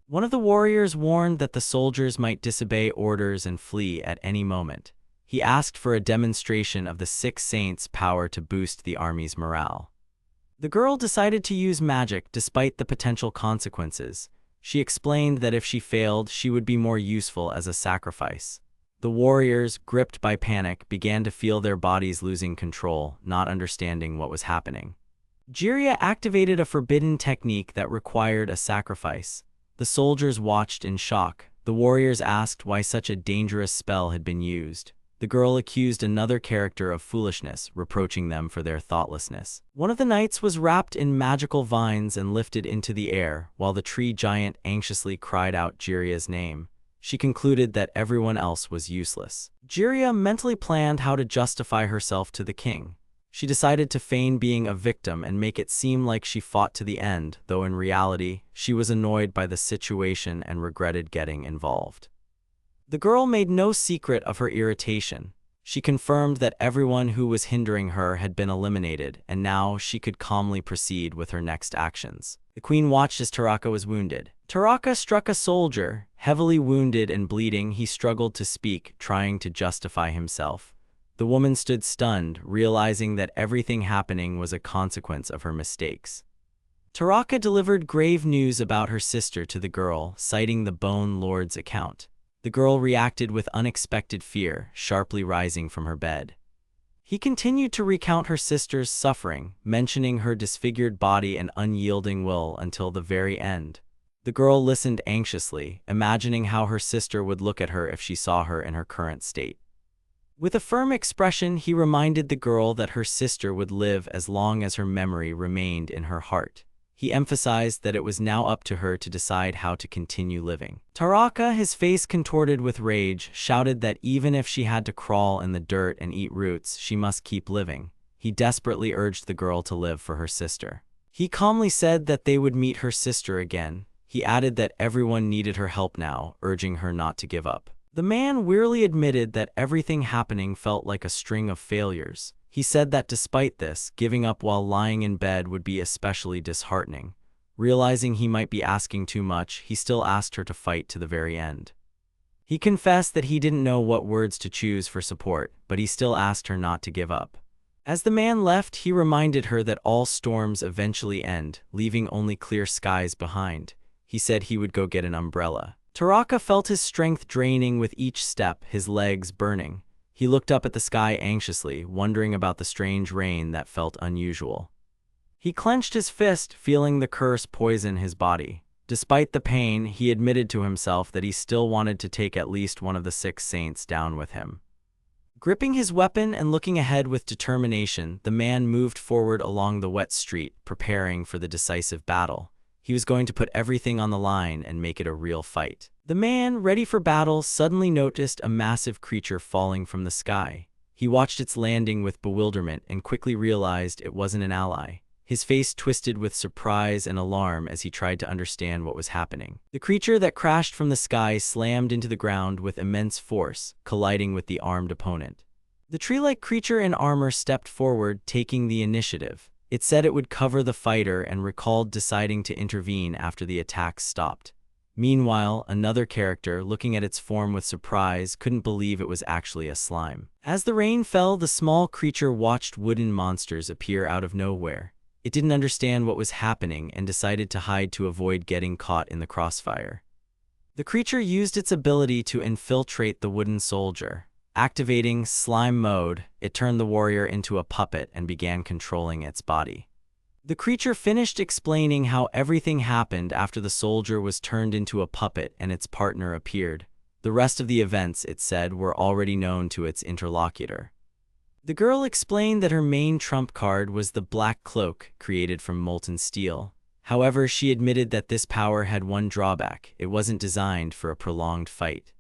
One of the warriors warned that the soldiers might disobey orders and flee at any moment. He asked for a demonstration of the 6 saints' power to boost the army's morale. The girl decided to use magic despite the potential consequences. She explained that if she failed, she would be more useful as a sacrifice. The warriors, gripped by panic, began to feel their bodies losing control, not understanding what was happening. Jirya activated a forbidden technique that required a sacrifice. The soldiers watched in shock. The warriors asked why such a dangerous spell had been used. The girl accused another character of foolishness, reproaching them for their thoughtlessness. One of the knights was wrapped in magical vines and lifted into the air, while the tree giant anxiously cried out Jirya's name. She concluded that everyone else was useless. Jirya mentally planned how to justify herself to the king. She decided to feign being a victim and make it seem like she fought to the end, though in reality, she was annoyed by the situation and regretted getting involved. The girl made no secret of her irritation. She confirmed that everyone who was hindering her had been eliminated, and now she could calmly proceed with her next actions. The queen watched as Taraka was wounded. Taraka struck a soldier. Heavily wounded and bleeding, he struggled to speak, trying to justify himself. The woman stood stunned, realizing that everything happening was a consequence of her mistakes. Taraka delivered grave news about her sister to the girl, citing the Bone Lord's account. The girl reacted with unexpected fear, sharply rising from her bed. He continued to recount her sister's suffering, mentioning her disfigured body and unyielding will until the very end. The girl listened anxiously, imagining how her sister would look at her if she saw her in her current state. With a firm expression, he reminded the girl that her sister would live as long as her memory remained in her heart. He emphasized that it was now up to her to decide how to continue living. Taraka, his face contorted with rage, shouted that even if she had to crawl in the dirt and eat roots, she must keep living. He desperately urged the girl to live for her sister. He calmly said that they would meet her sister again. He added that everyone needed her help now, urging her not to give up. The man wearily admitted that everything happening felt like a string of failures. He said that despite this, giving up while lying in bed would be especially disheartening. Realizing he might be asking too much, he still asked her to fight to the very end. He confessed that he didn't know what words to choose for support, but he still asked her not to give up. As the man left, he reminded her that all storms eventually end, leaving only clear skies behind. He said he would go get an umbrella. Taraka felt his strength draining with each step, his legs burning. He looked up at the sky anxiously, wondering about the strange rain that felt unusual. He clenched his fist, feeling the curse poison his body. Despite the pain, he admitted to himself that he still wanted to take at least one of the 6 saints down with him. Gripping his weapon and looking ahead with determination, the man moved forward along the wet street, preparing for the decisive battle. He was going to put everything on the line and make it a real fight. The man, ready for battle, suddenly noticed a massive creature falling from the sky. He watched its landing with bewilderment and quickly realized it wasn't an ally. His face twisted with surprise and alarm as he tried to understand what was happening. The creature that crashed from the sky slammed into the ground with immense force, colliding with the armed opponent. The tree-like creature in armor stepped forward, taking the initiative. It said it would cover the fighter and recalled deciding to intervene after the attack stopped. Meanwhile, another character, looking at its form with surprise, couldn't believe it was actually a slime. As the rain fell, the small creature watched wooden monsters appear out of nowhere. It didn't understand what was happening and decided to hide to avoid getting caught in the crossfire. The creature used its ability to infiltrate the wooden soldier. Activating slime mode, it turned the warrior into a puppet and began controlling its body. The creature finished explaining how everything happened after the soldier was turned into a puppet and its partner appeared. The rest of the events, it said, were already known to its interlocutor. The girl explained that her main trump card was the Black Cloak, created from molten steel. However, she admitted that this power had one drawback: it wasn't designed for a prolonged fight.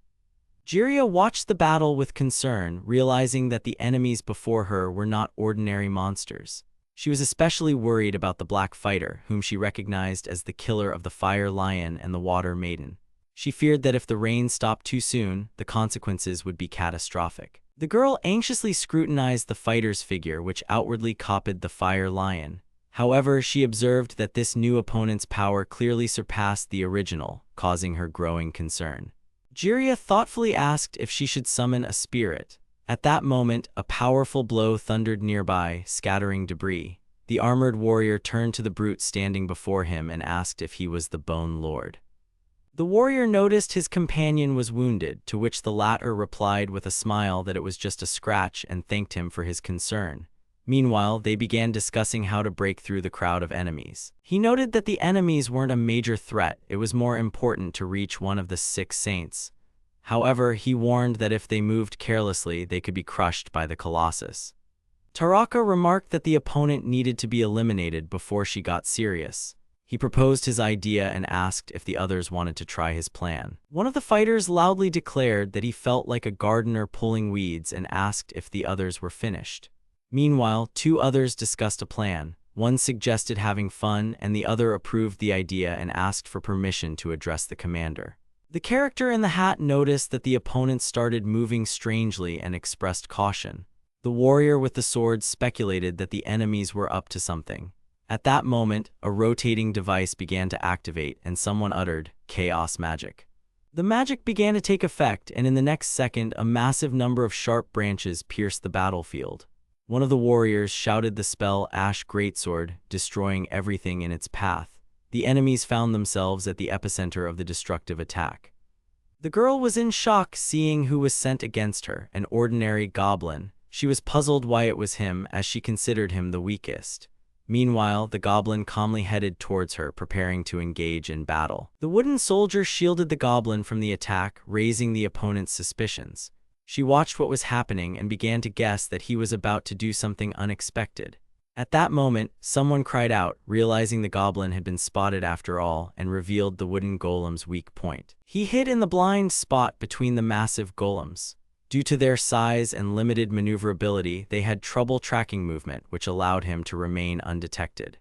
Jiraiya watched the battle with concern, realizing that the enemies before her were not ordinary monsters. She was especially worried about the Black Fighter, whom she recognized as the killer of the Fire Lion and the Water Maiden. She feared that if the rain stopped too soon, the consequences would be catastrophic. The girl anxiously scrutinized the fighter's figure, which outwardly copied the Fire Lion. However, she observed that this new opponent's power clearly surpassed the original, causing her growing concern. Jiraiya thoughtfully asked if she should summon a spirit. At that moment, a powerful blow thundered nearby, scattering debris. The armored warrior turned to the brute standing before him and asked if he was the Bone Lord. The warrior noticed his companion was wounded, to which the latter replied with a smile that it was just a scratch and thanked him for his concern. Meanwhile, they began discussing how to break through the crowd of enemies. He noted that the enemies weren't a major threat; it was more important to reach one of the 6 saints. However, he warned that if they moved carelessly, they could be crushed by the Colossus. Taraka remarked that the opponent needed to be eliminated before she got serious. He proposed his idea and asked if the others wanted to try his plan. One of the fighters loudly declared that he felt like a gardener pulling weeds and asked if the others were finished. Meanwhile, 2 others discussed a plan. One suggested having fun, and the other approved the idea and asked for permission to address the commander. The character in the hat noticed that the opponent started moving strangely and expressed caution. The warrior with the sword speculated that the enemies were up to something. At that moment, a rotating device began to activate, and someone uttered, "Chaos magic." The magic began to take effect, and in the next second, a massive number of sharp branches pierced the battlefield. One of the warriors shouted the spell Ash Greatsword, destroying everything in its path. The enemies found themselves at the epicenter of the destructive attack. The girl was in shock seeing who was sent against her, an ordinary goblin. She was puzzled why it was him, as she considered him the weakest. Meanwhile, the goblin calmly headed towards her, preparing to engage in battle. The wooden soldier shielded the goblin from the attack, raising the opponent's suspicions. She watched what was happening and began to guess that he was about to do something unexpected. At that moment, someone cried out, realizing the goblin had been spotted after all, and revealed the wooden golem's weak point. He hid in the blind spot between the massive golems. Due to their size and limited maneuverability, they had trouble tracking movement, which allowed him to remain undetected.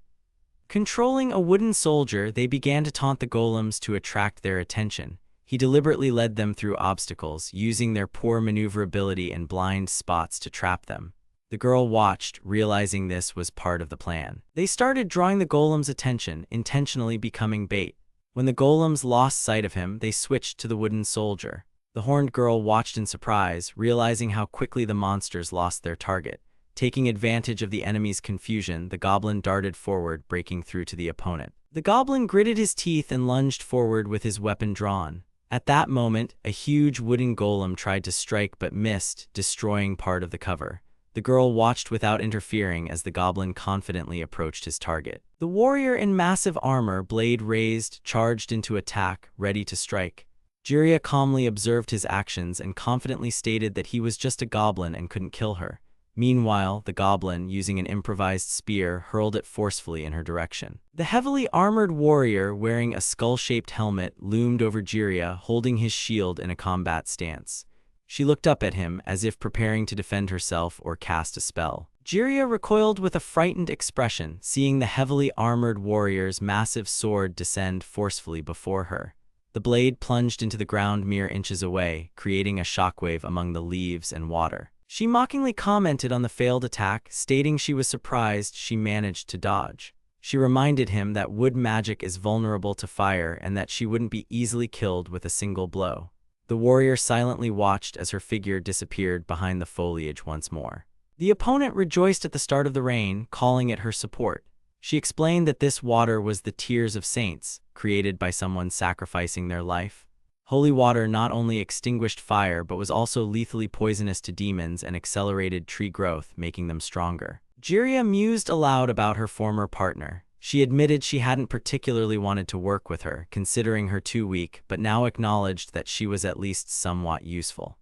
Controlling a wooden soldier, they began to taunt the golems to attract their attention. He deliberately led them through obstacles, using their poor maneuverability and blind spots to trap them. The girl watched, realizing this was part of the plan. They started drawing the golem's attention, intentionally becoming bait. When the golems lost sight of him, they switched to the wooden soldier. The horned girl watched in surprise, realizing how quickly the monsters lost their target. Taking advantage of the enemy's confusion, the goblin darted forward, breaking through to the opponent. The goblin gritted his teeth and lunged forward with his weapon drawn. At that moment, a huge wooden golem tried to strike but missed, destroying part of the cover. The girl watched without interfering as the goblin confidently approached his target. The warrior in massive armor, blade raised, charged into attack, ready to strike. Jiraiya calmly observed his actions and confidently stated that he was just a goblin and couldn't kill her. Meanwhile, the goblin, using an improvised spear, hurled it forcefully in her direction. The heavily armored warrior, wearing a skull-shaped helmet, loomed over Jiraiya, holding his shield in a combat stance. She looked up at him, as if preparing to defend herself or cast a spell. Jiraiya recoiled with a frightened expression, seeing the heavily armored warrior's massive sword descend forcefully before her. The blade plunged into the ground mere inches away, creating a shockwave among the leaves and water. She mockingly commented on the failed attack, stating she was surprised she managed to dodge. She reminded him that wood magic is vulnerable to fire and that she wouldn't be easily killed with a single blow. The warrior silently watched as her figure disappeared behind the foliage once more. The opponent rejoiced at the start of the rain, calling it her support. She explained that this water was the tears of saints, created by someone sacrificing their life. Holy water not only extinguished fire but was also lethally poisonous to demons and accelerated tree growth, making them stronger. Jiraiya mused aloud about her former partner. She admitted she hadn't particularly wanted to work with her, considering her too weak, but now acknowledged that she was at least somewhat useful.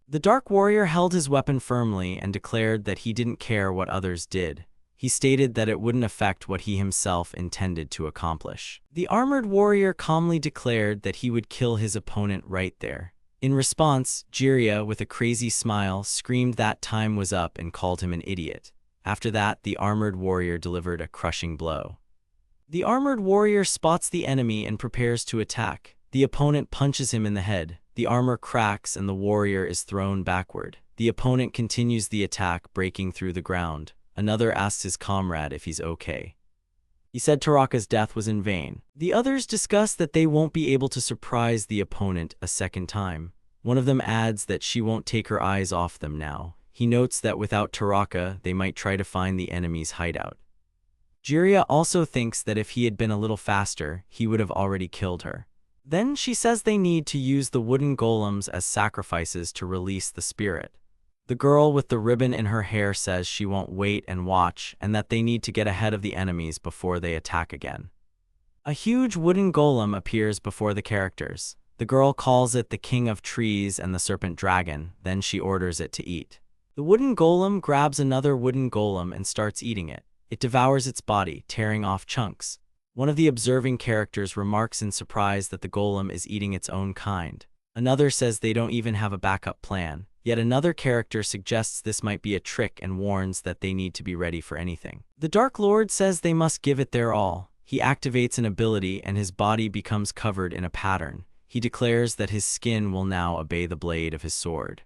The Dark Warrior held his weapon firmly and declared that he didn't care what others did. He stated that it wouldn't affect what he himself intended to accomplish. The armored warrior calmly declared that he would kill his opponent right there. In response, Jiraiya, with a crazy smile, screamed that time was up and called him an idiot. After that, the armored warrior delivered a crushing blow. The armored warrior spots the enemy and prepares to attack. The opponent punches him in the head. The armor cracks and the warrior is thrown backward. The opponent continues the attack, breaking through the ground. Another asks his comrade if he's okay. He said Taraka's death was in vain. The others discuss that they won't be able to surprise the opponent a second time. One of them adds that she won't take her eyes off them now. He notes that without Taraka, they might try to find the enemy's hideout. Jiraiya also thinks that if he had been a little faster, he would have already killed her. Then she says they need to use the wooden golems as sacrifices to release the spirit. The girl with the ribbon in her hair says she won't wait and watch, and that they need to get ahead of the enemies before they attack again. A huge wooden golem appears before the characters. The girl calls it the King of Trees and the Serpent Dragon, then she orders it to eat. The wooden golem grabs another wooden golem and starts eating it. It devours its body, tearing off chunks. One of the observing characters remarks in surprise that the golem is eating its own kind. Another says they don't even have a backup plan. Yet another character suggests this might be a trick and warns that they need to be ready for anything. The Dark Lord says they must give it their all. He activates an ability and his body becomes covered in a pattern. He declares that his skin will now obey the blade of his sword.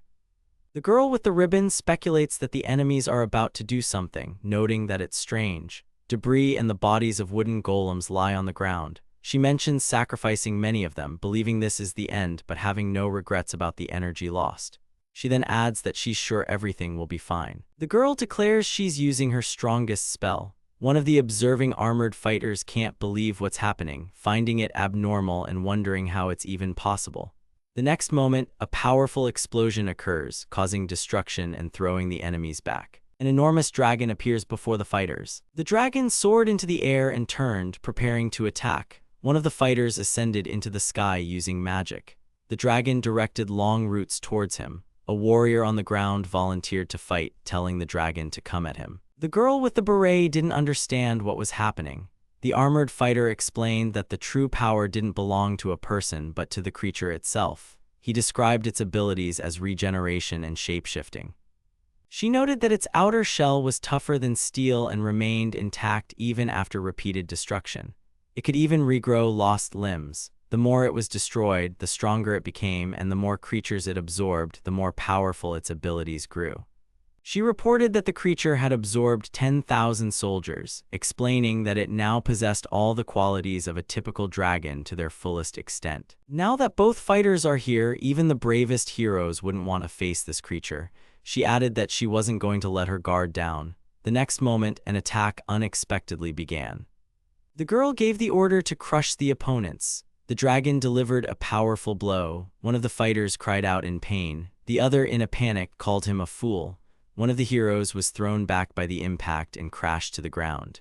The girl with the ribbon speculates that the enemies are about to do something, noting that it's strange. Debris and the bodies of wooden golems lie on the ground. She mentions sacrificing many of them, believing this is the end but having no regrets about the energy lost. She then adds that she's sure everything will be fine. The girl declares she's using her strongest spell. One of the observing armored fighters can't believe what's happening, finding it abnormal and wondering how it's even possible. The next moment, a powerful explosion occurs, causing destruction and throwing the enemies back. An enormous dragon appears before the fighters. The dragon soared into the air and turned, preparing to attack. One of the fighters ascended into the sky using magic. The dragon directed long roots towards him. A warrior on the ground volunteered to fight, telling the dragon to come at him. The girl with the beret didn't understand what was happening. The armored fighter explained that the true power didn't belong to a person but to the creature itself. He described its abilities as regeneration and shape-shifting. She noted that its outer shell was tougher than steel and remained intact even after repeated destruction. It could even regrow lost limbs. The more it was destroyed, the stronger it became, and the more creatures it absorbed, the more powerful its abilities grew. She reported that the creature had absorbed 10,000 soldiers, explaining that it now possessed all the qualities of a typical dragon to their fullest extent. Now that both fighters are here, even the bravest heroes wouldn't want to face this creature. She added that she wasn't going to let her guard down. The next moment, an attack unexpectedly began. The girl gave the order to crush the opponents. The dragon delivered a powerful blow. One of the fighters cried out in pain. The other, in a panic, called him a fool. One of the heroes was thrown back by the impact and crashed to the ground.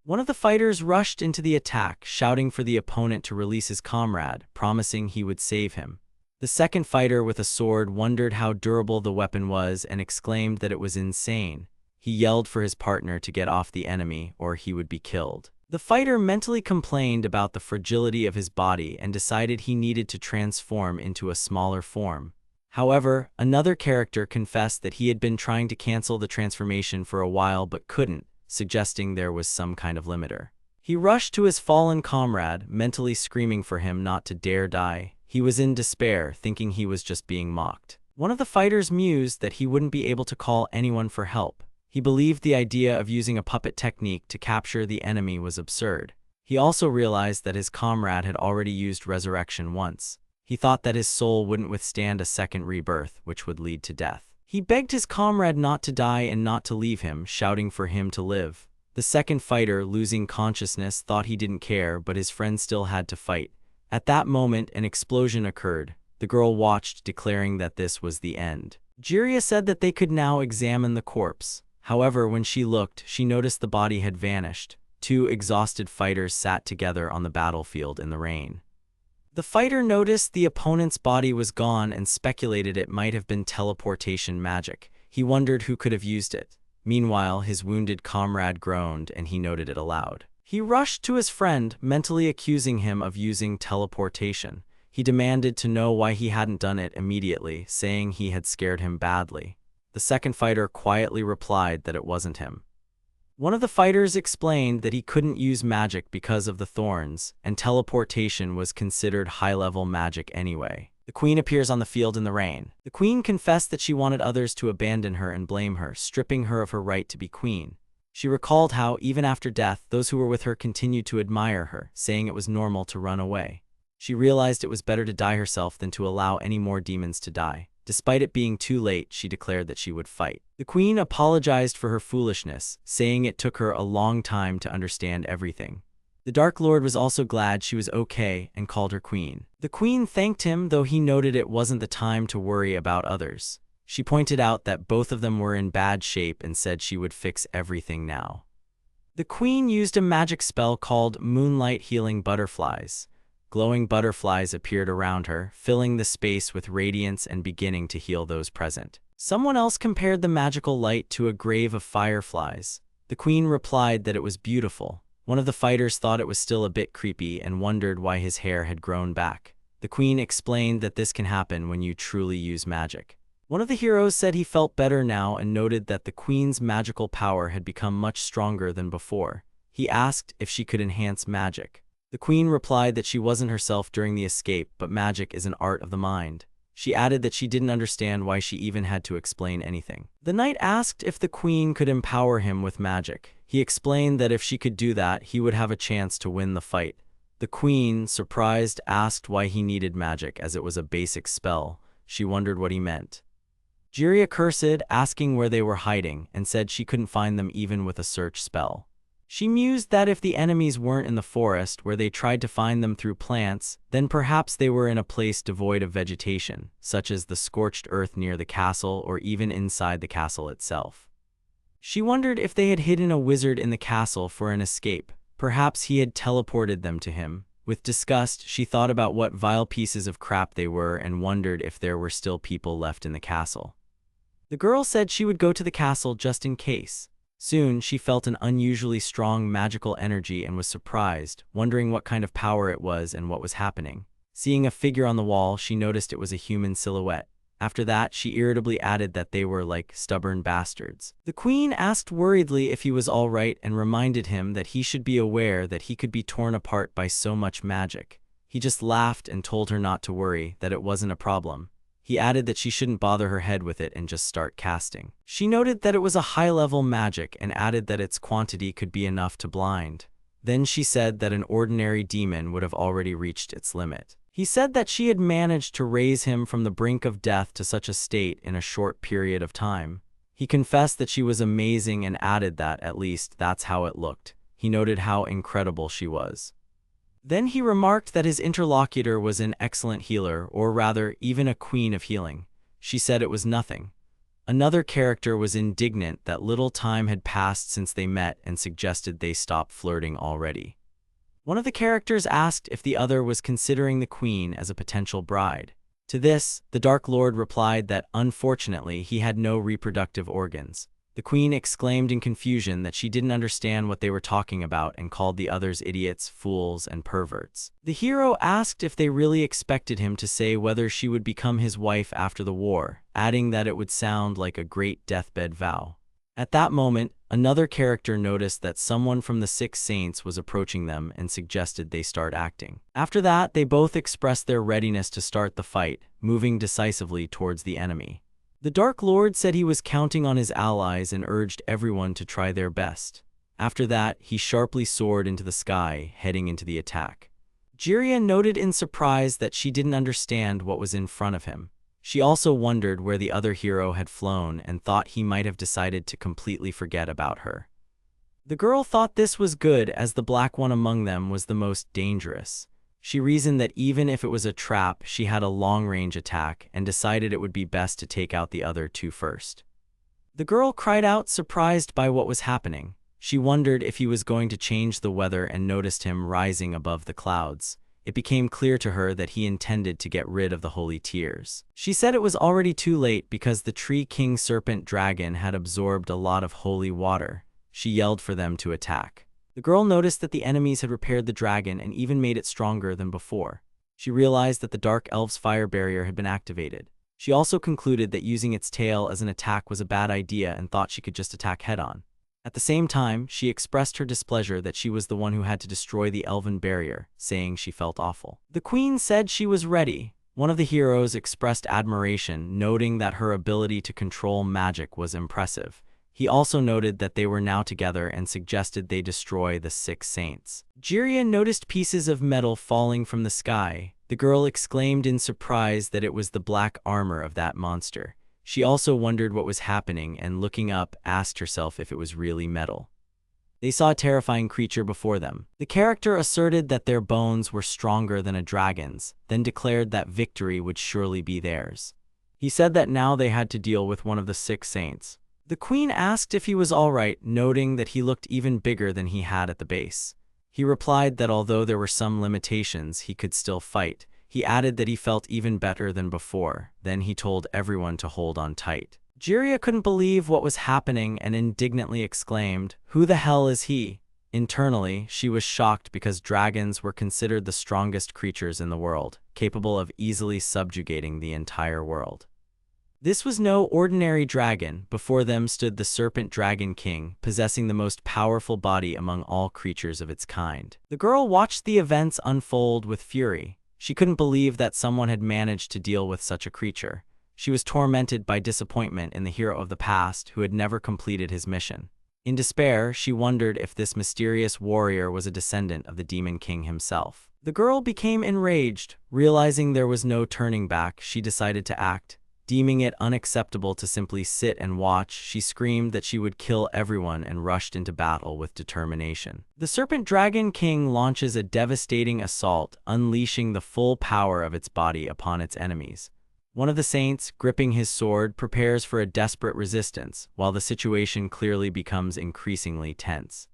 One of the fighters rushed into the attack, shouting for the opponent to release his comrade, promising he would save him. The second fighter with a sword wondered how durable the weapon was and exclaimed that it was insane. He yelled for his partner to get off the enemy or he would be killed. The fighter mentally complained about the fragility of his body and decided he needed to transform into a smaller form. However, another character confessed that he had been trying to cancel the transformation for a while but couldn't, suggesting there was some kind of limiter. He rushed to his fallen comrade, mentally screaming for him not to dare die. He was in despair, thinking he was just being mocked. One of the fighters mused that he wouldn't be able to call anyone for help. He believed the idea of using a puppet technique to capture the enemy was absurd. He also realized that his comrade had already used resurrection once. He thought that his soul wouldn't withstand a second rebirth, which would lead to death. He begged his comrade not to die and not to leave him, shouting for him to live. The second fighter, losing consciousness, thought he didn't care, but his friend still had to fight. At that moment, an explosion occurred. The girl watched, declaring that this was the end. Jiraiya said that they could now examine the corpse. However, when she looked, she noticed the body had vanished. Two exhausted fighters sat together on the battlefield in the rain. The fighter noticed the opponent's body was gone and speculated it might have been teleportation magic. He wondered who could have used it. Meanwhile, his wounded comrade groaned and he noted it aloud. He rushed to his friend, mentally accusing him of using teleportation. He demanded to know why he hadn't done it immediately, saying he had scared him badly. The second fighter quietly replied that it wasn't him. One of the fighters explained that he couldn't use magic because of the thorns, and teleportation was considered high-level magic anyway. The queen appears on the field in the rain. The queen confessed that she wanted others to abandon her and blame her, stripping her of her right to be queen. She recalled how, even after death, those who were with her continued to admire her, saying it was normal to run away. She realized it was better to die herself than to allow any more demons to die. Despite it being too late, she declared that she would fight. The queen apologized for her foolishness, saying it took her a long time to understand everything. The Dark Lord was also glad she was okay and called her queen. The queen thanked him, though he noted it wasn't the time to worry about others. She pointed out that both of them were in bad shape and said she would fix everything now. The queen used a magic spell called Moonlight Healing Butterflies. Glowing butterflies appeared around her, filling the space with radiance and beginning to heal those present. Someone else compared the magical light to a grave of fireflies. The queen replied that it was beautiful. One of the fighters thought it was still a bit creepy and wondered why his hair had grown back. The queen explained that this can happen when you truly use magic. One of the heroes said he felt better now and noted that the queen's magical power had become much stronger than before. He asked if she could enhance magic. The queen replied that she wasn't herself during the escape, but magic is an art of the mind. She added that she didn't understand why she even had to explain anything. The knight asked if the queen could empower him with magic. He explained that if she could do that, he would have a chance to win the fight. The queen, surprised, asked why he needed magic as it was a basic spell. She wondered what he meant. Jiraiya cursed, asking where they were hiding, and said she couldn't find them even with a search spell. She mused that if the enemies weren't in the forest where they tried to find them through plants, then perhaps they were in a place devoid of vegetation, such as the scorched earth near the castle or even inside the castle itself. She wondered if they had hidden a wizard in the castle for an escape. Perhaps he had teleported them to him. With disgust, she thought about what vile pieces of crap they were and wondered if there were still people left in the castle. The girl said she would go to the castle just in case. Soon, she felt an unusually strong magical energy and was surprised, wondering what kind of power it was and what was happening. Seeing a figure on the wall, she noticed it was a human silhouette. After that, she irritably added that they were like stubborn bastards. The queen asked worriedly if he was all right and reminded him that he should be aware that he could be torn apart by so much magic. He just laughed and told her not to worry, that it wasn't a problem. He added that she shouldn't bother her head with it and just start casting. She noted that it was a high-level magic and added that its quantity could be enough to blind. Then she said that an ordinary demon would have already reached its limit. He said that she had managed to raise him from the brink of death to such a state in a short period of time. He confessed that she was amazing and added that, at least, that's how it looked. He noted how incredible she was. Then he remarked that his interlocutor was an excellent healer, or rather, even a queen of healing. She said it was nothing. Another character was indignant that little time had passed since they met and suggested they stop flirting already. One of the characters asked if the other was considering the queen as a potential bride. To this, the Dark Lord replied that, unfortunately, he had no reproductive organs. The queen exclaimed in confusion that she didn't understand what they were talking about and called the others idiots, fools, and perverts. The hero asked if they really expected him to say whether she would become his wife after the war, adding that it would sound like a great deathbed vow. At that moment, another character noticed that someone from the Six Saints was approaching them and suggested they start acting. After that, they both expressed their readiness to start the fight, moving decisively towards the enemy. The Dark Lord said he was counting on his allies and urged everyone to try their best. After that, he sharply soared into the sky, heading into the attack. Jiria noted in surprise that she didn't understand what was in front of him. She also wondered where the other hero had flown and thought he might have decided to completely forget about her. The girl thought this was good as the black one among them was the most dangerous. She reasoned that even if it was a trap, she had a long-range attack and decided it would be best to take out the other two first. The girl cried out, surprised by what was happening. She wondered if he was going to change the weather and noticed him rising above the clouds. It became clear to her that he intended to get rid of the holy tears. She said it was already too late because the Tree King Serpent Dragon had absorbed a lot of holy water. She yelled for them to attack. The girl noticed that the enemies had repaired the dragon and even made it stronger than before. She realized that the Dark Elf's fire barrier had been activated. She also concluded that using its tail as an attack was a bad idea and thought she could just attack head-on. At the same time, she expressed her displeasure that she was the one who had to destroy the elven barrier, saying she felt awful. The queen said she was ready. One of the heroes expressed admiration, noting that her ability to control magic was impressive. He also noted that they were now together and suggested they destroy the Six Saints. Jiria noticed pieces of metal falling from the sky. The girl exclaimed in surprise that it was the black armor of that monster. She also wondered what was happening and, looking up, asked herself if it was really metal. They saw a terrifying creature before them. The character asserted that their bones were stronger than a dragon's, then declared that victory would surely be theirs. He said that now they had to deal with one of the Six Saints. The queen asked if he was all right, noting that he looked even bigger than he had at the base. He replied that although there were some limitations, he could still fight. He added that he felt even better than before. Then he told everyone to hold on tight. Jiria couldn't believe what was happening and indignantly exclaimed, "Who the hell is he?" Internally, she was shocked because dragons were considered the strongest creatures in the world, capable of easily subjugating the entire world. This was no ordinary dragon. Before them stood the Serpent Dragon King, possessing the most powerful body among all creatures of its kind. The girl watched the events unfold with fury. She couldn't believe that someone had managed to deal with such a creature. She was tormented by disappointment in the hero of the past who had never completed his mission. In despair, she wondered if this mysterious warrior was a descendant of the Demon King himself. The girl became enraged. Realizing there was no turning back, she decided to act. Deeming it unacceptable to simply sit and watch, she screamed that she would kill everyone and rushed into battle with determination. The Serpent Dragon King launches a devastating assault, unleashing the full power of its body upon its enemies. One of the saints, gripping his sword, prepares for a desperate resistance, while the situation clearly becomes increasingly tense.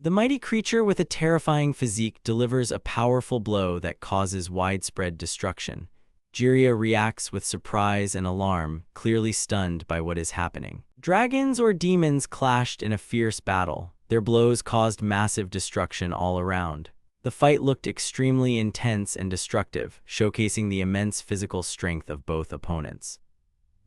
The mighty creature with a terrifying physique delivers a powerful blow that causes widespread destruction. Jiraiya reacts with surprise and alarm, clearly stunned by what is happening. Dragons or demons clashed in a fierce battle. Their blows caused massive destruction all around. The fight looked extremely intense and destructive, showcasing the immense physical strength of both opponents.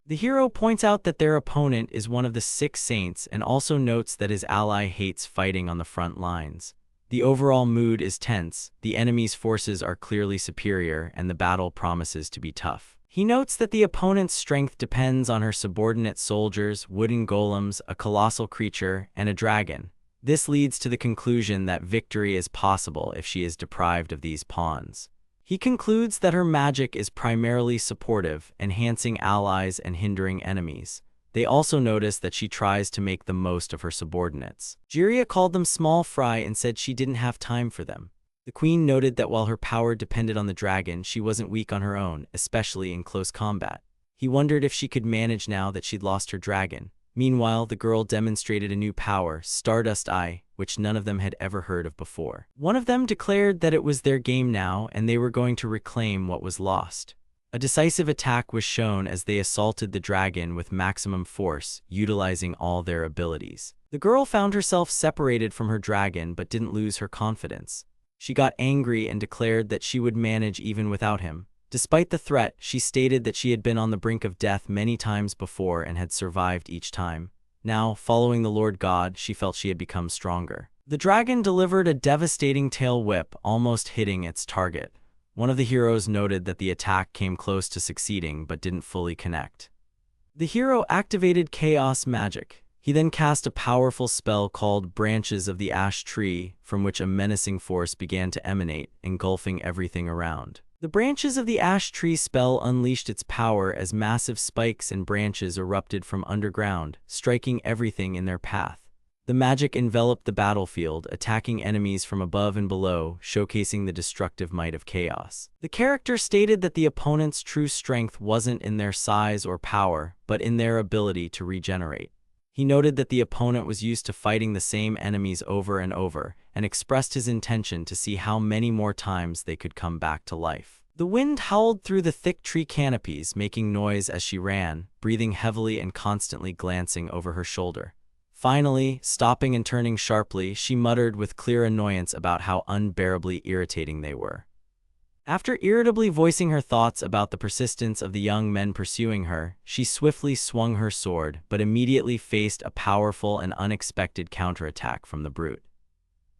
The hero points out that their opponent is one of the 6 saints and also notes that his ally hates fighting on the front lines. The overall mood is tense, the enemy's forces are clearly superior, and the battle promises to be tough. He notes that the opponent's strength depends on her subordinate soldiers, wooden golems, a colossal creature, and a dragon. This leads to the conclusion that victory is possible if she is deprived of these pawns. He concludes that her magic is primarily supportive, enhancing allies and hindering enemies. They also notice that she tries to make the most of her subordinates. Jiraiya called them small fry and said she didn't have time for them. The queen noted that while her power depended on the dragon, she wasn't weak on her own, especially in close combat. He wondered if she could manage now that she'd lost her dragon. Meanwhile, the girl demonstrated a new power, Stardust Eye, which none of them had ever heard of before. One of them declared that it was their game now and they were going to reclaim what was lost. A decisive attack was shown as they assaulted the dragon with maximum force, utilizing all their abilities. The girl found herself separated from her dragon but didn't lose her confidence. She got angry and declared that she would manage even without him. Despite the threat, she stated that she had been on the brink of death many times before and had survived each time. Now, following the Lord God, she felt she had become stronger. The dragon delivered a devastating tail whip, almost hitting its target. One of the heroes noted that the attack came close to succeeding but didn't fully connect. The hero activated chaos magic. He then cast a powerful spell called Branches of the Ash Tree, from which a menacing force began to emanate, engulfing everything around. The Branches of the Ash Tree spell unleashed its power as massive spikes and branches erupted from underground, striking everything in their path. The magic enveloped the battlefield, attacking enemies from above and below, showcasing the destructive might of chaos. The character stated that the opponent's true strength wasn't in their size or power, but in their ability to regenerate. He noted that the opponent was used to fighting the same enemies over and over, and expressed his intention to see how many more times they could come back to life. The wind howled through the thick tree canopies, making noise as she ran, breathing heavily and constantly glancing over her shoulder. Finally, stopping and turning sharply, she muttered with clear annoyance about how unbearably irritating they were. After irritably voicing her thoughts about the persistence of the young men pursuing her, she swiftly swung her sword, but immediately faced a powerful and unexpected counterattack from the brute.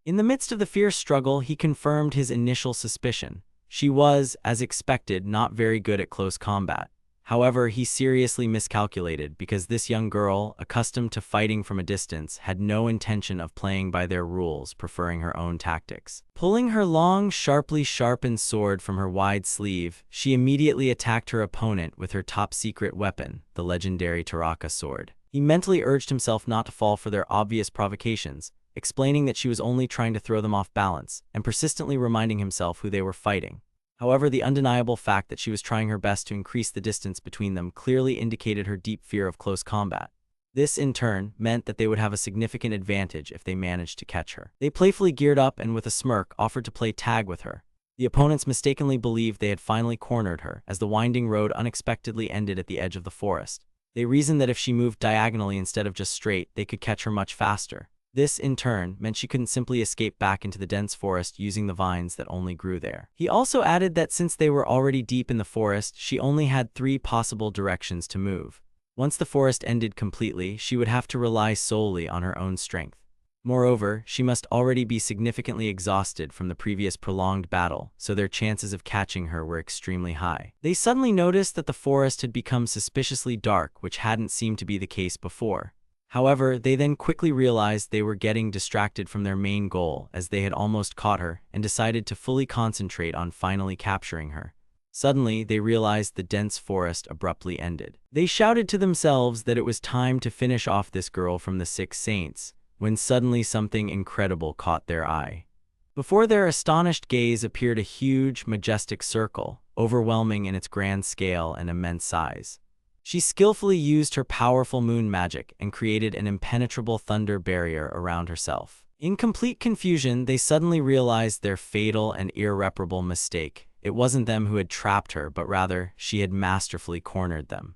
In the midst of the fierce struggle, he confirmed his initial suspicion. She was, as expected, not very good at close combat. However, he seriously miscalculated because this young girl, accustomed to fighting from a distance, had no intention of playing by their rules, preferring her own tactics. Pulling her long, sharply sharpened sword from her wide sleeve, she immediately attacked her opponent with her top-secret weapon, the legendary Taraka sword. He mentally urged himself not to fall for their obvious provocations, explaining that she was only trying to throw them off balance, and persistently reminding himself who they were fighting. However, the undeniable fact that she was trying her best to increase the distance between them clearly indicated her deep fear of close combat. This, in turn, meant that they would have a significant advantage if they managed to catch her. They playfully geared up and with a smirk offered to play tag with her. The opponents mistakenly believed they had finally cornered her, as the winding road unexpectedly ended at the edge of the forest. They reasoned that if she moved diagonally instead of just straight, they could catch her much faster. This, in turn, meant she couldn't simply escape back into the dense forest using the vines that only grew there. He also added that since they were already deep in the forest, she only had 3 possible directions to move. Once the forest ended completely, she would have to rely solely on her own strength. Moreover, she must already be significantly exhausted from the previous prolonged battle, so their chances of catching her were extremely high. They suddenly noticed that the forest had become suspiciously dark, which hadn't seemed to be the case before. However, they then quickly realized they were getting distracted from their main goal, as they had almost caught her, and decided to fully concentrate on finally capturing her. Suddenly, they realized the dense forest abruptly ended. They shouted to themselves that it was time to finish off this girl from the 6 saints, when suddenly something incredible caught their eye. Before their astonished gaze appeared a huge, majestic circle, overwhelming in its grand scale and immense size. She skillfully used her powerful moon magic and created an impenetrable thunder barrier around herself. In complete confusion, they suddenly realized their fatal and irreparable mistake. It wasn't them who had trapped her, but rather, she had masterfully cornered them.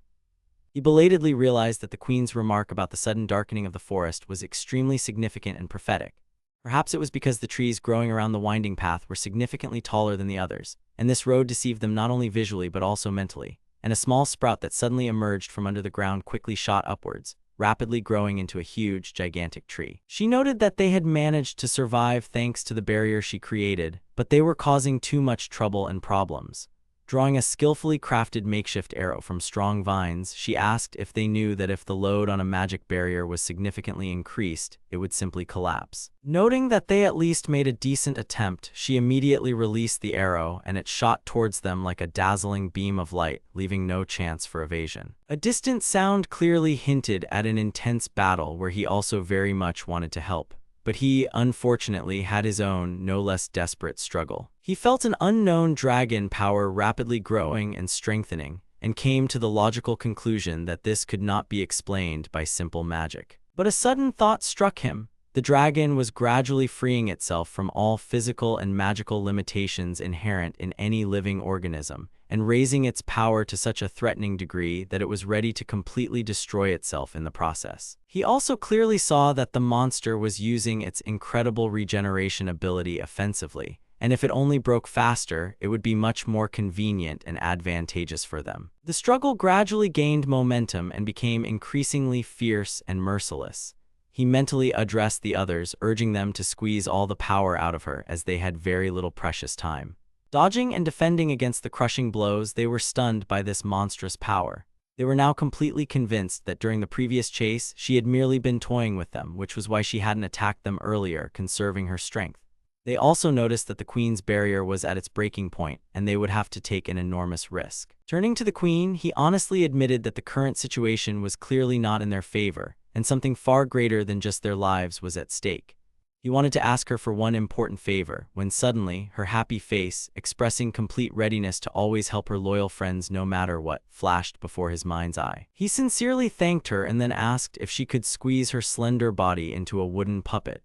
He belatedly realized that the queen's remark about the sudden darkening of the forest was extremely significant and prophetic. Perhaps it was because the trees growing around the winding path were significantly taller than the others, and this road deceived them not only visually but also mentally. And a small sprout that suddenly emerged from under the ground quickly shot upwards, rapidly growing into a huge, gigantic tree. She noted that they had managed to survive thanks to the barrier she created, but they were causing too much trouble and problems. Drawing a skillfully crafted makeshift arrow from strong vines, she asked if they knew that if the load on a magic barrier was significantly increased, it would simply collapse. Noting that they at least made a decent attempt, she immediately released the arrow, and it shot towards them like a dazzling beam of light, leaving no chance for evasion. A distant sound clearly hinted at an intense battle where he also very much wanted to help. But he, unfortunately, had his own, no less desperate struggle. He felt an unknown dragon power rapidly growing and strengthening, and came to the logical conclusion that this could not be explained by simple magic. But a sudden thought struck him. The dragon was gradually freeing itself from all physical and magical limitations inherent in any living organism, and raising its power to such a threatening degree that it was ready to completely destroy itself in the process. He also clearly saw that the monster was using its incredible regeneration ability offensively, and if it only broke faster, it would be much more convenient and advantageous for them. The struggle gradually gained momentum and became increasingly fierce and merciless. He mentally addressed the others, urging them to squeeze all the power out of her as they had very little precious time. Dodging and defending against the crushing blows, they were stunned by this monstrous power. They were now completely convinced that during the previous chase, she had merely been toying with them, which was why she hadn't attacked them earlier, conserving her strength. They also noticed that the queen's barrier was at its breaking point, and they would have to take an enormous risk. Turning to the queen, he honestly admitted that the current situation was clearly not in their favor, and something far greater than just their lives was at stake. He wanted to ask her for one important favor, when suddenly, her happy face, expressing complete readiness to always help her loyal friends no matter what, flashed before his mind's eye. He sincerely thanked her and then asked if she could squeeze her slender body into a wooden puppet.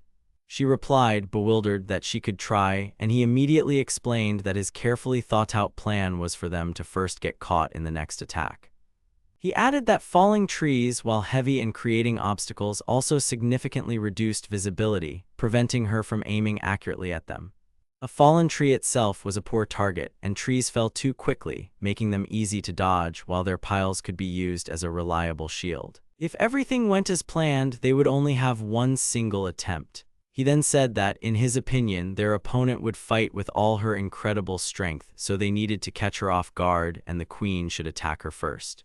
She replied, bewildered, that she could try, and he immediately explained that his carefully thought-out plan was for them to first get caught in the next attack. He added that falling trees, while heavy and creating obstacles, also significantly reduced visibility, preventing her from aiming accurately at them. A fallen tree itself was a poor target, and trees fell too quickly, making them easy to dodge, while their piles could be used as a reliable shield. If everything went as planned, they would only have one single attempt. He then said that, in his opinion, their opponent would fight with all her incredible strength, so they needed to catch her off guard, and the queen should attack her first.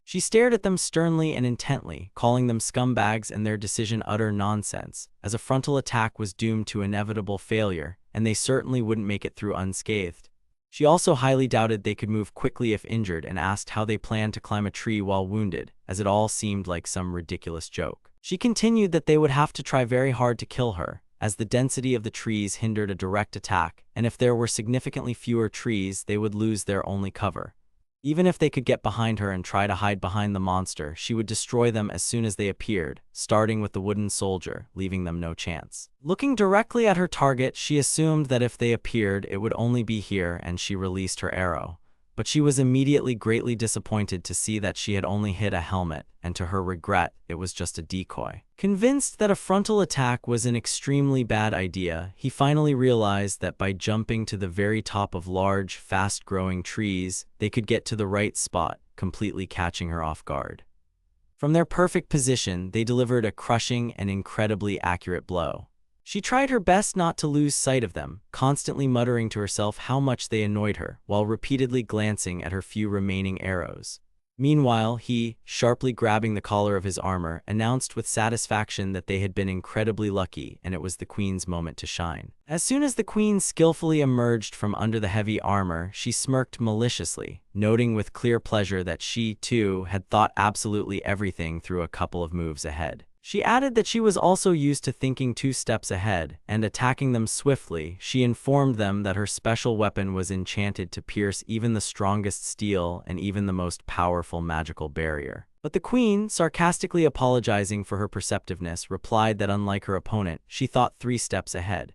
She stared at them sternly and intently, calling them scumbags and their decision utter nonsense, as a frontal attack was doomed to inevitable failure, and they certainly wouldn't make it through unscathed. She also highly doubted they could move quickly if injured and asked how they planned to climb a tree while wounded, as it all seemed like some ridiculous joke. She continued that they would have to try very hard to kill her, as the density of the trees hindered a direct attack, and if there were significantly fewer trees, they would lose their only cover. Even if they could get behind her and try to hide behind the monster, she would destroy them as soon as they appeared, starting with the wooden soldier, leaving them no chance. Looking directly at her target, she assumed that if they appeared, it would only be here, and she released her arrow. But she was immediately greatly disappointed to see that she had only hit a helmet, and to her regret, it was just a decoy. Convinced that a frontal attack was an extremely bad idea, he finally realized that by jumping to the very top of large, fast-growing trees, they could get to the right spot, completely catching her off guard. From their perfect position, they delivered a crushing and incredibly accurate blow. She tried her best not to lose sight of them, constantly muttering to herself how much they annoyed her, while repeatedly glancing at her few remaining arrows. Meanwhile, he, sharply grabbing the collar of his armor, announced with satisfaction that they had been incredibly lucky and it was the queen's moment to shine. As soon as the queen skillfully emerged from under the heavy armor, she smirked maliciously, noting with clear pleasure that she, too, had thought absolutely everything through a couple of moves ahead. She added that she was also used to thinking 2 steps ahead and attacking them swiftly. She informed them that her special weapon was enchanted to pierce even the strongest steel and even the most powerful magical barrier. But the queen, sarcastically apologizing for her perceptiveness, replied that unlike her opponent, she thought 3 steps ahead.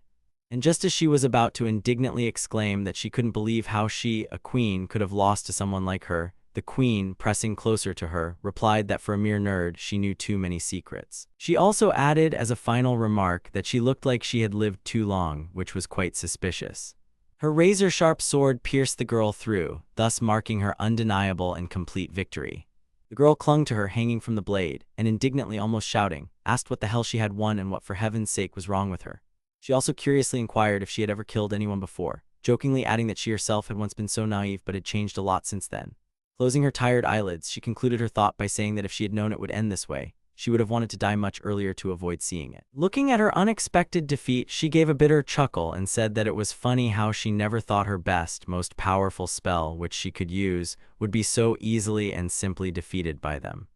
And just as she was about to indignantly exclaim that she couldn't believe how she, a queen, could have lost to someone like her, the queen, pressing closer to her, replied that for a mere nerd, she knew too many secrets. She also added as a final remark that she looked like she had lived too long, which was quite suspicious. Her razor-sharp sword pierced the girl through, thus marking her undeniable and complete victory. The girl clung to her, hanging from the blade, and indignantly, almost shouting, asked what the hell she had won and what for heaven's sake was wrong with her. She also curiously inquired if she had ever killed anyone before, jokingly adding that she herself had once been so naive but had changed a lot since then. Closing her tired eyelids, she concluded her thought by saying that if she had known it would end this way, she would have wanted to die much earlier to avoid seeing it. Looking at her unexpected defeat, she gave a bitter chuckle and said that it was funny how she never thought her best, most powerful spell, which she could use, would be so easily and simply defeated by them.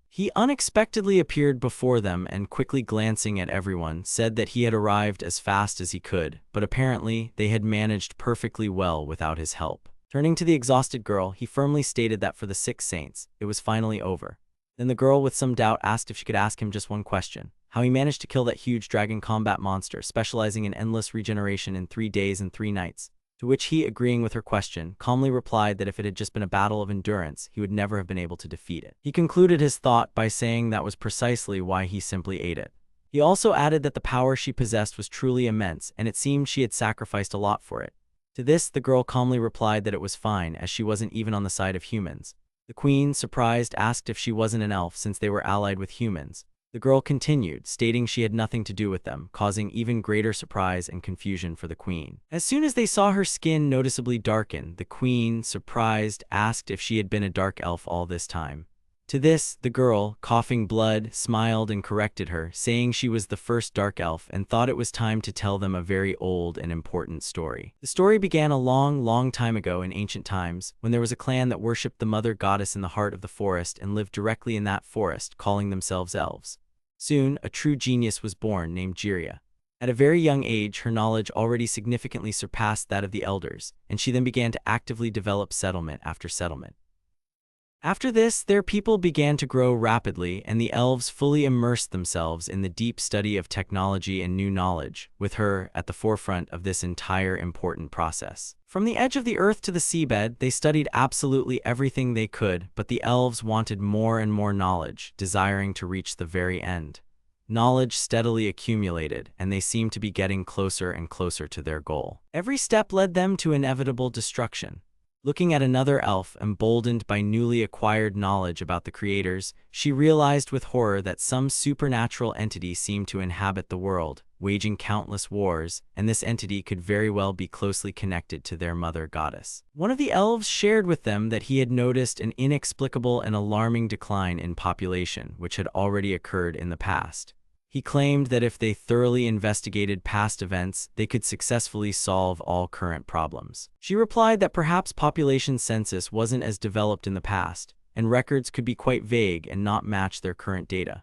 He unexpectedly appeared before them and, quickly glancing at everyone, said that he had arrived as fast as he could, but apparently they had managed perfectly well without his help. Turning to the exhausted girl, he firmly stated that for the 6 saints, it was finally over. Then the girl, with some doubt, asked if she could ask him just one question: how he managed to kill that huge dragon combat monster, specializing in endless regeneration in 3 days and 3 nights. To which he, agreeing with her question, calmly replied that if it had just been a battle of endurance, he would never have been able to defeat it. He concluded his thought by saying that was precisely why he simply ate it. He also added that the power she possessed was truly immense, and it seemed she had sacrificed a lot for it. To this, the girl calmly replied that it was fine, as she wasn't even on the side of humans. The queen, surprised, asked if she wasn't an elf since they were allied with humans. The girl continued, stating she had nothing to do with them, causing even greater surprise and confusion for the queen. As soon as they saw her skin noticeably darken, the queen, surprised, asked if she had been a dark elf all this time. To this, the girl, coughing blood, smiled and corrected her, saying she was the first dark elf and thought it was time to tell them a very old and important story. The story began a long, long time ago in ancient times, when there was a clan that worshipped the mother goddess in the heart of the forest and lived directly in that forest, calling themselves elves. Soon, a true genius was born named Jiria. At a very young age, her knowledge already significantly surpassed that of the elders, and she then began to actively develop settlement after settlement. After this, their people began to grow rapidly, and the elves fully immersed themselves in the deep study of technology and new knowledge, with her at the forefront of this entire important process. From the edge of the earth to the seabed, they studied absolutely everything they could, but the elves wanted more and more knowledge, desiring to reach the very end. Knowledge steadily accumulated, and they seemed to be getting closer and closer to their goal. Every step led them to inevitable destruction. Looking at another elf, emboldened by newly acquired knowledge about the creators, she realized with horror that some supernatural entity seemed to inhabit the world, waging countless wars, and this entity could very well be closely connected to their mother goddess. One of the elves shared with them that he had noticed an inexplicable and alarming decline in population, which had already occurred in the past. He claimed that if they thoroughly investigated past events, they could successfully solve all current problems. She replied that perhaps population census wasn't as developed in the past, and records could be quite vague and not match their current data.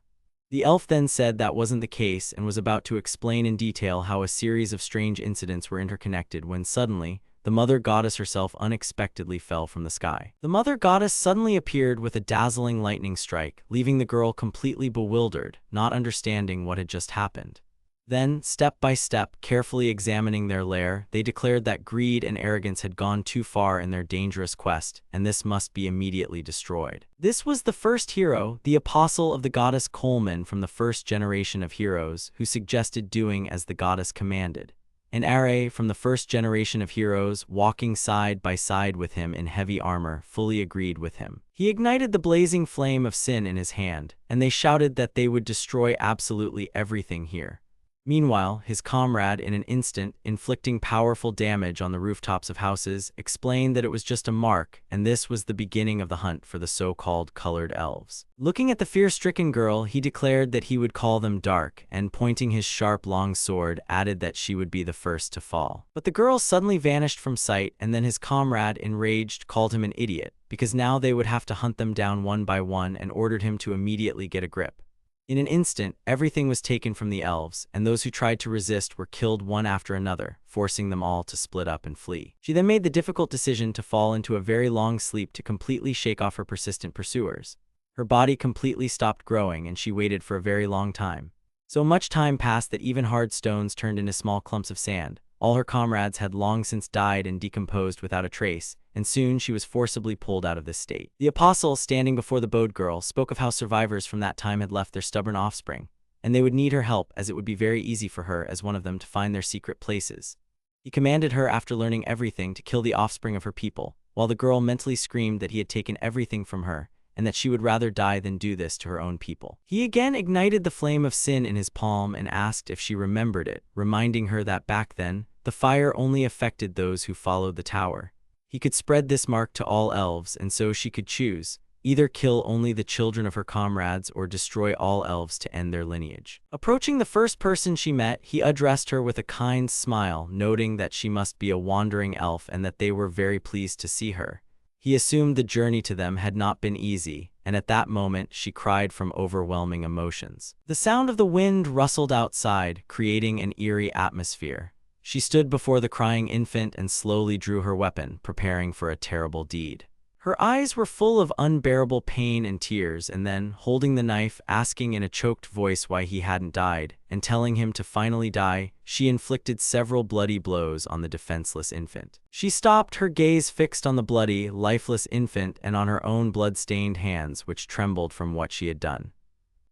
The elf then said that wasn't the case and was about to explain in detail how a series of strange incidents were interconnected when suddenly, the mother goddess herself unexpectedly fell from the sky. The mother goddess suddenly appeared with a dazzling lightning strike, leaving the girl completely bewildered, not understanding what had just happened. Then, step by step, carefully examining their lair, they declared that greed and arrogance had gone too far in their dangerous quest, and this must be immediately destroyed. This was the first hero, the apostle of the goddess Coleman from the first generation of heroes, who suggested doing as the goddess commanded. An Are from the first generation of heroes, walking side by side with him in heavy armor, fully agreed with him. He ignited the blazing flame of sin in his hand, and they shouted that they would destroy absolutely everything here. Meanwhile, his comrade, in an instant, inflicting powerful damage on the rooftops of houses, explained that it was just a mark, and this was the beginning of the hunt for the so-called colored elves. Looking at the fear-stricken girl, he declared that he would call them dark, and pointing his sharp long sword, added that she would be the first to fall. But the girl suddenly vanished from sight, and then his comrade, enraged, called him an idiot, because now they would have to hunt them down one by one, and ordered him to immediately get a grip. In an instant, everything was taken from the elves, and those who tried to resist were killed one after another, forcing them all to split up and flee. She then made the difficult decision to fall into a very long sleep to completely shake off her persistent pursuers. Her body completely stopped growing, and she waited for a very long time. So much time passed that even hard stones turned into small clumps of sand. All her comrades had long since died and decomposed without a trace, and soon she was forcibly pulled out of this state. The apostle, standing before the bowed girl, spoke of how survivors from that time had left their stubborn offspring, and they would need her help, as it would be very easy for her as one of them to find their secret places. He commanded her, after learning everything, to kill the offspring of her people, while the girl mentally screamed that he had taken everything from her, and that she would rather die than do this to her own people. He again ignited the flame of sin in his palm and asked if she remembered it, reminding her that back then, the fire only affected those who followed the tower. He could spread this mark to all elves, and so she could choose, either kill only the children of her comrades or destroy all elves to end their lineage. Approaching the first person she met, he addressed her with a kind smile, noting that she must be a wandering elf and that they were very pleased to see her. He assumed the journey to them had not been easy, and at that moment she cried from overwhelming emotions. The sound of the wind rustled outside, creating an eerie atmosphere. She stood before the crying infant and slowly drew her weapon, preparing for a terrible deed. Her eyes were full of unbearable pain and tears, and then, holding the knife, asking in a choked voice why he hadn't died, and telling him to finally die, she inflicted several bloody blows on the defenseless infant. She stopped, her gaze fixed on the bloody, lifeless infant and on her own blood-stained hands, which trembled from what she had done.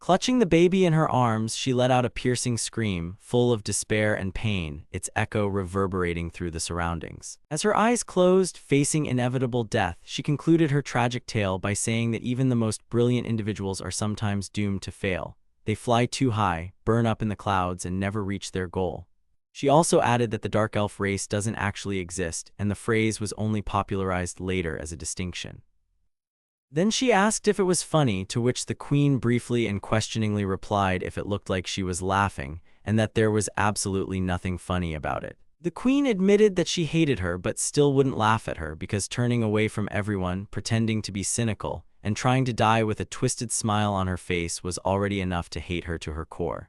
Clutching the baby in her arms, she let out a piercing scream, full of despair and pain, its echo reverberating through the surroundings. As her eyes closed, facing inevitable death, she concluded her tragic tale by saying that even the most brilliant individuals are sometimes doomed to fail. They fly too high, burn up in the clouds, and never reach their goal. She also added that the dark elf race doesn't actually exist, and the phrase was only popularized later as a distinction. Then she asked if it was funny, to which the queen briefly and questioningly replied if it looked like she was laughing, and that there was absolutely nothing funny about it. The queen admitted that she hated her but still wouldn't laugh at her because turning away from everyone, pretending to be cynical, and trying to die with a twisted smile on her face was already enough to hate her to her core.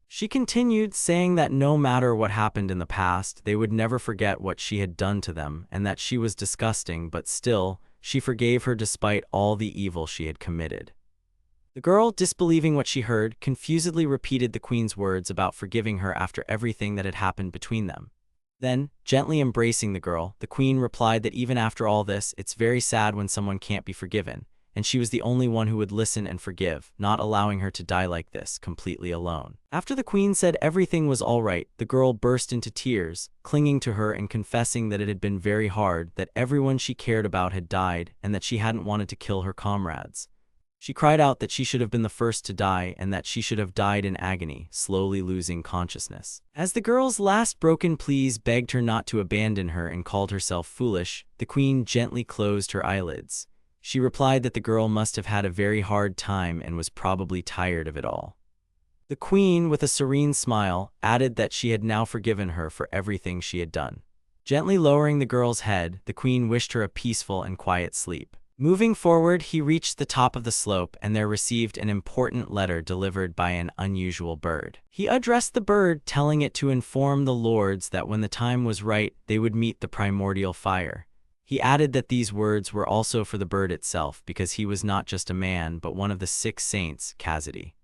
She continued, saying that no matter what happened in the past, they would never forget what she had done to them, and that she was disgusting, but still, she forgave her despite all the evil she had committed. The girl, disbelieving what she heard, confusedly repeated the queen's words about forgiving her after everything that had happened between them. Then, gently embracing the girl, the queen replied that even after all this, it's very sad when someone can't be forgiven, and she was the only one who would listen and forgive, not allowing her to die like this, completely alone. After the queen said everything was all right, the girl burst into tears, clinging to her and confessing that it had been very hard, that everyone she cared about had died, and that she hadn't wanted to kill her comrades. She cried out that she should have been the first to die and that she should have died in agony, slowly losing consciousness. As the girl's last broken pleas begged her not to abandon her and called herself foolish, the queen gently closed her eyelids. She replied that the girl must have had a very hard time and was probably tired of it all. The queen, with a serene smile, added that she had now forgiven her for everything she had done. Gently lowering the girl's head, the queen wished her a peaceful and quiet sleep. Moving forward, he reached the top of the slope and there received an important letter delivered by an unusual bird. He addressed the bird, telling it to inform the lords that when the time was right, they would meet the primordial fire. He added that these words were also for the bird itself, because he was not just a man but one of the 6 saints, Cassidy.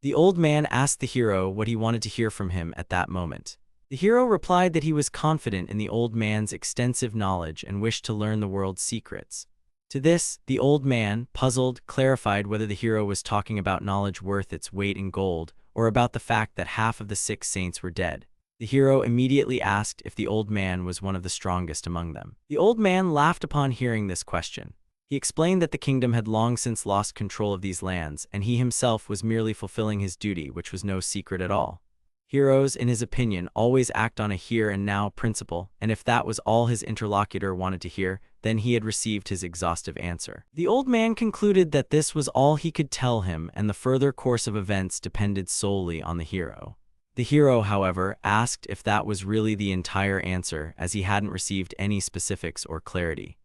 The old man asked the hero what he wanted to hear from him at that moment. The hero replied that he was confident in the old man's extensive knowledge and wished to learn the world's secrets. To this, the old man, puzzled, clarified whether the hero was talking about knowledge worth its weight in gold, or about the fact that half of the 6 saints were dead. The hero immediately asked if the old man was one of the strongest among them. The old man laughed upon hearing this question. He explained that the kingdom had long since lost control of these lands, and he himself was merely fulfilling his duty, which was no secret at all. Heroes, in his opinion, always act on a here-and-now principle, and if that was all his interlocutor wanted to hear, then he had received his exhaustive answer. The old man concluded that this was all he could tell him, and the further course of events depended solely on the hero. The hero, however, asked if that was really the entire answer, as he hadn't received any specifics or clarity.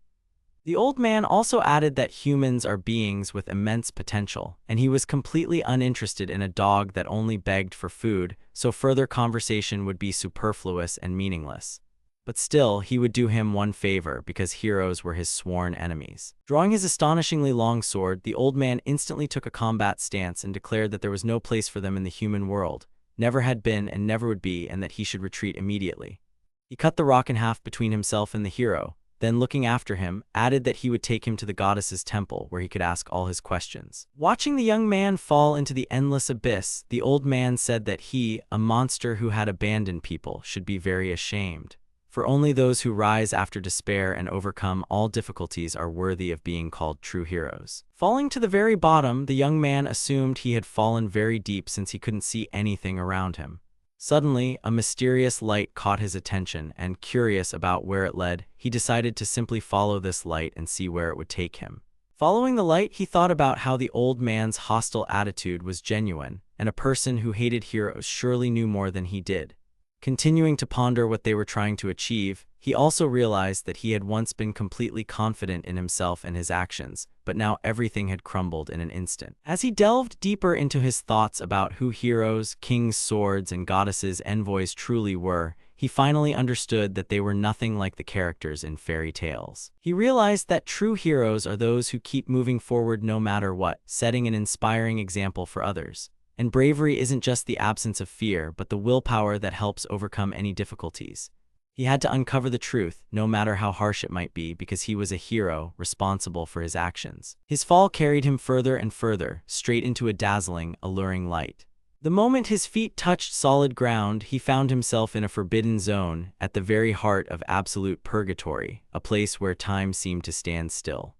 The old man also added that humans are beings with immense potential, and he was completely uninterested in a dog that only begged for food, so further conversation would be superfluous and meaningless. But still, he would do him one favor because heroes were his sworn enemies. Drawing his astonishingly long sword, the old man instantly took a combat stance and declared that there was no place for them in the human world, never had been and never would be, and that he should retreat immediately. He cut the rock in half between himself and the hero, then looking after him, added that he would take him to the goddess's temple where he could ask all his questions. Watching the young man fall into the endless abyss, the old man said that he, a monster who had abandoned people, should be very ashamed. For only those who rise after despair and overcome all difficulties are worthy of being called true heroes. Falling to the very bottom, the young man assumed he had fallen very deep since he couldn't see anything around him. Suddenly, a mysterious light caught his attention, and curious about where it led, he decided to simply follow this light and see where it would take him. Following the light, he thought about how the old man's hostile attitude was genuine, and a person who hated heroes surely knew more than he did. Continuing to ponder what they were trying to achieve, he also realized that he had once been completely confident in himself and his actions, but now everything had crumbled in an instant. As he delved deeper into his thoughts about who heroes, kings' swords, and goddesses' envoys truly were, he finally understood that they were nothing like the characters in fairy tales. He realized that true heroes are those who keep moving forward no matter what, setting an inspiring example for others. And bravery isn't just the absence of fear, but the willpower that helps overcome any difficulties. He had to uncover the truth, no matter how harsh it might be, because he was a hero responsible for his actions. His fall carried him further and further, straight into a dazzling, alluring light. The moment his feet touched solid ground, he found himself in a forbidden zone, at the very heart of absolute purgatory, a place where time seemed to stand still.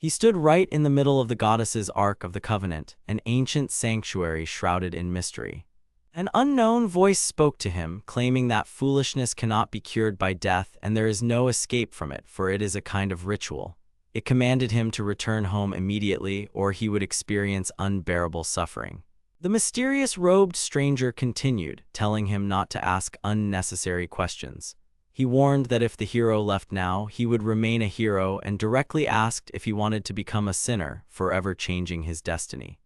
He stood right in the middle of the goddess's Ark of the Covenant, an ancient sanctuary shrouded in mystery. An unknown voice spoke to him, claiming that foolishness cannot be cured by death and there is no escape from it, for it is a kind of ritual. It commanded him to return home immediately, or he would experience unbearable suffering. The mysterious robed stranger continued, telling him not to ask unnecessary questions. He warned that if the hero left now, he would remain a hero, and directly asked if he wanted to become a sinner, forever changing his destiny.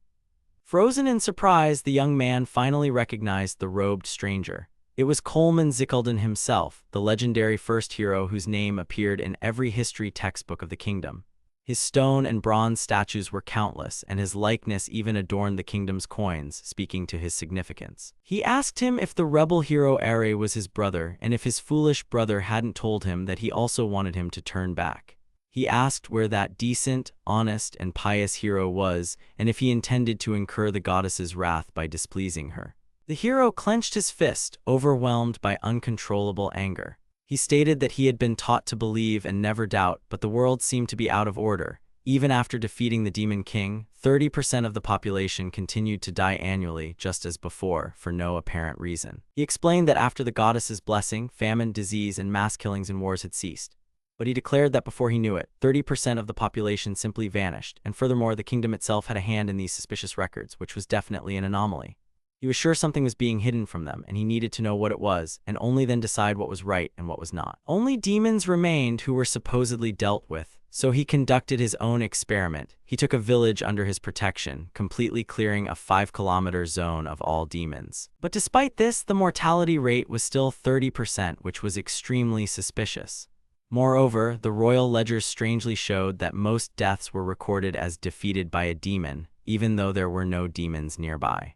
Frozen in surprise, the young man finally recognized the robed stranger. It was Coleman Zickelden himself, the legendary first hero whose name appeared in every history textbook of the kingdom. His stone and bronze statues were countless, and his likeness even adorned the kingdom's coins, speaking to his significance. He asked him if the rebel hero Are was his brother, and if his foolish brother hadn't told him that he also wanted him to turn back. He asked where that decent, honest, and pious hero was, and if he intended to incur the goddess's wrath by displeasing her. The hero clenched his fist, overwhelmed by uncontrollable anger. He stated that he had been taught to believe and never doubt, but the world seemed to be out of order. Even after defeating the Demon King, 30% of the population continued to die annually, just as before, for no apparent reason. He explained that after the goddess's blessing, famine, disease, and mass killings and wars had ceased. But he declared that before he knew it, 30% of the population simply vanished, and furthermore, the kingdom itself had a hand in these suspicious records, which was definitely an anomaly. He was sure something was being hidden from them, and he needed to know what it was, and only then decide what was right and what was not. Only demons remained who were supposedly dealt with, so he conducted his own experiment. He took a village under his protection, completely clearing a 5-kilometer zone of all demons. But despite this, the mortality rate was still 30%, which was extremely suspicious. Moreover, the royal ledgers strangely showed that most deaths were recorded as defeated by a demon, even though there were no demons nearby.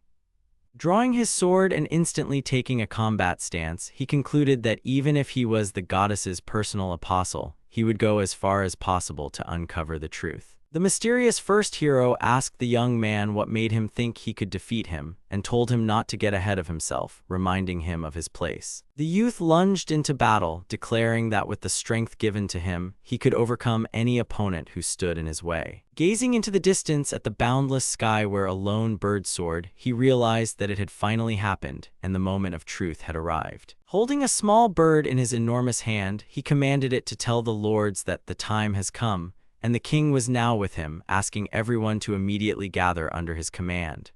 Drawing his sword and instantly taking a combat stance, he concluded that even if he was the goddess's personal apostle, he would go as far as possible to uncover the truth. The mysterious first hero asked the young man what made him think he could defeat him, and told him not to get ahead of himself, reminding him of his place. The youth lunged into battle, declaring that with the strength given to him, he could overcome any opponent who stood in his way. Gazing into the distance at the boundless sky where a lone bird soared, he realized that it had finally happened, and the moment of truth had arrived. Holding a small bird in his enormous hand, he commanded it to tell the lords that the time has come, and the king was now with him, asking everyone to immediately gather under his command.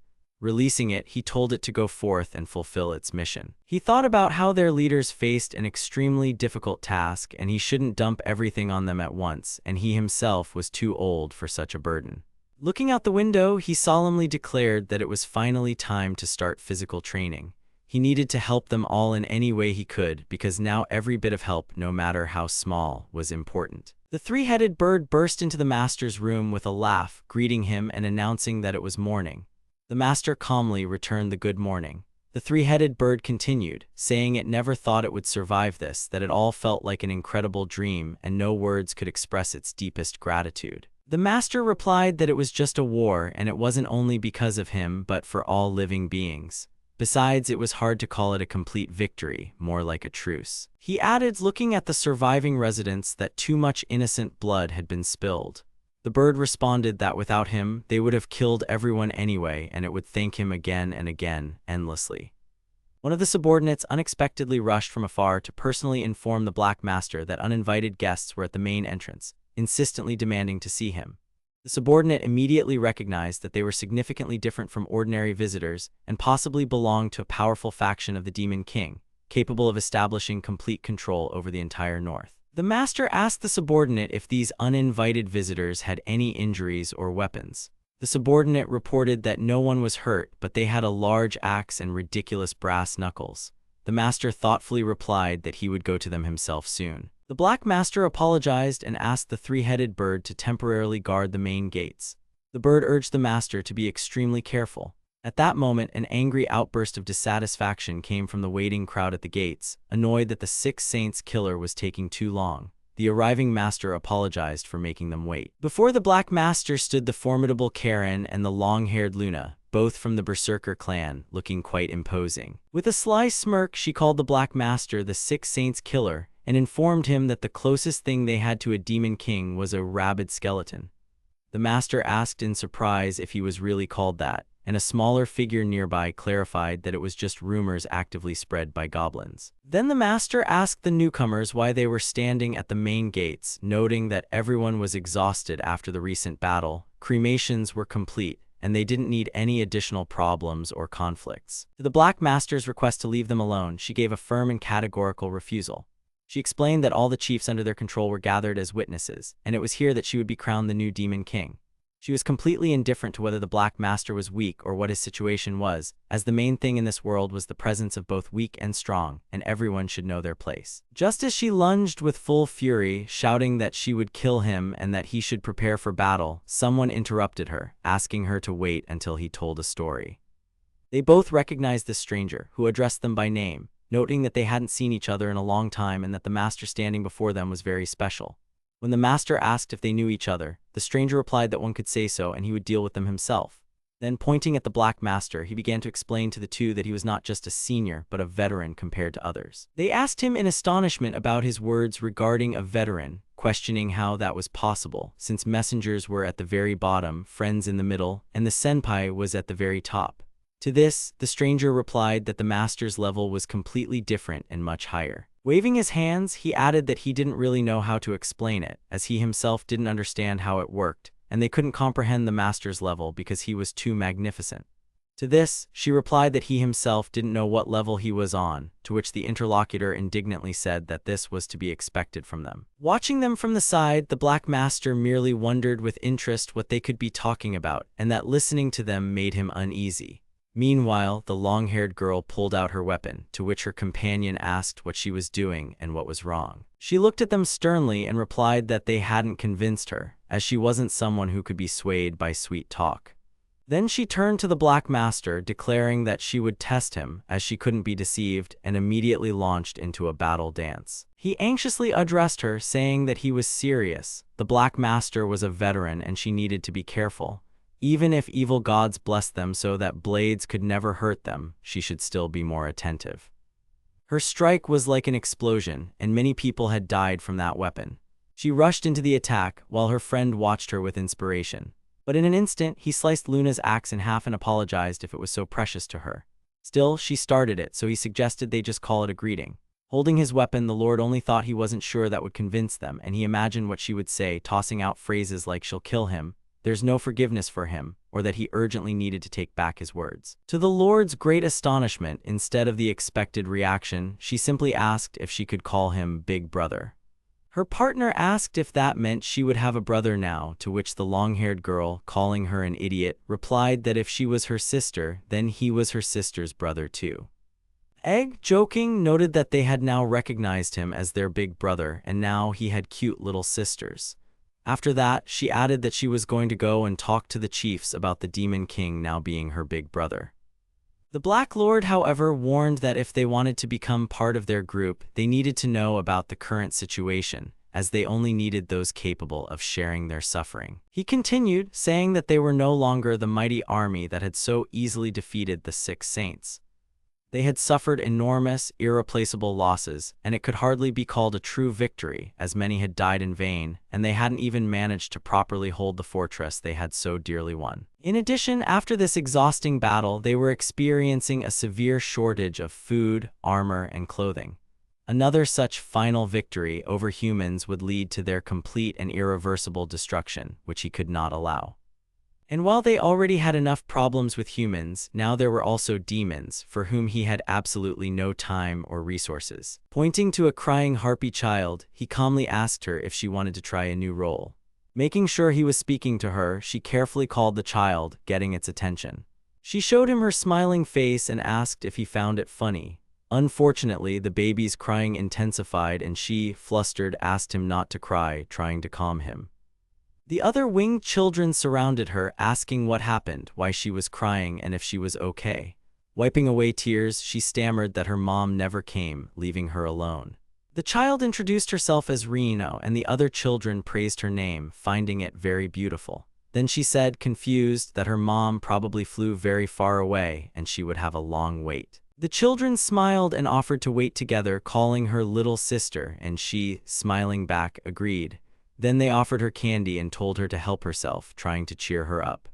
Releasing it, he told it to go forth and fulfill its mission. He thought about how their leaders faced an extremely difficult task, and he shouldn't dump everything on them at once, and he himself was too old for such a burden. Looking out the window, he solemnly declared that it was finally time to start physical training. He needed to help them all in any way he could, because now every bit of help, no matter how small, was important. The three-headed bird burst into the master's room with a laugh, greeting him and announcing that it was morning. The master calmly returned the good morning. The three-headed bird continued, saying it never thought it would survive this, that it all felt like an incredible dream, and no words could express its deepest gratitude. The master replied that it was just a war, and it wasn't only because of him, but for all living beings. Besides, it was hard to call it a complete victory, more like a truce. He added, looking at the surviving residents, that too much innocent blood had been spilled. The bird responded that without him, they would have killed everyone anyway, and it would thank him again and again, endlessly. One of the subordinates unexpectedly rushed from afar to personally inform the Black Master that uninvited guests were at the main entrance, insistently demanding to see him. The subordinate immediately recognized that they were significantly different from ordinary visitors and possibly belonged to a powerful faction of the Demon King, capable of establishing complete control over the entire north. The master asked the subordinate if these uninvited visitors had any injuries or weapons. The subordinate reported that no one was hurt, but they had a large axe and ridiculous brass knuckles. The master thoughtfully replied that he would go to them himself soon. The Black Master apologized and asked the three-headed bird to temporarily guard the main gates. The bird urged the master to be extremely careful. At that moment, an angry outburst of dissatisfaction came from the waiting crowd at the gates, annoyed that the Six Saints killer was taking too long. The arriving master apologized for making them wait. Before the Black Master stood the formidable Karen and the long-haired Luna, both from the Berserker clan, looking quite imposing. With a sly smirk, she called the Black Master the Six Saints killer and informed him that the closest thing they had to a demon king was a rabid skeleton. The master asked in surprise if he was really called that, and a smaller figure nearby clarified that it was just rumors actively spread by goblins. Then the master asked the newcomers why they were standing at the main gates, noting that everyone was exhausted after the recent battle, cremations were complete, and they didn't need any additional problems or conflicts. To the Black Master's request to leave them alone, she gave a firm and categorical refusal. She explained that all the chiefs under their control were gathered as witnesses, and it was here that she would be crowned the new Demon King. She was completely indifferent to whether the Black Master was weak or what his situation was, as the main thing in this world was the presence of both weak and strong, and everyone should know their place. Just as she lunged with full fury, shouting that she would kill him and that he should prepare for battle, someone interrupted her, asking her to wait until he told a story. They both recognized this stranger, who addressed them by name, noting that they hadn't seen each other in a long time and that the master standing before them was very special. When the master asked if they knew each other, the stranger replied that one could say so and he would deal with them himself. Then, pointing at the Black Master, he began to explain to the two that he was not just a senior, but a veteran compared to others. They asked him in astonishment about his words regarding a veteran, questioning how that was possible, since messengers were at the very bottom, friends in the middle, and the senpai was at the very top. To this, the stranger replied that the master's level was completely different and much higher. Waving his hands, he added that he didn't really know how to explain it, as he himself didn't understand how it worked, and they couldn't comprehend the master's level because he was too magnificent. To this, she replied that he himself didn't know what level he was on, to which the interlocutor indignantly said that this was to be expected from them. Watching them from the side, the Black Master merely wondered with interest what they could be talking about, and that listening to them made him uneasy. Meanwhile, the long-haired girl pulled out her weapon, to which her companion asked what she was doing and what was wrong. She looked at them sternly and replied that they hadn't convinced her, as she wasn't someone who could be swayed by sweet talk. Then she turned to the Black Master, declaring that she would test him, as she couldn't be deceived, and immediately launched into a battle dance. He anxiously addressed her, saying that he was serious. The Black Master was a veteran and she needed to be careful. Even if evil gods blessed them so that blades could never hurt them, she should still be more attentive. Her strike was like an explosion, and many people had died from that weapon. She rushed into the attack, while her friend watched her with inspiration. But in an instant, he sliced Luna's axe in half and apologized if it was so precious to her. Still, she started it, so he suggested they just call it a greeting. Holding his weapon, the Lord only thought he wasn't sure that would convince them, and he imagined what she would say, tossing out phrases like "she'll kill him," there's no forgiveness for him, or that he urgently needed to take back his words. To the Lord's great astonishment, instead of the expected reaction, she simply asked if she could call him Big Brother. Her partner asked if that meant she would have a brother now, to which the long-haired girl, calling her an idiot, replied that if she was her sister, then he was her sister's brother too. Egg, joking, noted that they had now recognized him as their big brother, and now he had cute little sisters. After that, she added that she was going to go and talk to the chiefs about the Demon King now being her big brother. The Black Lord, however, warned that if they wanted to become part of their group, they needed to know about the current situation, as they only needed those capable of sharing their suffering. He continued, saying that they were no longer the mighty army that had so easily defeated the 6 saints. They had suffered enormous, irreplaceable losses, and it could hardly be called a true victory, as many had died in vain, and they hadn't even managed to properly hold the fortress they had so dearly won. In addition, after this exhausting battle, they were experiencing a severe shortage of food, armor, and clothing. Another such final victory over humans would lead to their complete and irreversible destruction, which he could not allow. And while they already had enough problems with humans, now there were also demons, for whom he had absolutely no time or resources. Pointing to a crying harpy child, he calmly asked her if she wanted to try a new role. Making sure he was speaking to her, she carefully called the child, getting its attention. She showed him her smiling face and asked if he found it funny. Unfortunately, the baby's crying intensified and she, flustered, asked him not to cry, trying to calm him. The other winged children surrounded her, asking what happened, why she was crying, and if she was okay. Wiping away tears, she stammered that her mom never came, leaving her alone. The child introduced herself as Reno, and the other children praised her name, finding it very beautiful. Then she said, confused, that her mom probably flew very far away, and she would have a long wait. The children smiled and offered to wait together, calling her little sister, and she, smiling back, agreed. Then they offered her candy and told her to help herself, trying to cheer her up.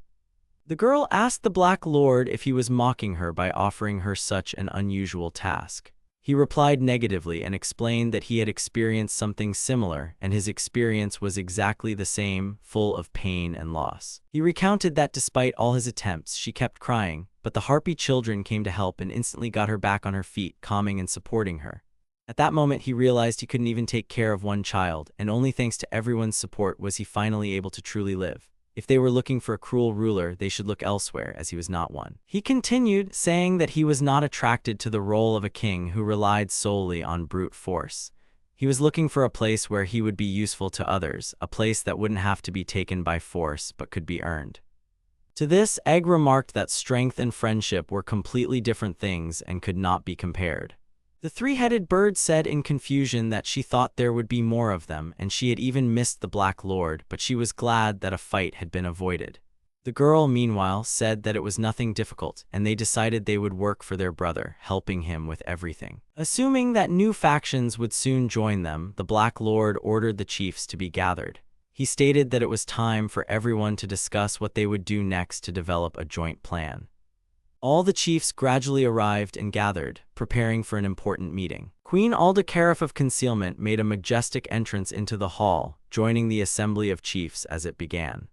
The girl asked the Black Lord if he was mocking her by offering her such an unusual task. He replied negatively and explained that he had experienced something similar, and his experience was exactly the same, full of pain and loss. He recounted that despite all his attempts, she kept crying, but the harpy children came to help and instantly got her back on her feet, calming and supporting her. At that moment, he realized he couldn't even take care of one child, and only thanks to everyone's support was he finally able to truly live. If they were looking for a cruel ruler, they should look elsewhere, as he was not one. He continued, saying that he was not attracted to the role of a king who relied solely on brute force. He was looking for a place where he would be useful to others, a place that wouldn't have to be taken by force but could be earned. To this, Egg remarked that strength and friendship were completely different things and could not be compared. The 3-headed bird said in confusion that she thought there would be more of them, and she had even missed the Black Lord, but she was glad that a fight had been avoided. The girl, meanwhile, said that it was nothing difficult, and they decided they would work for their brother, helping him with everything. Assuming that new factions would soon join them, the Black Lord ordered the chiefs to be gathered. He stated that it was time for everyone to discuss what they would do next to develop a joint plan. All the chiefs gradually arrived and gathered, preparing for an important meeting. Queen Aldecarif of Concealment made a majestic entrance into the hall, joining the assembly of chiefs as it began.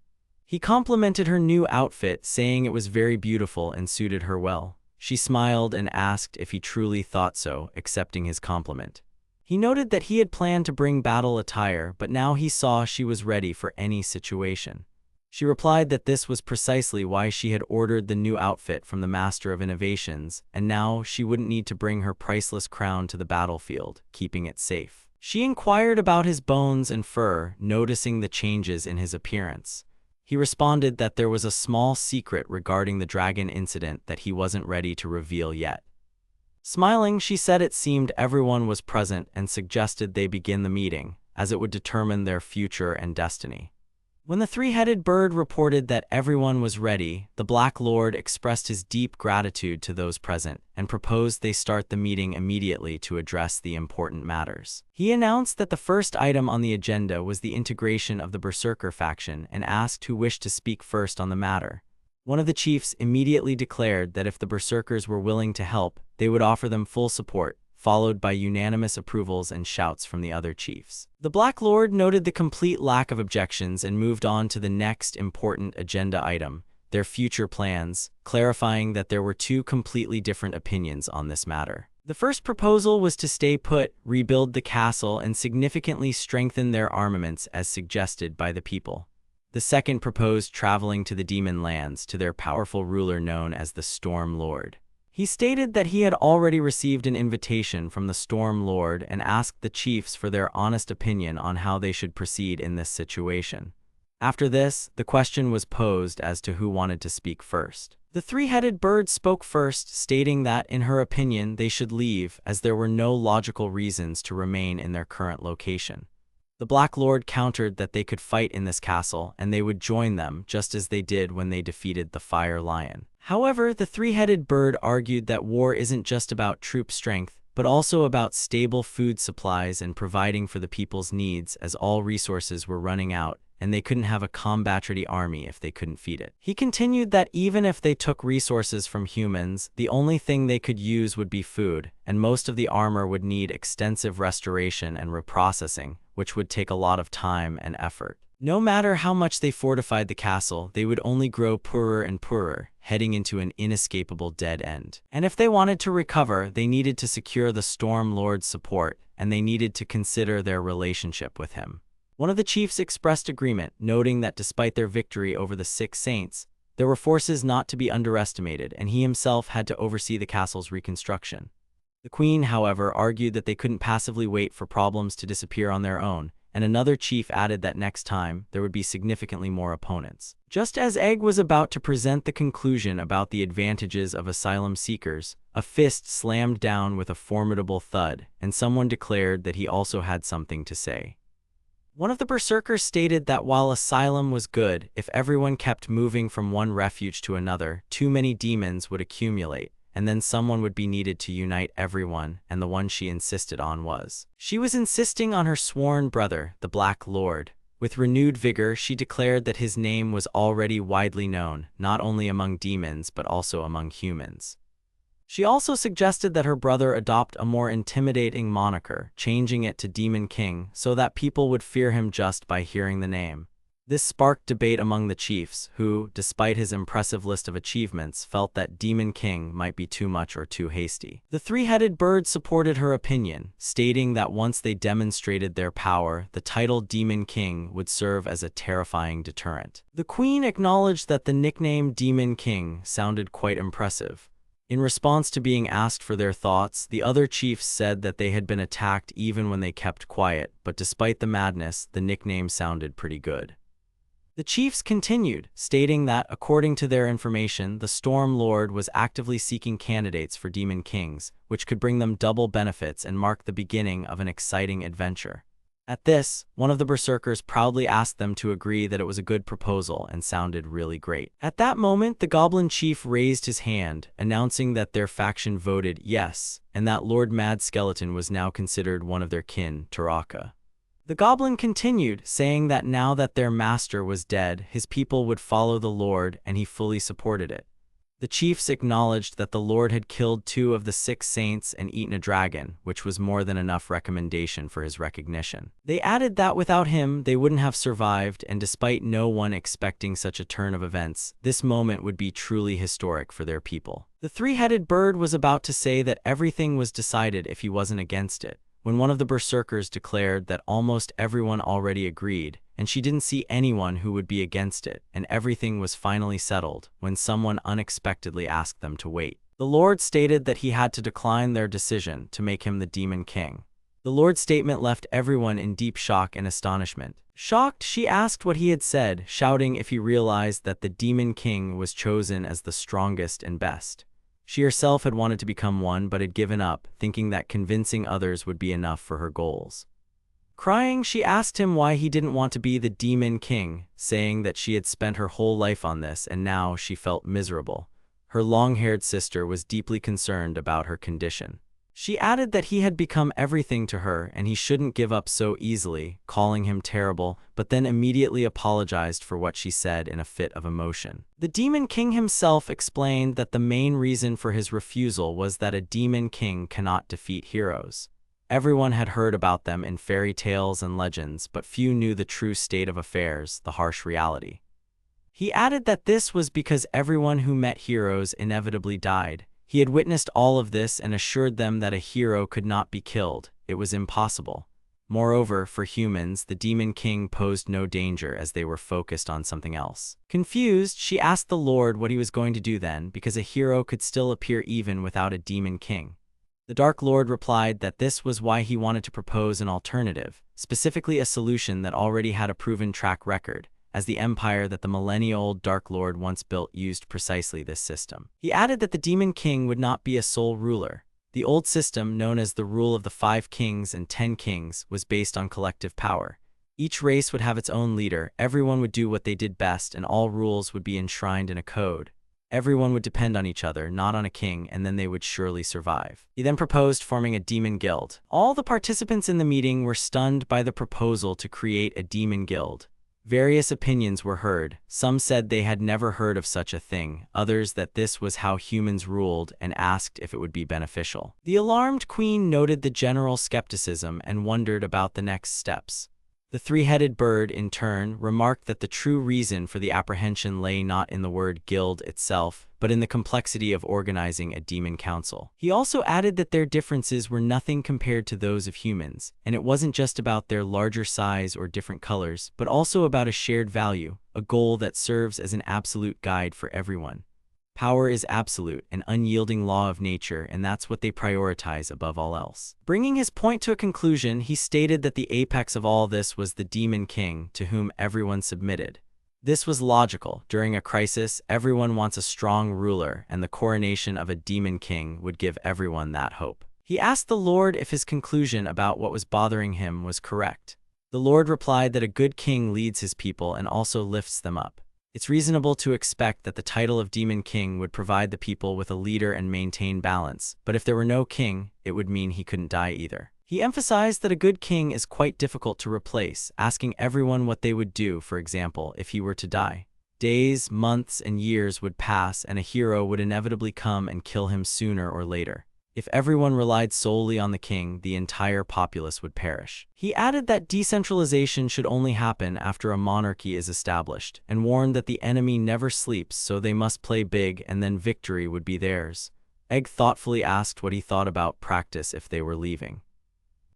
He complimented her new outfit, saying it was very beautiful and suited her well. She smiled and asked if he truly thought so, accepting his compliment. He noted that he had planned to bring battle attire, but now he saw she was ready for any situation. She replied that this was precisely why she had ordered the new outfit from the Master of Innovations, and now she wouldn't need to bring her priceless crown to the battlefield, keeping it safe. She inquired about his bones and fur, noticing the changes in his appearance. He responded that there was a small secret regarding the dragon incident that he wasn't ready to reveal yet. Smiling, she said it seemed everyone was present and suggested they begin the meeting, as it would determine their future and destiny. When the 3-headed bird reported that everyone was ready, the Black Lord expressed his deep gratitude to those present and proposed they start the meeting immediately to address the important matters. He announced that the first item on the agenda was the integration of the Berserker faction and asked who wished to speak first on the matter. One of the chiefs immediately declared that if the Berserkers were willing to help, they would offer them full support, followed by unanimous approvals and shouts from the other chiefs. The Black Lord noted the complete lack of objections and moved on to the next important agenda item, their future plans, clarifying that there were two completely different opinions on this matter. The first proposal was to stay put, rebuild the castle, and significantly strengthen their armaments as suggested by the people. The second proposed traveling to the demon lands to their powerful ruler known as the Storm Lord. He stated that he had already received an invitation from the Storm Lord and asked the chiefs for their honest opinion on how they should proceed in this situation. After this, the question was posed as to who wanted to speak first. The three-headed bird spoke first, stating that, in her opinion, they should leave as there were no logical reasons to remain in their current location. The Black Lord countered that they could fight in this castle and they would join them just as they did when they defeated the Fire Lion. However, the three-headed bird argued that war isn't just about troop strength, but also about stable food supplies and providing for the people's needs, as all resources were running out, and they couldn't have a combat-ready army if they couldn't feed it. He continued that even if they took resources from humans, the only thing they could use would be food, and most of the armor would need extensive restoration and reprocessing, which would take a lot of time and effort. No matter how much they fortified the castle, they would only grow poorer and poorer, heading into an inescapable dead end. And if they wanted to recover, they needed to secure the Storm Lord's support, and they needed to consider their relationship with him. One of the chiefs expressed agreement, noting that despite their victory over the Six Saints, there were forces not to be underestimated, and he himself had to oversee the castle's reconstruction. The queen, however, argued that they couldn't passively wait for problems to disappear on their own, and another chief added that next time, there would be significantly more opponents. Just as Egg was about to present the conclusion about the advantages of asylum seekers, a fist slammed down with a formidable thud, and someone declared that he also had something to say. One of the berserkers stated that while asylum was good, if everyone kept moving from one refuge to another, too many demons would accumulate, and then someone would be needed to unite everyone, and the one she insisted on was. She was insisting on her sworn brother, the Black Lord. With renewed vigor, she declared that his name was already widely known, not only among demons but also among humans. She also suggested that her brother adopt a more intimidating moniker, changing it to Demon King, so that people would fear him just by hearing the name. This sparked debate among the chiefs, who, despite his impressive list of achievements, felt that Demon King might be too much or too hasty. The three-headed bird supported her opinion, stating that once they demonstrated their power, the title Demon King would serve as a terrifying deterrent. The queen acknowledged that the nickname Demon King sounded quite impressive. In response to being asked for their thoughts, the other chiefs said that they had been attacked even when they kept quiet, but despite the madness, the nickname sounded pretty good. The chiefs continued, stating that, according to their information, the Storm Lord was actively seeking candidates for Demon Kings, which could bring them double benefits and mark the beginning of an exciting adventure. At this, one of the berserkers proudly asked them to agree that it was a good proposal and sounded really great. At that moment, the goblin chief raised his hand, announcing that their faction voted yes, and that Lord Mad Skeleton was now considered one of their kin, Taraka. The goblin continued, saying that now that their master was dead, his people would follow the Lord, and he fully supported it. The chiefs acknowledged that the Lord had killed 2 of the 6 saints and eaten a dragon, which was more than enough recommendation for his recognition. They added that without him, they wouldn't have survived, and despite no one expecting such a turn of events, this moment would be truly historic for their people. The three-headed bird was about to say that everything was decided if he wasn't against it, when one of the berserkers declared that almost everyone already agreed, and she didn't see anyone who would be against it, and everything was finally settled, when someone unexpectedly asked them to wait. The Lord stated that he had to decline their decision to make him the Demon King. The Lord's statement left everyone in deep shock and astonishment. Shocked, she asked what he had said, shouting if he realized that the Demon King was chosen as the strongest and best. She herself had wanted to become one but had given up, thinking that convincing others would be enough for her goals. Crying, she asked him why he didn't want to be the Demon King, saying that she had spent her whole life on this and now she felt miserable. Her long-haired sister was deeply concerned about her condition. She added that he had become everything to her and he shouldn't give up so easily, calling him terrible, but then immediately apologized for what she said in a fit of emotion. The Demon King himself explained that the main reason for his refusal was that a demon king cannot defeat heroes. Everyone had heard about them in fairy tales and legends, but few knew the true state of affairs, the harsh reality. He added that this was because everyone who met heroes inevitably died. He had witnessed all of this and assured them that a hero could not be killed. It was impossible. Moreover, for humans, the Demon King posed no danger as they were focused on something else. Confused, she asked the Lord what he was going to do then, because a hero could still appear even without a Demon King. The Dark Lord replied that this was why he wanted to propose an alternative, specifically a solution that already had a proven track record, as the empire that the millennia-old Dark Lord once built used precisely this system. He added that the Demon King would not be a sole ruler. The old system, known as the rule of the 5 kings and 10 kings, was based on collective power. Each race would have its own leader, everyone would do what they did best, and all rules would be enshrined in a code. Everyone would depend on each other, not on a king, and then they would surely survive. He then proposed forming a demon guild. All the participants in the meeting were stunned by the proposal to create a demon guild. Various opinions were heard. Some said they had never heard of such a thing, others that this was how humans ruled, and asked if it would be beneficial. The alarmed queen noted the general skepticism and wondered about the next steps. The three-headed bird, in turn, remarked that the true reason for the apprehension lay not in the word guild itself, but in the complexity of organizing a demon council. He also added that their differences were nothing compared to those of humans, and it wasn't just about their larger size or different colors, but also about a shared value, a goal that serves as an absolute guide for everyone. Power is absolute, an unyielding law of nature, and that's what they prioritize above all else. Bringing his point to a conclusion, he stated that the apex of all this was the Demon King, to whom everyone submitted. This was logical. During a crisis, everyone wants a strong ruler, and the coronation of a Demon King would give everyone that hope. He asked the Lord if his conclusion about what was bothering him was correct. The Lord replied that a good king leads his people and also lifts them up. It's reasonable to expect that the title of Demon King would provide the people with a leader and maintain balance, but if there were no king, it would mean he couldn't die either. He emphasized that a good king is quite difficult to replace, asking everyone what they would do, for example, if he were to die. Days, months, and years would pass, and a hero would inevitably come and kill him sooner or later. If everyone relied solely on the king, the entire populace would perish. He added that decentralization should only happen after a monarchy is established, and warned that the enemy never sleeps, so they must play big and then victory would be theirs. Egg thoughtfully asked what he thought about practice if they were leaving.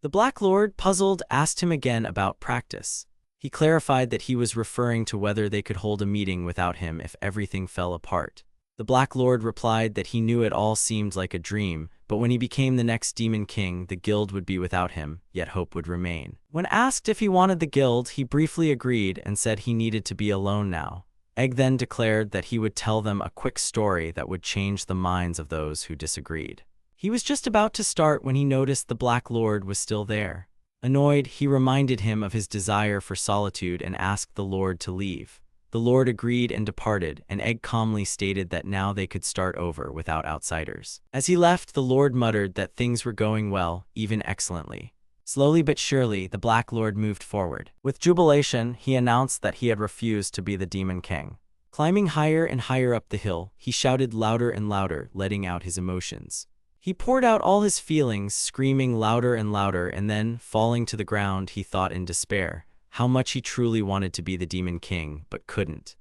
The Black Lord, puzzled, asked him again about practice. He clarified that he was referring to whether they could hold a meeting without him if everything fell apart. The Black Lord replied that he knew it all seemed like a dream, but when he became the next Demon King, the guild would be without him, yet hope would remain. When asked if he wanted the guild, he briefly agreed and said he needed to be alone now. Egg then declared that he would tell them a quick story that would change the minds of those who disagreed. He was just about to start when he noticed the Black Lord was still there. Annoyed, he reminded him of his desire for solitude and asked the Lord to leave. The Lord agreed and departed, and Egg calmly stated that now they could start over without outsiders. As he left, the Lord muttered that things were going well, even excellently. Slowly but surely, the Black Lord moved forward. With jubilation, he announced that he had refused to be the Demon King. Climbing higher and higher up the hill, he shouted louder and louder, letting out his emotions. He poured out all his feelings, screaming louder and louder, and then, falling to the ground, he thought in despair how much he truly wanted to be the Demon King, but couldn't.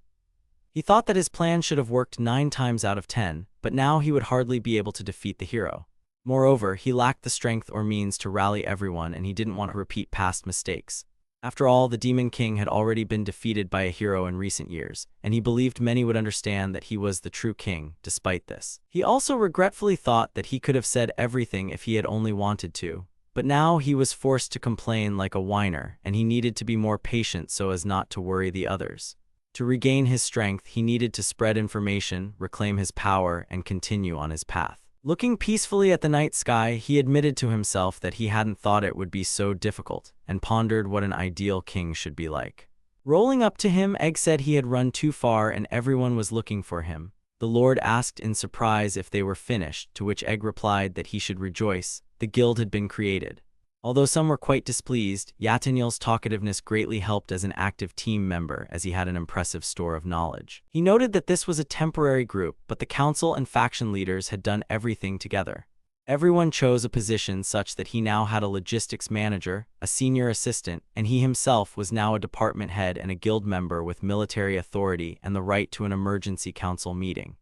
He thought that his plan should have worked 9 times out of 10, but now he would hardly be able to defeat the hero. Moreover, he lacked the strength or means to rally everyone, and he didn't want to repeat past mistakes. After all, the Demon King had already been defeated by a hero in recent years, and he believed many would understand that he was the true king, despite this. He also regretfully thought that he could have said everything if he had only wanted to. But now he was forced to complain like a whiner, and he needed to be more patient so as not to worry the others. To regain his strength, he needed to spread information, reclaim his power, and continue on his path. Looking peacefully at the night sky, he admitted to himself that he hadn't thought it would be so difficult, and pondered what an ideal king should be like. Rolling up to him, Egg said he had run too far and everyone was looking for him. The Lord asked in surprise if they were finished, to which Egg replied that he should rejoice, the guild had been created. Although some were quite displeased, Yatanil's talkativeness greatly helped as an active team member, as he had an impressive store of knowledge. He noted that this was a temporary group, but the council and faction leaders had done everything together. Everyone chose a position such that he now had a logistics manager, a senior assistant, and he himself was now a department head and a guild member with military authority and the right to an emergency council meeting.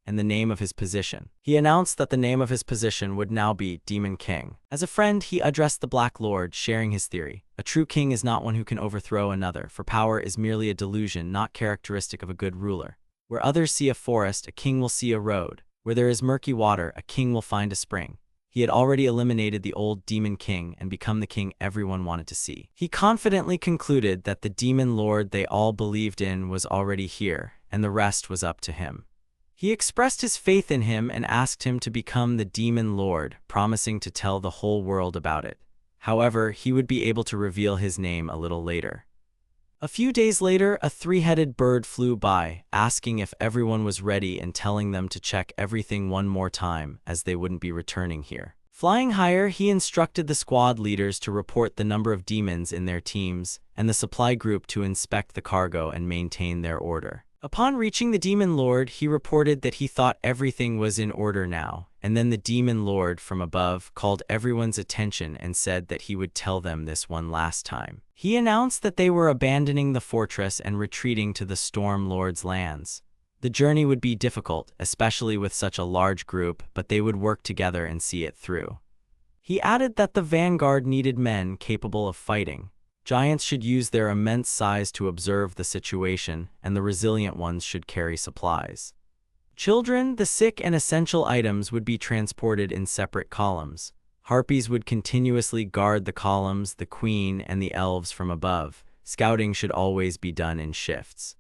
And the name of his position. He announced that the name of his position would now be Demon King. As a friend, he addressed the Black Lord, sharing his theory. A true king is not one who can overthrow another, for power is merely a delusion not characteristic of a good ruler. Where others see a forest, a king will see a road. Where there is murky water, a king will find a spring. He had already eliminated the old Demon King and become the king everyone wanted to see. He confidently concluded that the Demon Lord they all believed in was already here, and the rest was up to him. He expressed his faith in him and asked him to become the Demon Lord, promising to tell the whole world about it. However, he would be able to reveal his name a little later. A few days later, a three-headed bird flew by, asking if everyone was ready and telling them to check everything one more time, as they wouldn't be returning here. Flying higher, he instructed the squad leaders to report the number of demons in their teams, and the supply group to inspect the cargo and maintain their order. Upon reaching the Demon Lord, he reported that he thought everything was in order now, and then the Demon Lord from above called everyone's attention and said that he would tell them this one last time. He announced that they were abandoning the fortress and retreating to the Storm Lord's lands. The journey would be difficult, especially with such a large group, but they would work together and see it through. He added that the vanguard needed men capable of fighting. Giants should use their immense size to observe the situation, and the resilient ones should carry supplies. Children, the sick, and essential items would be transported in separate columns. Harpies would continuously guard the columns, the queen, and the elves from above. Scouting should always be done in shifts.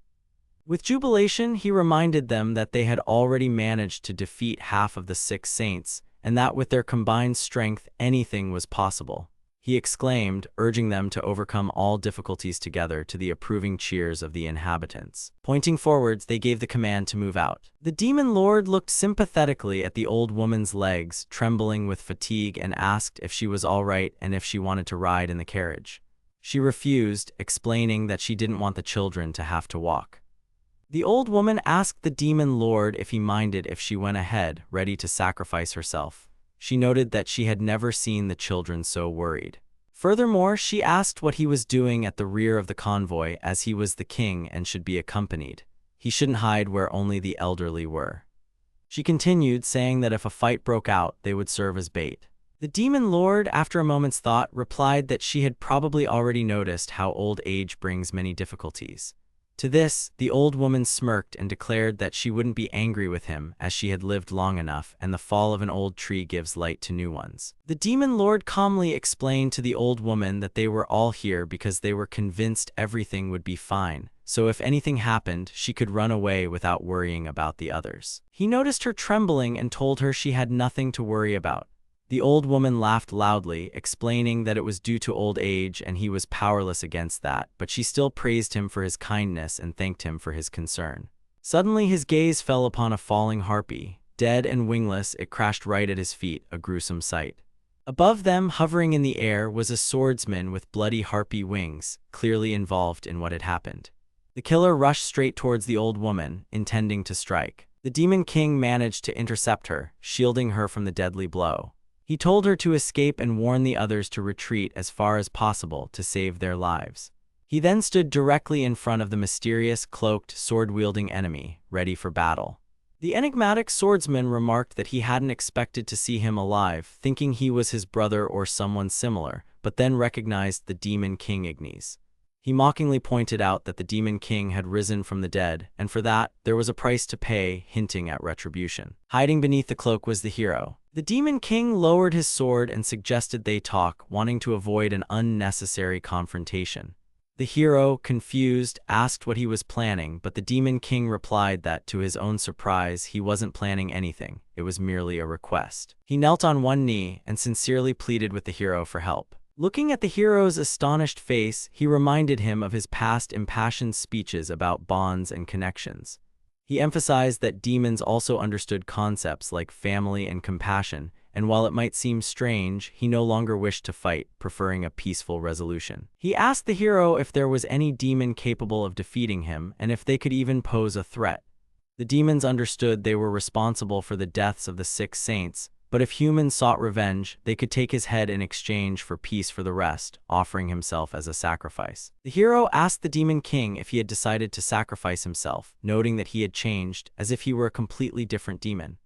With jubilation, he reminded them that they had already managed to defeat half of the 6 saints, and that with their combined strength, anything was possible. He exclaimed, urging them to overcome all difficulties together to the approving cheers of the inhabitants. Pointing forwards, they gave the command to move out. The Demon Lord looked sympathetically at the old woman's legs, trembling with fatigue, and asked if she was all right and if she wanted to ride in the carriage. She refused, explaining that she didn't want the children to have to walk. The old woman asked the Demon Lord if he minded if she went ahead, ready to sacrifice herself. She noted that she had never seen the children so worried. Furthermore, she asked what he was doing at the rear of the convoy, as he was the king and should be accompanied. He shouldn't hide where only the elderly were. She continued, saying that if a fight broke out, they would serve as bait. The Demon Lord, after a moment's thought, replied that she had probably already noticed how old age brings many difficulties. To this, the old woman smirked and declared that she wouldn't be angry with him, as she had lived long enough, and the fall of an old tree gives light to new ones. The Demon Lord calmly explained to the old woman that they were all here because they were convinced everything would be fine, so if anything happened, she could run away without worrying about the others. He noticed her trembling and told her she had nothing to worry about. The old woman laughed loudly, explaining that it was due to old age and he was powerless against that, but she still praised him for his kindness and thanked him for his concern. Suddenly his gaze fell upon a falling harpy. Dead and wingless, it crashed right at his feet, a gruesome sight. Above them, hovering in the air, was a swordsman with bloody harpy wings, clearly involved in what had happened. The killer rushed straight towards the old woman, intending to strike. The Demon King managed to intercept her, shielding her from the deadly blow. He told her to escape and warned the others to retreat as far as possible to save their lives. He then stood directly in front of the mysterious, cloaked, sword-wielding enemy, ready for battle. The enigmatic swordsman remarked that he hadn't expected to see him alive, thinking he was his brother or someone similar, but then recognized the Demon King Ignis. He mockingly pointed out that the Demon King had risen from the dead, and for that, there was a price to pay, hinting at retribution. Hiding beneath the cloak was the hero. The Demon King lowered his sword and suggested they talk, wanting to avoid an unnecessary confrontation. The hero, confused, asked what he was planning, but the Demon King replied that, to his own surprise, he wasn't planning anything. It was merely a request. He knelt on one knee and sincerely pleaded with the hero for help. Looking at the hero's astonished face, he reminded him of his past impassioned speeches about bonds and connections. He emphasized that demons also understood concepts like family and compassion, and while it might seem strange, he no longer wished to fight, preferring a peaceful resolution. He asked the hero if there was any demon capable of defeating him, and if they could even pose a threat. The demons understood they were responsible for the deaths of the 6 saints, but if humans sought revenge, they could take his head in exchange for peace for the rest, offering himself as a sacrifice. The hero asked the Demon King if he had decided to sacrifice himself, noting that he had changed, as if he were a completely different demon.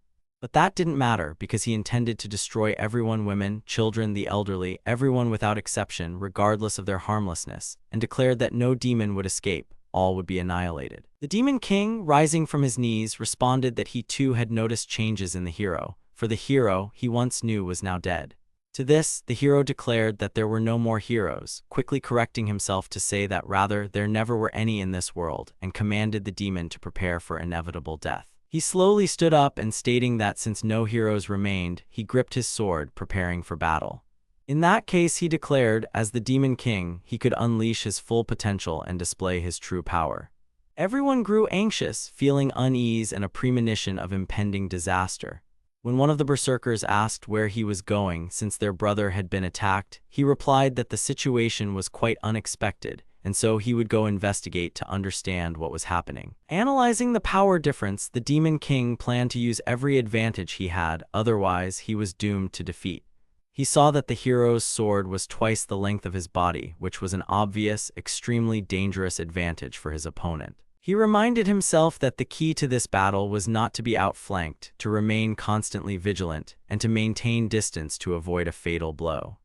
But that didn't matter, because he intended to destroy everyone, women, children, the elderly, everyone without exception, regardless of their harmlessness, and declared that no demon would escape. All would be annihilated. The Demon King, rising from his knees, responded that he too had noticed changes in the hero, for the hero he once knew was now dead. To this, the hero declared that there were no more heroes, quickly correcting himself to say that rather there never were any in this world, and commanded the demon to prepare for inevitable death. He slowly stood up and stating that since no heroes remained, he gripped his sword, preparing for battle. In that case, he declared, as the Demon King, he could unleash his full potential and display his true power. Everyone grew anxious, feeling unease and a premonition of impending disaster. When one of the berserkers asked where he was going since their brother had been attacked, he replied that the situation was quite unexpected, and so he would go investigate to understand what was happening. Analyzing the power difference, the Demon King planned to use every advantage he had, otherwise he was doomed to defeat. He saw that the hero's sword was twice the length of his body, which was an obvious, extremely dangerous advantage for his opponent. He reminded himself that the key to this battle was not to be outflanked, to remain constantly vigilant, and to maintain distance to avoid a fatal blow.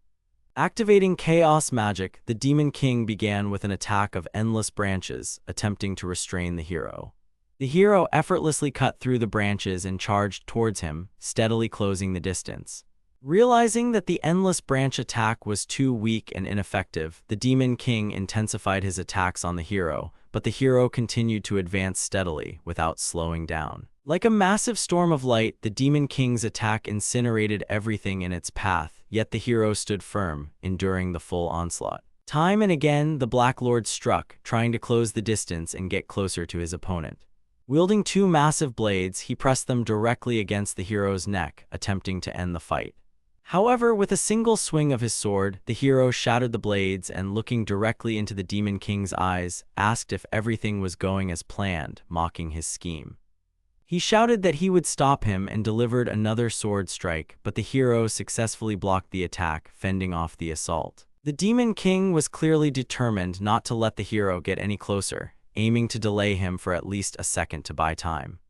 Activating chaos magic, the Demon King began with an attack of endless branches, attempting to restrain the hero. The hero effortlessly cut through the branches and charged towards him, steadily closing the distance. Realizing that the endless branch attack was too weak and ineffective, the Demon King intensified his attacks on the hero, but the hero continued to advance steadily, without slowing down. Like a massive storm of light, the Demon King's attack incinerated everything in its path, yet the hero stood firm, enduring the full onslaught. Time and again, the Black Lord struck, trying to close the distance and get closer to his opponent. Wielding 2 massive blades, he pressed them directly against the hero's neck, attempting to end the fight. However, with a single swing of his sword, the hero shattered the blades and, looking directly into the Demon King's eyes, asked if everything was going as planned, mocking his scheme. He shouted that he would stop him and delivered another sword strike, but the hero successfully blocked the attack, fending off the assault. The Demon King was clearly determined not to let the hero get any closer, aiming to delay him for at least a second to buy time.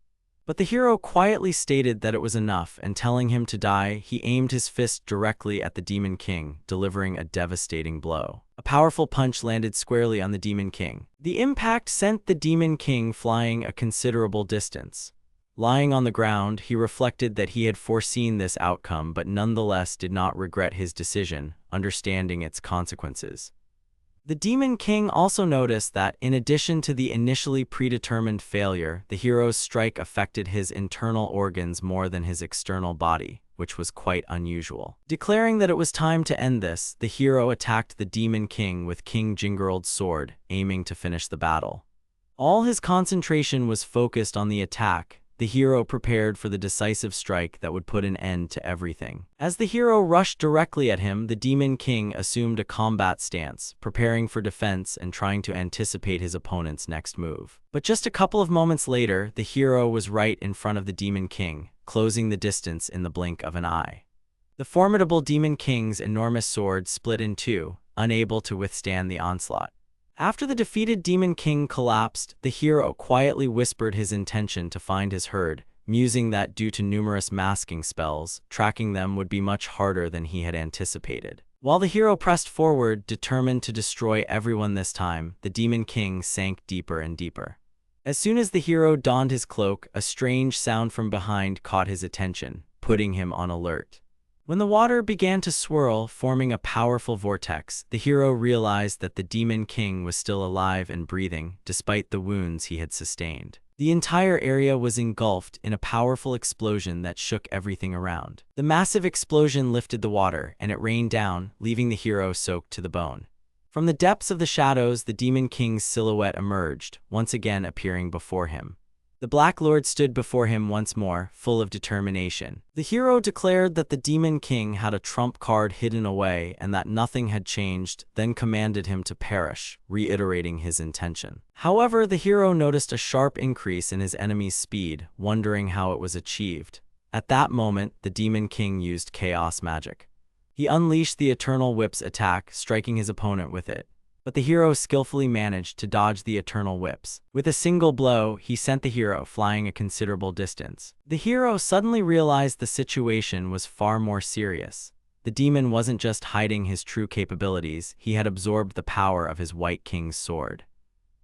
But the hero quietly stated that it was enough, and telling him to die, he aimed his fist directly at the Demon King, delivering a devastating blow. A powerful punch landed squarely on the Demon King. The impact sent the Demon King flying a considerable distance. Lying on the ground, he reflected that he had foreseen this outcome but nonetheless did not regret his decision, understanding its consequences. The Demon King also noticed that, in addition to the initially predetermined failure, the hero's strike affected his internal organs more than his external body, which was quite unusual. Declaring that it was time to end this, the hero attacked the Demon King with King Jingerald's sword, aiming to finish the battle. All his concentration was focused on the attack. The hero prepared for the decisive strike that would put an end to everything. As the hero rushed directly at him, the Demon King assumed a combat stance, preparing for defense and trying to anticipate his opponent's next move. But just a couple of moments later, the hero was right in front of the Demon King, closing the distance in the blink of an eye. The formidable Demon King's enormous sword split in two, unable to withstand the onslaught. After the defeated Demon King collapsed, the hero quietly whispered his intention to find his herd, musing that due to numerous masking spells, tracking them would be much harder than he had anticipated. While the hero pressed forward, determined to destroy everyone this time, the Demon King sank deeper and deeper. As soon as the hero donned his cloak, a strange sound from behind caught his attention, putting him on alert. When the water began to swirl, forming a powerful vortex, the hero realized that the Demon King was still alive and breathing, despite the wounds he had sustained. The entire area was engulfed in a powerful explosion that shook everything around. The massive explosion lifted the water, and it rained down, leaving the hero soaked to the bone. From the depths of the shadows, the Demon King's silhouette emerged, once again appearing before him. The Black Lord stood before him once more, full of determination. The hero declared that the Demon King had a trump card hidden away and that nothing had changed, then commanded him to perish, reiterating his intention. However, the hero noticed a sharp increase in his enemy's speed, wondering how it was achieved. At that moment, the Demon King used chaos magic. He unleashed the Eternal Whip's attack, striking his opponent with it. But the hero skillfully managed to dodge the Eternal Whips. With a single blow, he sent the hero flying a considerable distance. The hero suddenly realized the situation was far more serious. The demon wasn't just hiding his true capabilities, he had absorbed the power of his White King's sword.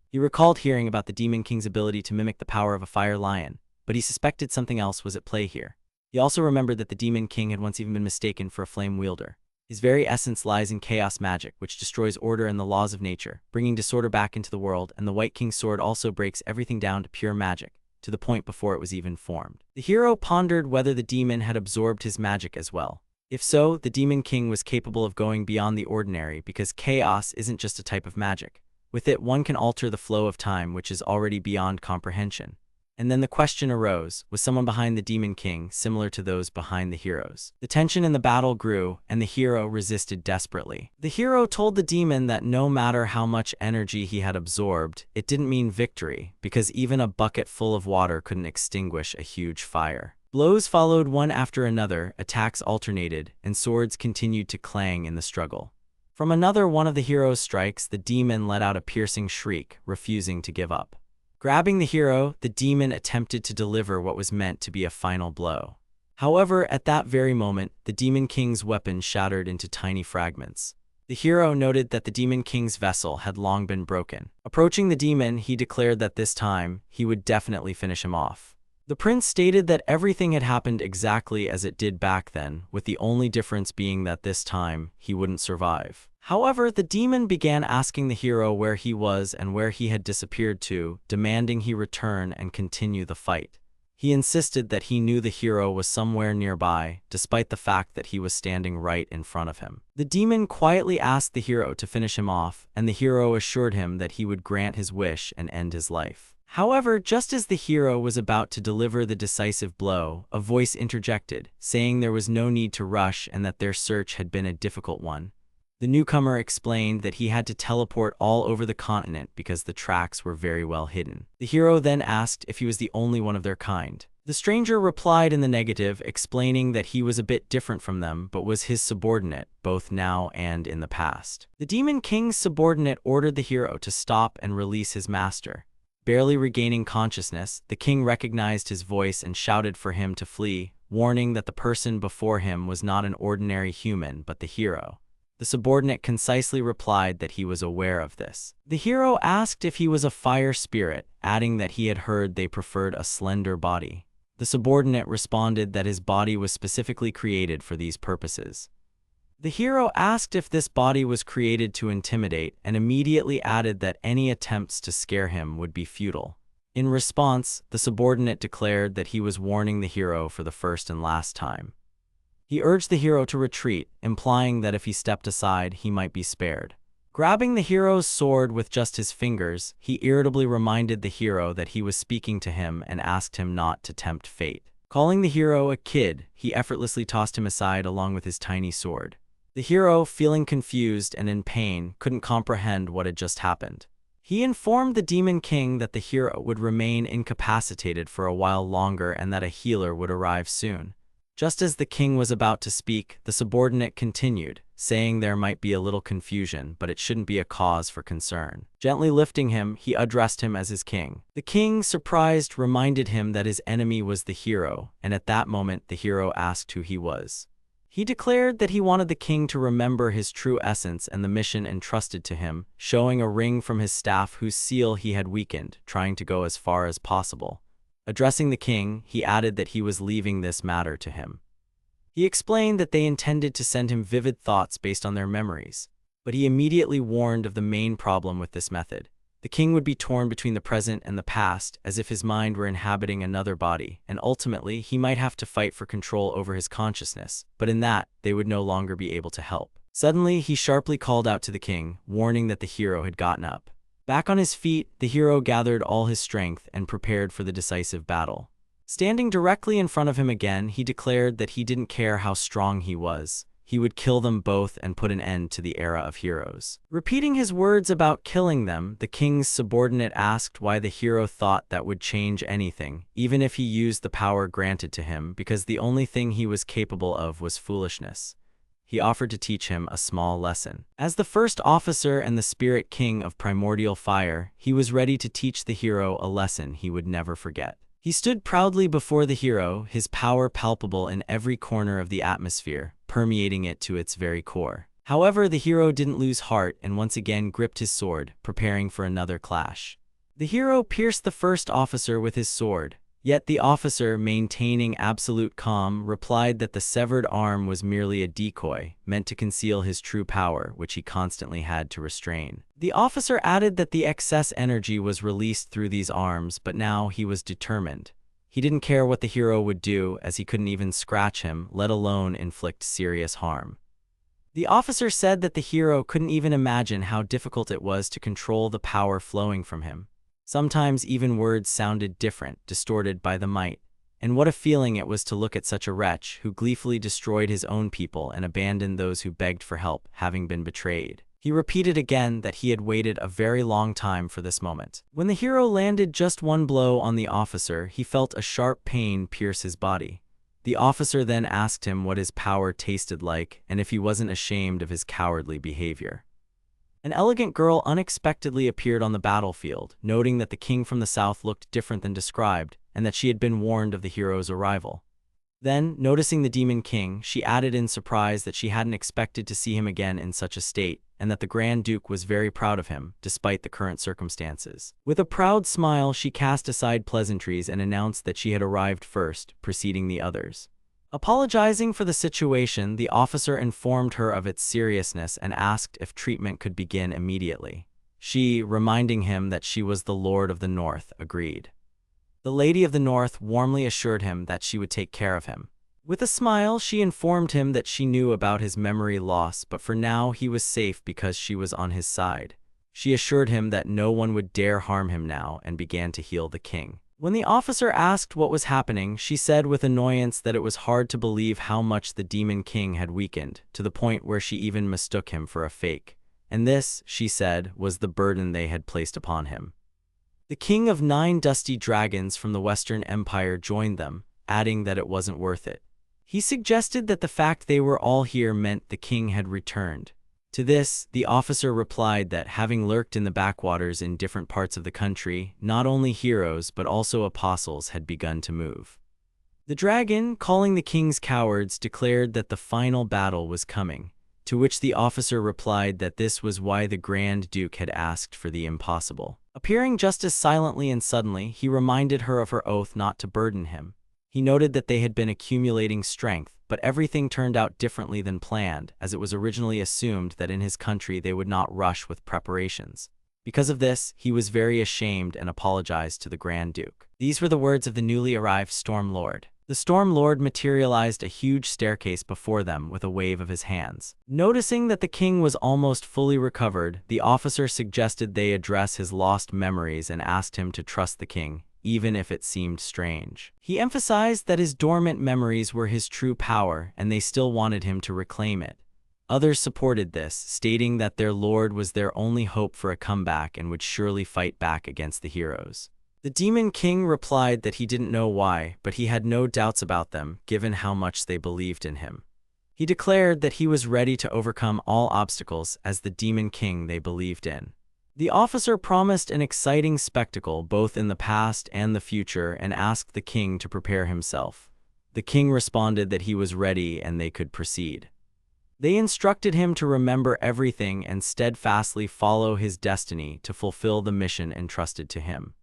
He recalled hearing about the Demon King's ability to mimic the power of a fire lion, but he suspected something else was at play here. He also remembered that the Demon King had once even been mistaken for a flame wielder. His very essence lies in chaos magic, which destroys order and the laws of nature, bringing disorder back into the world, and the White King's sword also breaks everything down to pure magic, to the point before it was even formed. The hero pondered whether the demon had absorbed his magic as well. If so, the Demon King was capable of going beyond the ordinary, because chaos isn't just a type of magic. With it, one can alter the flow of time, which is already beyond comprehension. And then the question arose, was someone behind the Demon King similar to those behind the heroes? The tension in the battle grew, and the hero resisted desperately. The hero told the demon that no matter how much energy he had absorbed, it didn't mean victory, because even a bucket full of water couldn't extinguish a huge fire. Blows followed one after another, attacks alternated, and swords continued to clang in the struggle. From another one of the hero's strikes, the demon let out a piercing shriek, refusing to give up. Grabbing the hero, the demon attempted to deliver what was meant to be a final blow. However, at that very moment, the Demon King's weapon shattered into tiny fragments. The hero noted that the Demon King's vessel had long been broken. Approaching the demon, he declared that this time, he would definitely finish him off. The prince stated that everything had happened exactly as it did back then, with the only difference being that this time, he wouldn't survive. However, the demon began asking the hero where he was and where he had disappeared to, demanding he return and continue the fight. He insisted that he knew the hero was somewhere nearby, despite the fact that he was standing right in front of him. The demon quietly asked the hero to finish him off, and the hero assured him that he would grant his wish and end his life. However, just as the hero was about to deliver the decisive blow, a voice interjected, saying there was no need to rush and that their search had been a difficult one. The newcomer explained that he had to teleport all over the continent because the tracks were very well hidden. The hero then asked if he was the only one of their kind. The stranger replied in the negative, explaining that he was a bit different from them, but was his subordinate, both now and in the past. The Demon King's subordinate ordered the hero to stop and release his master. Barely regaining consciousness, the king recognized his voice and shouted for him to flee, warning that the person before him was not an ordinary human but the hero. The subordinate concisely replied that he was aware of this. The hero asked if he was a fire spirit, adding that he had heard they preferred a slender body. The subordinate responded that his body was specifically created for these purposes. The hero asked if this body was created to intimidate and immediately added that any attempts to scare him would be futile. In response, the subordinate declared that he was warning the hero for the first and last time. He urged the hero to retreat, implying that if he stepped aside, he might be spared. Grabbing the hero's sword with just his fingers, he irritably reminded the hero that he was speaking to him and asked him not to tempt fate. Calling the hero a kid, he effortlessly tossed him aside along with his tiny sword. The hero, feeling confused and in pain, couldn't comprehend what had just happened. He informed the Demon King that the hero would remain incapacitated for a while longer and that a healer would arrive soon. Just as the king was about to speak, the subordinate continued, saying there might be a little confusion, but it shouldn't be a cause for concern. Gently lifting him, he addressed him as his king. The king, surprised, reminded him that his enemy was the hero, and at that moment the hero asked who he was. He declared that he wanted the king to remember his true essence and the mission entrusted to him, showing a ring from his staff whose seal he had weakened, trying to go as far as possible. Addressing the king, he added that he was leaving this matter to him. He explained that they intended to send him vivid thoughts based on their memories, but he immediately warned of the main problem with this method. The king would be torn between the present and the past, as if his mind were inhabiting another body, and ultimately he might have to fight for control over his consciousness, but in that, they would no longer be able to help. Suddenly, he sharply called out to the king, warning that the hero had gotten up. Back on his feet, the hero gathered all his strength and prepared for the decisive battle. Standing directly in front of him again, he declared that he didn't care how strong he was. He would kill them both and put an end to the era of heroes. Repeating his words about killing them, the king's subordinate asked why the hero thought that would change anything, even if he used the power granted to him, because the only thing he was capable of was foolishness. He offered to teach him a small lesson. As the first officer and the spirit king of primordial fire, he was ready to teach the hero a lesson he would never forget. He stood proudly before the hero, his power palpable in every corner of the atmosphere, permeating it to its very core. However, the hero didn't lose heart and once again gripped his sword, preparing for another clash. The hero pierced the first officer with his sword, yet the officer, maintaining absolute calm, replied that the severed arm was merely a decoy, meant to conceal his true power, which he constantly had to restrain. The officer added that the excess energy was released through these arms, but now he was determined. He didn't care what the hero would do, as he couldn't even scratch him, let alone inflict serious harm. The officer said that the hero couldn't even imagine how difficult it was to control the power flowing from him. Sometimes even words sounded different, distorted by the might. And what a feeling it was to look at such a wretch who gleefully destroyed his own people and abandoned those who begged for help, having been betrayed. He repeated again that he had waited a very long time for this moment. When the hero landed just one blow on the officer, he felt a sharp pain pierce his body. The officer then asked him what his power tasted like and if he wasn't ashamed of his cowardly behavior. An elegant girl unexpectedly appeared on the battlefield, noting that the king from the south looked different than described, and that she had been warned of the hero's arrival. Then, noticing the demon king, she added in surprise that she hadn't expected to see him again in such a state, and that the Grand Duke was very proud of him, despite the current circumstances. With a proud smile, she cast aside pleasantries and announced that she had arrived first, preceding the others. Apologizing for the situation, the officer informed her of its seriousness and asked if treatment could begin immediately. She, reminding him that she was the Lord of the North, agreed. The Lady of the North warmly assured him that she would take care of him. With a smile, she informed him that she knew about his memory loss, but for now he was safe because she was on his side. She assured him that no one would dare harm him now and began to heal the king. When the officer asked what was happening, she said with annoyance that it was hard to believe how much the demon king had weakened, to the point where she even mistook him for a fake. And this, she said, was the burden they had placed upon him. The king of 9 dusty dragons from the Western Empire joined them, adding that it wasn't worth it. He suggested that the fact they were all here meant the king had returned. To this, the officer replied that, having lurked in the backwaters in different parts of the country, not only heroes but also apostles had begun to move. The dragon, calling the king's cowards, declared that the final battle was coming, to which the officer replied that this was why the Grand Duke had asked for the impossible. Appearing just as silently and suddenly, he reminded her of her oath not to burden him. He noted that they had been accumulating strength, but everything turned out differently than planned, as it was originally assumed that in his country they would not rush with preparations. Because of this, he was very ashamed and apologized to the Grand Duke. These were the words of the newly arrived Storm Lord. The Storm Lord materialized a huge staircase before them with a wave of his hands. Noticing that the king was almost fully recovered, the officer suggested they address his lost memories and asked him to trust the king, even if it seemed strange. He emphasized that his dormant memories were his true power, and they still wanted him to reclaim it. Others supported this, stating that their lord was their only hope for a comeback and would surely fight back against the heroes. The Demon King replied that he didn't know why, but he had no doubts about them, given how much they believed in him. He declared that he was ready to overcome all obstacles as the Demon King they believed in. The officer promised an exciting spectacle both in the past and the future and asked the king to prepare himself. The king responded that he was ready and they could proceed. They instructed him to remember everything and steadfastly follow his destiny to fulfill the mission entrusted to him.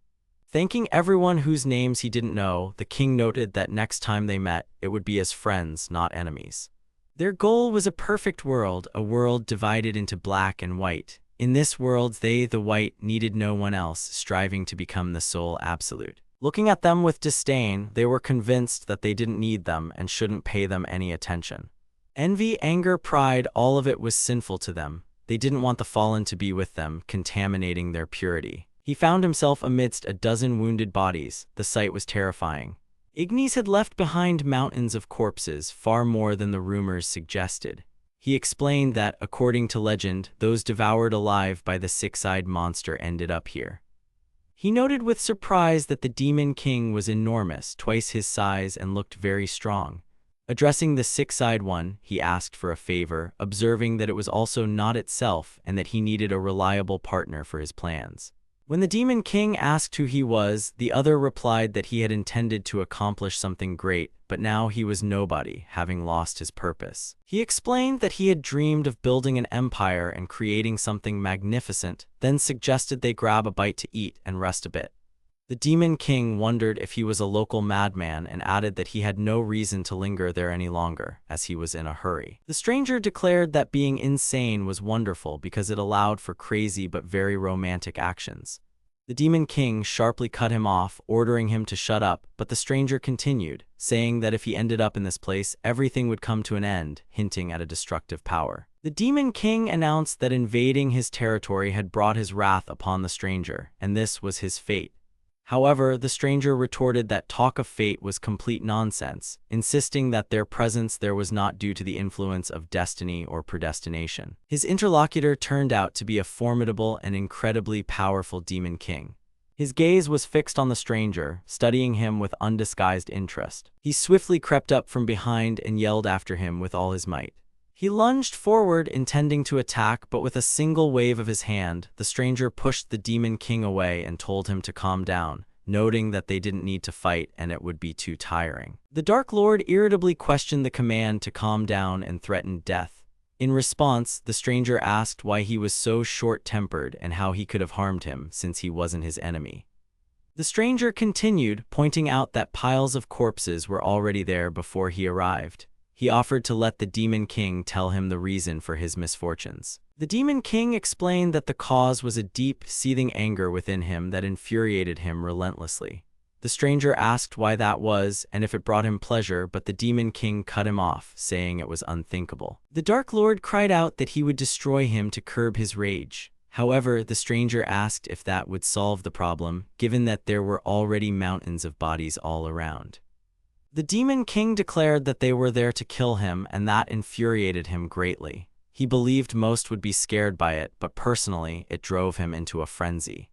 Thanking everyone whose names he didn't know, the king noted that next time they met, it would be as friends, not enemies. Their goal was a perfect world, a world divided into black and white. In this world, they, the white, needed no one else, striving to become the sole absolute. Looking at them with disdain, they were convinced that they didn't need them and shouldn't pay them any attention. Envy, anger, pride, all of it was sinful to them. They didn't want the fallen to be with them, contaminating their purity. He found himself amidst a dozen wounded bodies. The sight was terrifying. Ignis had left behind mountains of corpses, far more than the rumors suggested. He explained that, according to legend, those devoured alive by the six-eyed monster ended up here. He noted with surprise that the Demon King was enormous, twice his size, and looked very strong. Addressing the six-eyed one, he asked for a favor, observing that it was also not itself and that he needed a reliable partner for his plans. When the Demon King asked who he was, the other replied that he had intended to accomplish something great, but now he was nobody, having lost his purpose. He explained that he had dreamed of building an empire and creating something magnificent, then suggested they grab a bite to eat and rest a bit. The Demon King wondered if he was a local madman and added that he had no reason to linger there any longer, as he was in a hurry. The stranger declared that being insane was wonderful because it allowed for crazy but very romantic actions. The Demon King sharply cut him off, ordering him to shut up, but the stranger continued, saying that if he ended up in this place, everything would come to an end, hinting at a destructive power. The Demon King announced that invading his territory had brought his wrath upon the stranger, and this was his fate. However, the stranger retorted that talk of fate was complete nonsense, insisting that their presence there was not due to the influence of destiny or predestination. His interlocutor turned out to be a formidable and incredibly powerful Demon King. His gaze was fixed on the stranger, studying him with undisguised interest. He swiftly crept up from behind and yelled after him with all his might. He lunged forward, intending to attack, but with a single wave of his hand, the stranger pushed the Demon King away and told him to calm down, noting that they didn't need to fight and it would be too tiring. The Dark Lord irritably questioned the command to calm down and threatened death. In response, the stranger asked why he was so short-tempered and how he could have harmed him since he wasn't his enemy. The stranger continued, pointing out that piles of corpses were already there before he arrived. He offered to let the Demon King tell him the reason for his misfortunes. The Demon King explained that the cause was a deep, seething anger within him that infuriated him relentlessly. The stranger asked why that was and if it brought him pleasure, but the Demon King cut him off, saying it was unthinkable. The Dark Lord cried out that he would destroy him to curb his rage. However, the stranger asked if that would solve the problem, given that there were already mountains of bodies all around. The Demon King declared that they were there to kill him, and that infuriated him greatly. He believed most would be scared by it, but personally, it drove him into a frenzy.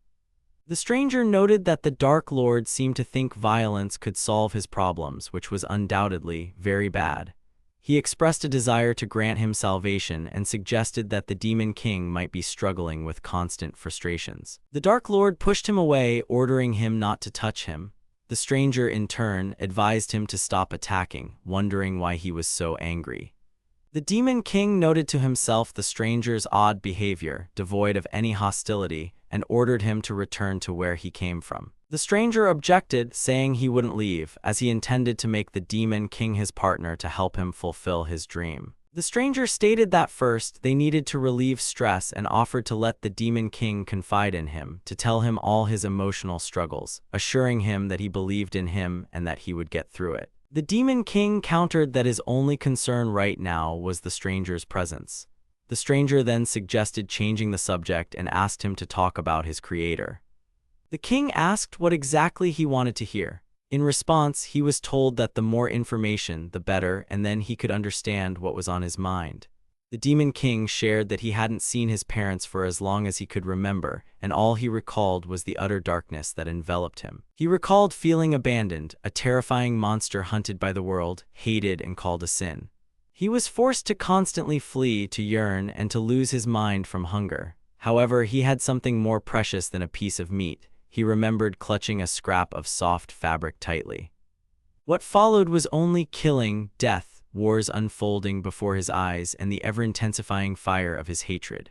The stranger noted that the Dark Lord seemed to think violence could solve his problems, which was undoubtedly very bad. He expressed a desire to grant him salvation and suggested that the Demon King might be struggling with constant frustrations. The Dark Lord pushed him away, ordering him not to touch him. The stranger, in turn, advised him to stop attacking, wondering why he was so angry. The Demon King noted to himself the stranger's odd behavior, devoid of any hostility, and ordered him to return to where he came from. The stranger objected, saying he wouldn't leave, as he intended to make the Demon King his partner to help him fulfill his dream. The stranger stated that first, they needed to relieve stress and offered to let the Demon King confide in him, to tell him all his emotional struggles, assuring him that he believed in him and that he would get through it. The Demon King countered that his only concern right now was the stranger's presence. The stranger then suggested changing the subject and asked him to talk about his creator. The king asked what exactly he wanted to hear. In response, he was told that the more information, the better, and then he could understand what was on his mind. The Demon King shared that he hadn't seen his parents for as long as he could remember, and all he recalled was the utter darkness that enveloped him. He recalled feeling abandoned, a terrifying monster hunted by the world, hated and called a sin. He was forced to constantly flee, to yearn, and to lose his mind from hunger. However, he had something more precious than a piece of meat. He remembered clutching a scrap of soft fabric tightly. What followed was only killing, death, wars unfolding before his eyes, and the ever-intensifying fire of his hatred.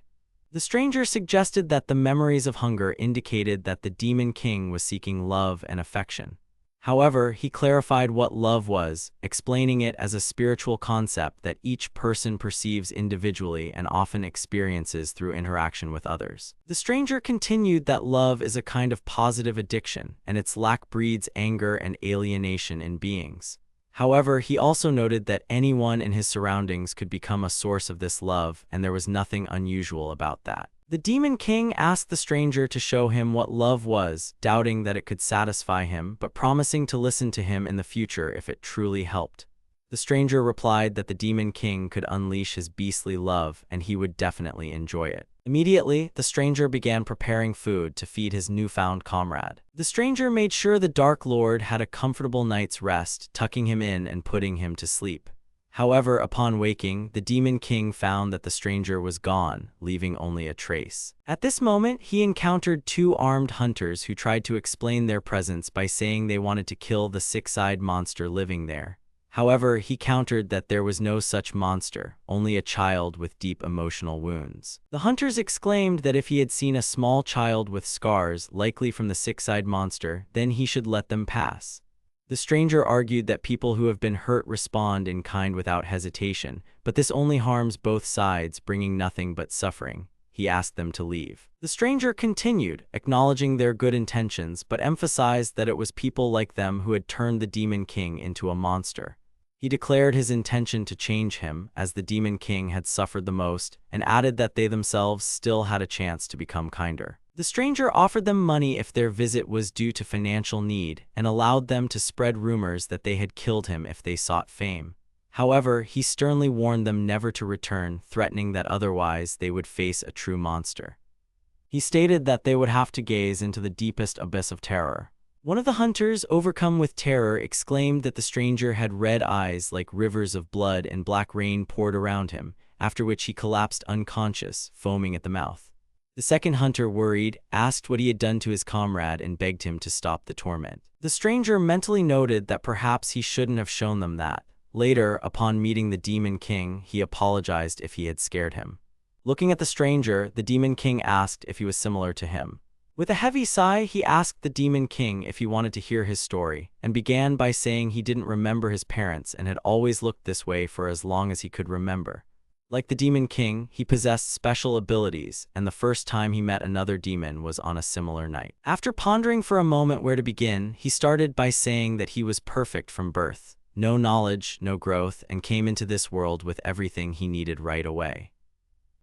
The stranger suggested that the memories of hunger indicated that the Demon King was seeking love and affection. However, he clarified what love was, explaining it as a spiritual concept that each person perceives individually and often experiences through interaction with others. The stranger continued that love is a kind of positive addiction, and its lack breeds anger and alienation in beings. However, he also noted that anyone in his surroundings could become a source of this love, and there was nothing unusual about that. The Demon King asked the stranger to show him what love was, doubting that it could satisfy him, but promising to listen to him in the future if it truly helped. The stranger replied that the Demon King could unleash his beastly love, and he would definitely enjoy it. Immediately, the stranger began preparing food to feed his newfound comrade. The stranger made sure the Dark Lord had a comfortable night's rest, tucking him in and putting him to sleep. However, upon waking, the Demon King found that the stranger was gone, leaving only a trace. At this moment, he encountered two armed hunters who tried to explain their presence by saying they wanted to kill the six-eyed monster living there. However, he countered that there was no such monster, only a child with deep emotional wounds. The hunters exclaimed that if he had seen a small child with scars, likely from the six-eyed monster, then he should let them pass. The stranger argued that people who have been hurt respond in kind without hesitation, but this only harms both sides, bringing nothing but suffering. He asked them to leave. The stranger continued, acknowledging their good intentions, but emphasized that it was people like them who had turned the Demon King into a monster. He declared his intention to change him, as the Demon King had suffered the most, and added that they themselves still had a chance to become kinder. The stranger offered them money if their visit was due to financial need, and allowed them to spread rumors that they had killed him if they sought fame. However, he sternly warned them never to return, threatening that otherwise they would face a true monster. He stated that they would have to gaze into the deepest abyss of terror. One of the hunters, overcome with terror, exclaimed that the stranger had red eyes like rivers of blood and black rain poured around him, after which he collapsed unconscious, foaming at the mouth. The second hunter, worried, asked what he had done to his comrade and begged him to stop the torment. The stranger mentally noted that perhaps he shouldn't have shown them that. Later, upon meeting the Demon King, he apologized if he had scared him. Looking at the stranger, the Demon King asked if he was similar to him. With a heavy sigh, he asked the Demon King if he wanted to hear his story, and began by saying he didn't remember his parents and had always looked this way for as long as he could remember. Like the Demon King, he possessed special abilities, and the first time he met another demon was on a similar night. After pondering for a moment where to begin, he started by saying that he was perfect from birth, no knowledge, no growth, and came into this world with everything he needed right away.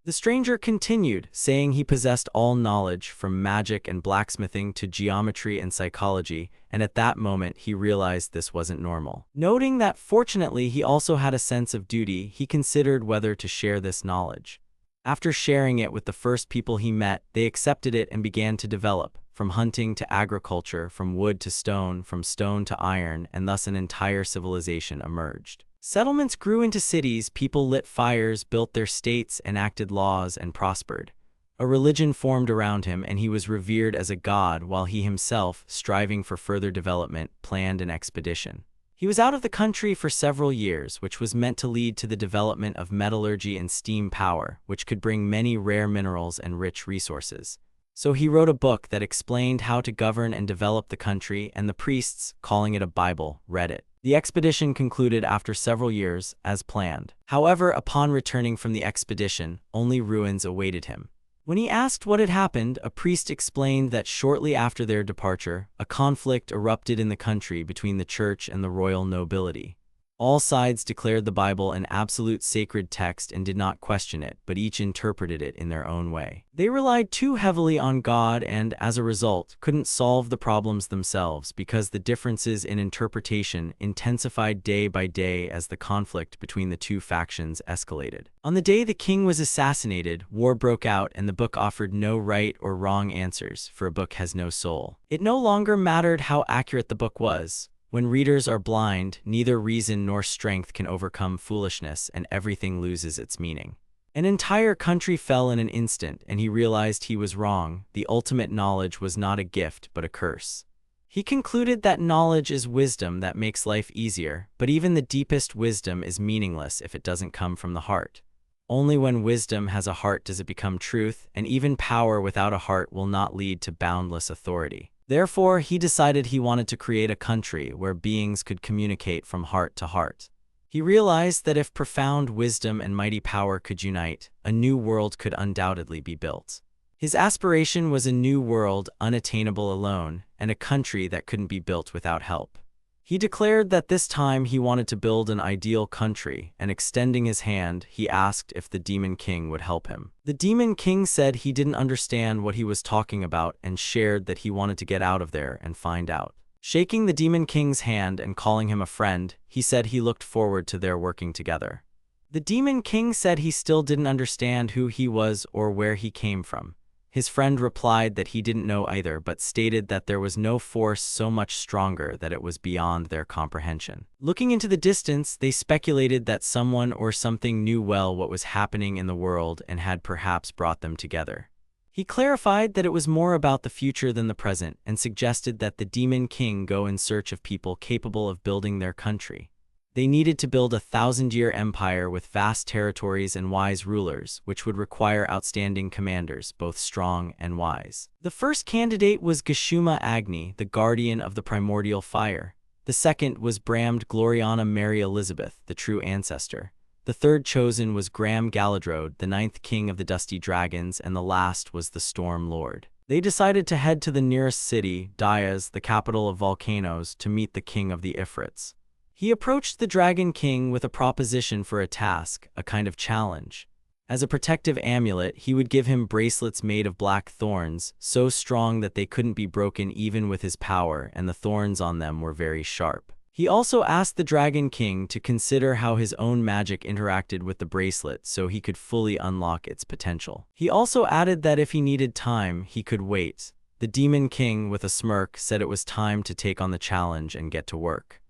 The stranger continued, saying he possessed all knowledge from magic and blacksmithing to geometry and psychology, and at that moment he realized this wasn't normal. Noting that fortunately he also had a sense of duty, he considered whether to share this knowledge. After sharing it with the first people he met, they accepted it and began to develop, from hunting to agriculture, from wood to stone, from stone to iron, and thus an entire civilization emerged. Settlements grew into cities, people lit fires, built their states, enacted laws, and prospered. A religion formed around him, and he was revered as a god, while he himself, striving for further development, planned an expedition. He was out of the country for several years, which was meant to lead to the development of metallurgy and steam power, which could bring many rare minerals and rich resources. So he wrote a book that explained how to govern and develop the country, and the priests, calling it a Bible, read it. The expedition concluded after several years, as planned. However, upon returning from the expedition, only ruins awaited him. When he asked what had happened, a priest explained that shortly after their departure, a conflict erupted in the country between the church and the royal nobility. All sides declared the Bible an absolute sacred text and did not question it, but each interpreted it in their own way. They relied too heavily on God and, as a result, couldn't solve the problems themselves because the differences in interpretation intensified day by day as the conflict between the two factions escalated. On the day the king was assassinated, war broke out and the book offered no right or wrong answers, for a book has no soul. It no longer mattered how accurate the book was. When readers are blind, neither reason nor strength can overcome foolishness, and everything loses its meaning. An entire country fell in an instant, and he realized he was wrong. The ultimate knowledge was not a gift, but a curse. He concluded that knowledge is wisdom that makes life easier, but even the deepest wisdom is meaningless if it doesn't come from the heart. Only when wisdom has a heart does it become truth, and even power without a heart will not lead to boundless authority. Therefore, he decided he wanted to create a country where beings could communicate from heart to heart. He realized that if profound wisdom and mighty power could unite, a new world could undoubtedly be built. His aspiration was a new world unattainable alone, and a country that couldn't be built without help. He declared that this time he wanted to build an ideal country, and extending his hand, he asked if the Demon King would help him. The Demon King said he didn't understand what he was talking about and shared that he wanted to get out of there and find out. Shaking the Demon King's hand and calling him a friend, he said he looked forward to their working together. The Demon King said he still didn't understand who he was or where he came from. His friend replied that he didn't know either, but stated that there was no force so much stronger that it was beyond their comprehension. Looking into the distance, they speculated that someone or something knew well what was happening in the world and had perhaps brought them together. He clarified that it was more about the future than the present and suggested that the Demon King go in search of people capable of building their country. They needed to build a 1,000-year empire with vast territories and wise rulers, which would require outstanding commanders, both strong and wise. The first candidate was Gashuma Agni, the guardian of the primordial fire. The second was Bramd Gloriana Mary Elizabeth, the true ancestor. The third chosen was Gram Galadrode, the 9th king of the Dusty Dragons, and the last was the Storm Lord. They decided to head to the nearest city, Dayas, the capital of volcanoes, to meet the king of the Ifrits. He approached the Dragon King with a proposition for a task, a kind of challenge. As a protective amulet, he would give him bracelets made of black thorns, so strong that they couldn't be broken even with his power, and the thorns on them were very sharp. He also asked the Dragon King to consider how his own magic interacted with the bracelet so he could fully unlock its potential. He also added that if he needed time, he could wait. The Demon King, with a smirk, said it was time to take on the challenge and get to work.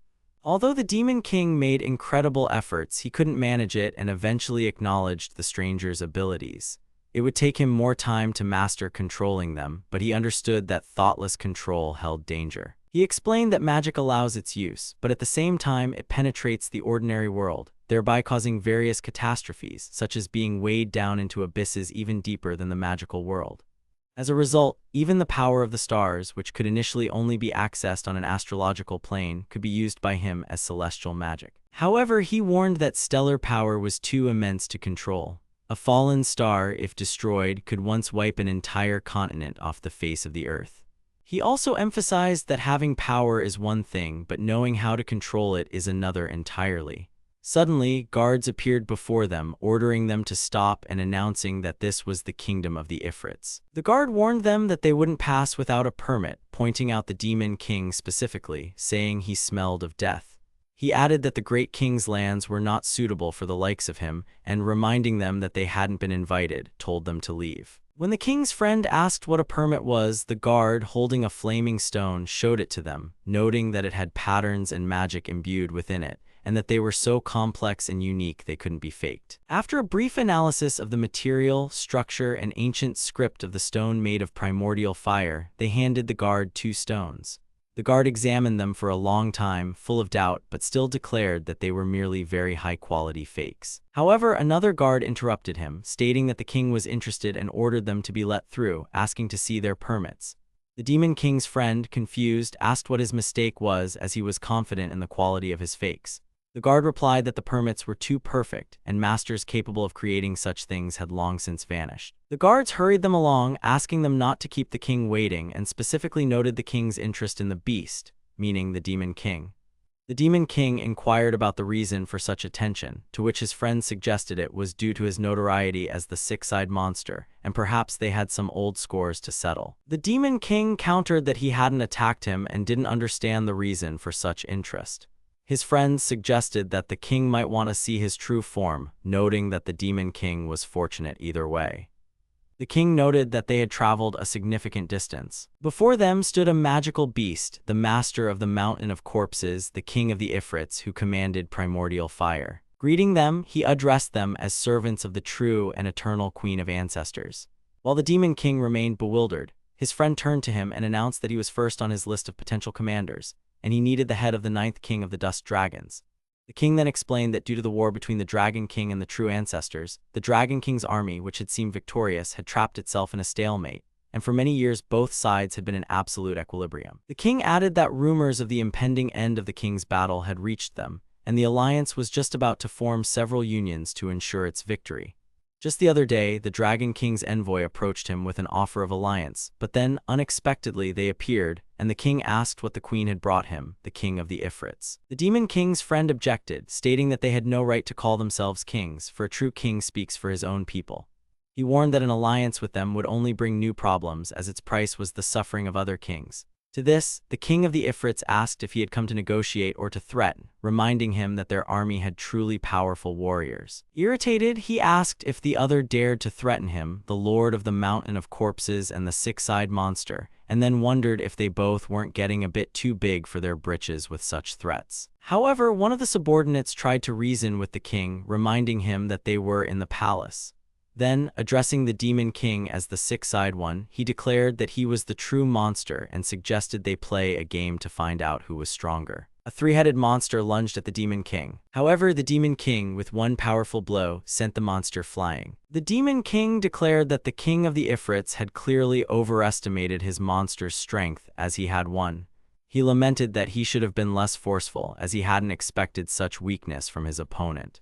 Although the Demon King made incredible efforts, he couldn't manage it and eventually acknowledged the stranger's abilities. It would take him more time to master controlling them, but he understood that thoughtless control held danger. He explained that magic allows its use, but at the same time it penetrates the ordinary world, thereby causing various catastrophes, such as being weighed down into abysses even deeper than the magical world. As a result, even the power of the stars, which could initially only be accessed on an astrological plane, could be used by him as celestial magic. However, he warned that stellar power was too immense to control. A fallen star, if destroyed, could once wipe an entire continent off the face of the earth. He also emphasized that having power is one thing, but knowing how to control it is another entirely. Suddenly, guards appeared before them, ordering them to stop and announcing that this was the kingdom of the Ifrits. The guard warned them that they wouldn't pass without a permit, pointing out the Demon King specifically, saying he smelled of death. He added that the Great King's lands were not suitable for the likes of him, and reminding them that they hadn't been invited, told them to leave. When the king's friend asked what a permit was, the guard, holding a flaming stone, showed it to them, noting that it had patterns and magic imbued within it, and that they were so complex and unique they couldn't be faked. After a brief analysis of the material, structure, and ancient script of the stone made of primordial fire, they handed the guard 2 stones. The guard examined them for a long time, full of doubt, but still declared that they were merely very high-quality fakes. However, another guard interrupted him, stating that the king was interested and ordered them to be let through, asking to see their permits. The Demon King's friend, confused, asked what his mistake was, as he was confident in the quality of his fakes. The guard replied that the permits were too perfect, and masters capable of creating such things had long since vanished. The guards hurried them along, asking them not to keep the king waiting, and specifically noted the king's interest in the beast, meaning the Demon King. The Demon King inquired about the reason for such attention, to which his friends suggested it was due to his notoriety as the six-eyed monster, and perhaps they had some old scores to settle. The Demon King countered that he hadn't attacked him and didn't understand the reason for such interest. His friends suggested that the king might want to see his true form, noting that the Demon King was fortunate either way. The king noted that they had traveled a significant distance. Before them stood a magical beast, the master of the Mountain of Corpses, the king of the Ifrits, who commanded primordial fire. Greeting them, he addressed them as servants of the true and eternal Queen of Ancestors. While the Demon King remained bewildered, his friend turned to him and announced that he was first on his list of potential commanders, and he needed the head of the 9th king of the Dust Dragons. The king then explained that due to the war between the Dragon King and the true ancestors, the Dragon King's army, which had seemed victorious, had trapped itself in a stalemate, and for many years both sides had been in absolute equilibrium. The king added that rumors of the impending end of the king's battle had reached them, and the alliance was just about to form several unions to ensure its victory. Just the other day, the Dragon King's envoy approached him with an offer of alliance, but then, unexpectedly, they appeared, and the king asked what the queen had brought him, the king of the Ifrits. The Demon King's friend objected, stating that they had no right to call themselves kings, for a true king speaks for his own people. He warned that an alliance with them would only bring new problems, as its price was the suffering of other kings. To this, the king of the Ifrits asked if he had come to negotiate or to threaten, reminding him that their army had truly powerful warriors. Irritated, he asked if the other dared to threaten him, the lord of the mountain of corpses and the six-eyed monster, and then wondered if they both weren't getting a bit too big for their britches with such threats. However, one of the subordinates tried to reason with the king, reminding him that they were in the palace. Then, addressing the Demon King as the six-eyed one, he declared that he was the true monster and suggested they play a game to find out who was stronger. A three-headed monster lunged at the Demon King. However, the Demon King, with one powerful blow, sent the monster flying. The Demon King declared that the King of the Ifrits had clearly overestimated his monster's strength, as he had won. He lamented that he should have been less forceful, as he hadn't expected such weakness from his opponent.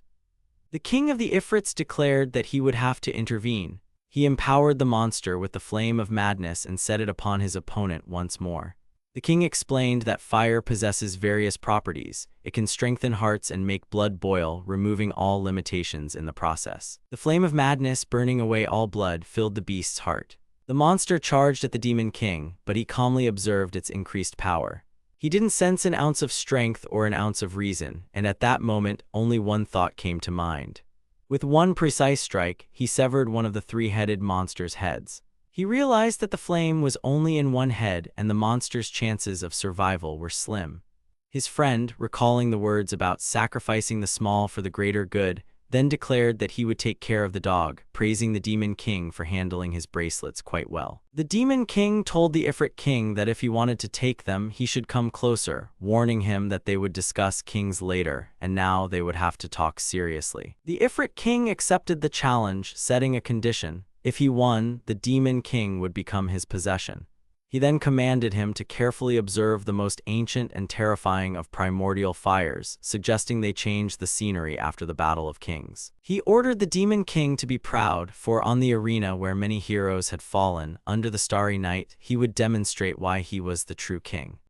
The King of the Ifrits declared that he would have to intervene. He empowered the monster with the flame of madness and set it upon his opponent once more. The king explained that fire possesses various properties. It can strengthen hearts and make blood boil, removing all limitations in the process. The flame of madness, burning away all blood, filled the beast's heart. The monster charged at the Demon King, but he calmly observed its increased power. He didn't sense an ounce of strength or an ounce of reason, and at that moment, only one thought came to mind. With one precise strike, he severed one of the three-headed monster's heads. He realized that the flame was only in one head, and the monster's chances of survival were slim. His friend, recalling the words about sacrificing the small for the greater good, then declared that he would take care of the dog, praising the Demon King for handling his bracelets quite well. The Demon King told the Ifrit King that if he wanted to take them, he should come closer, warning him that they would discuss kings later, and now they would have to talk seriously. The Ifrit King accepted the challenge, setting a condition. If he won, the Demon King would become his possession. He then commanded him to carefully observe the most ancient and terrifying of primordial fires, suggesting they change the scenery after the Battle of Kings. He ordered the Demon King to be proud, for on the arena where many heroes had fallen, under the starry night, he would demonstrate why he was the true king.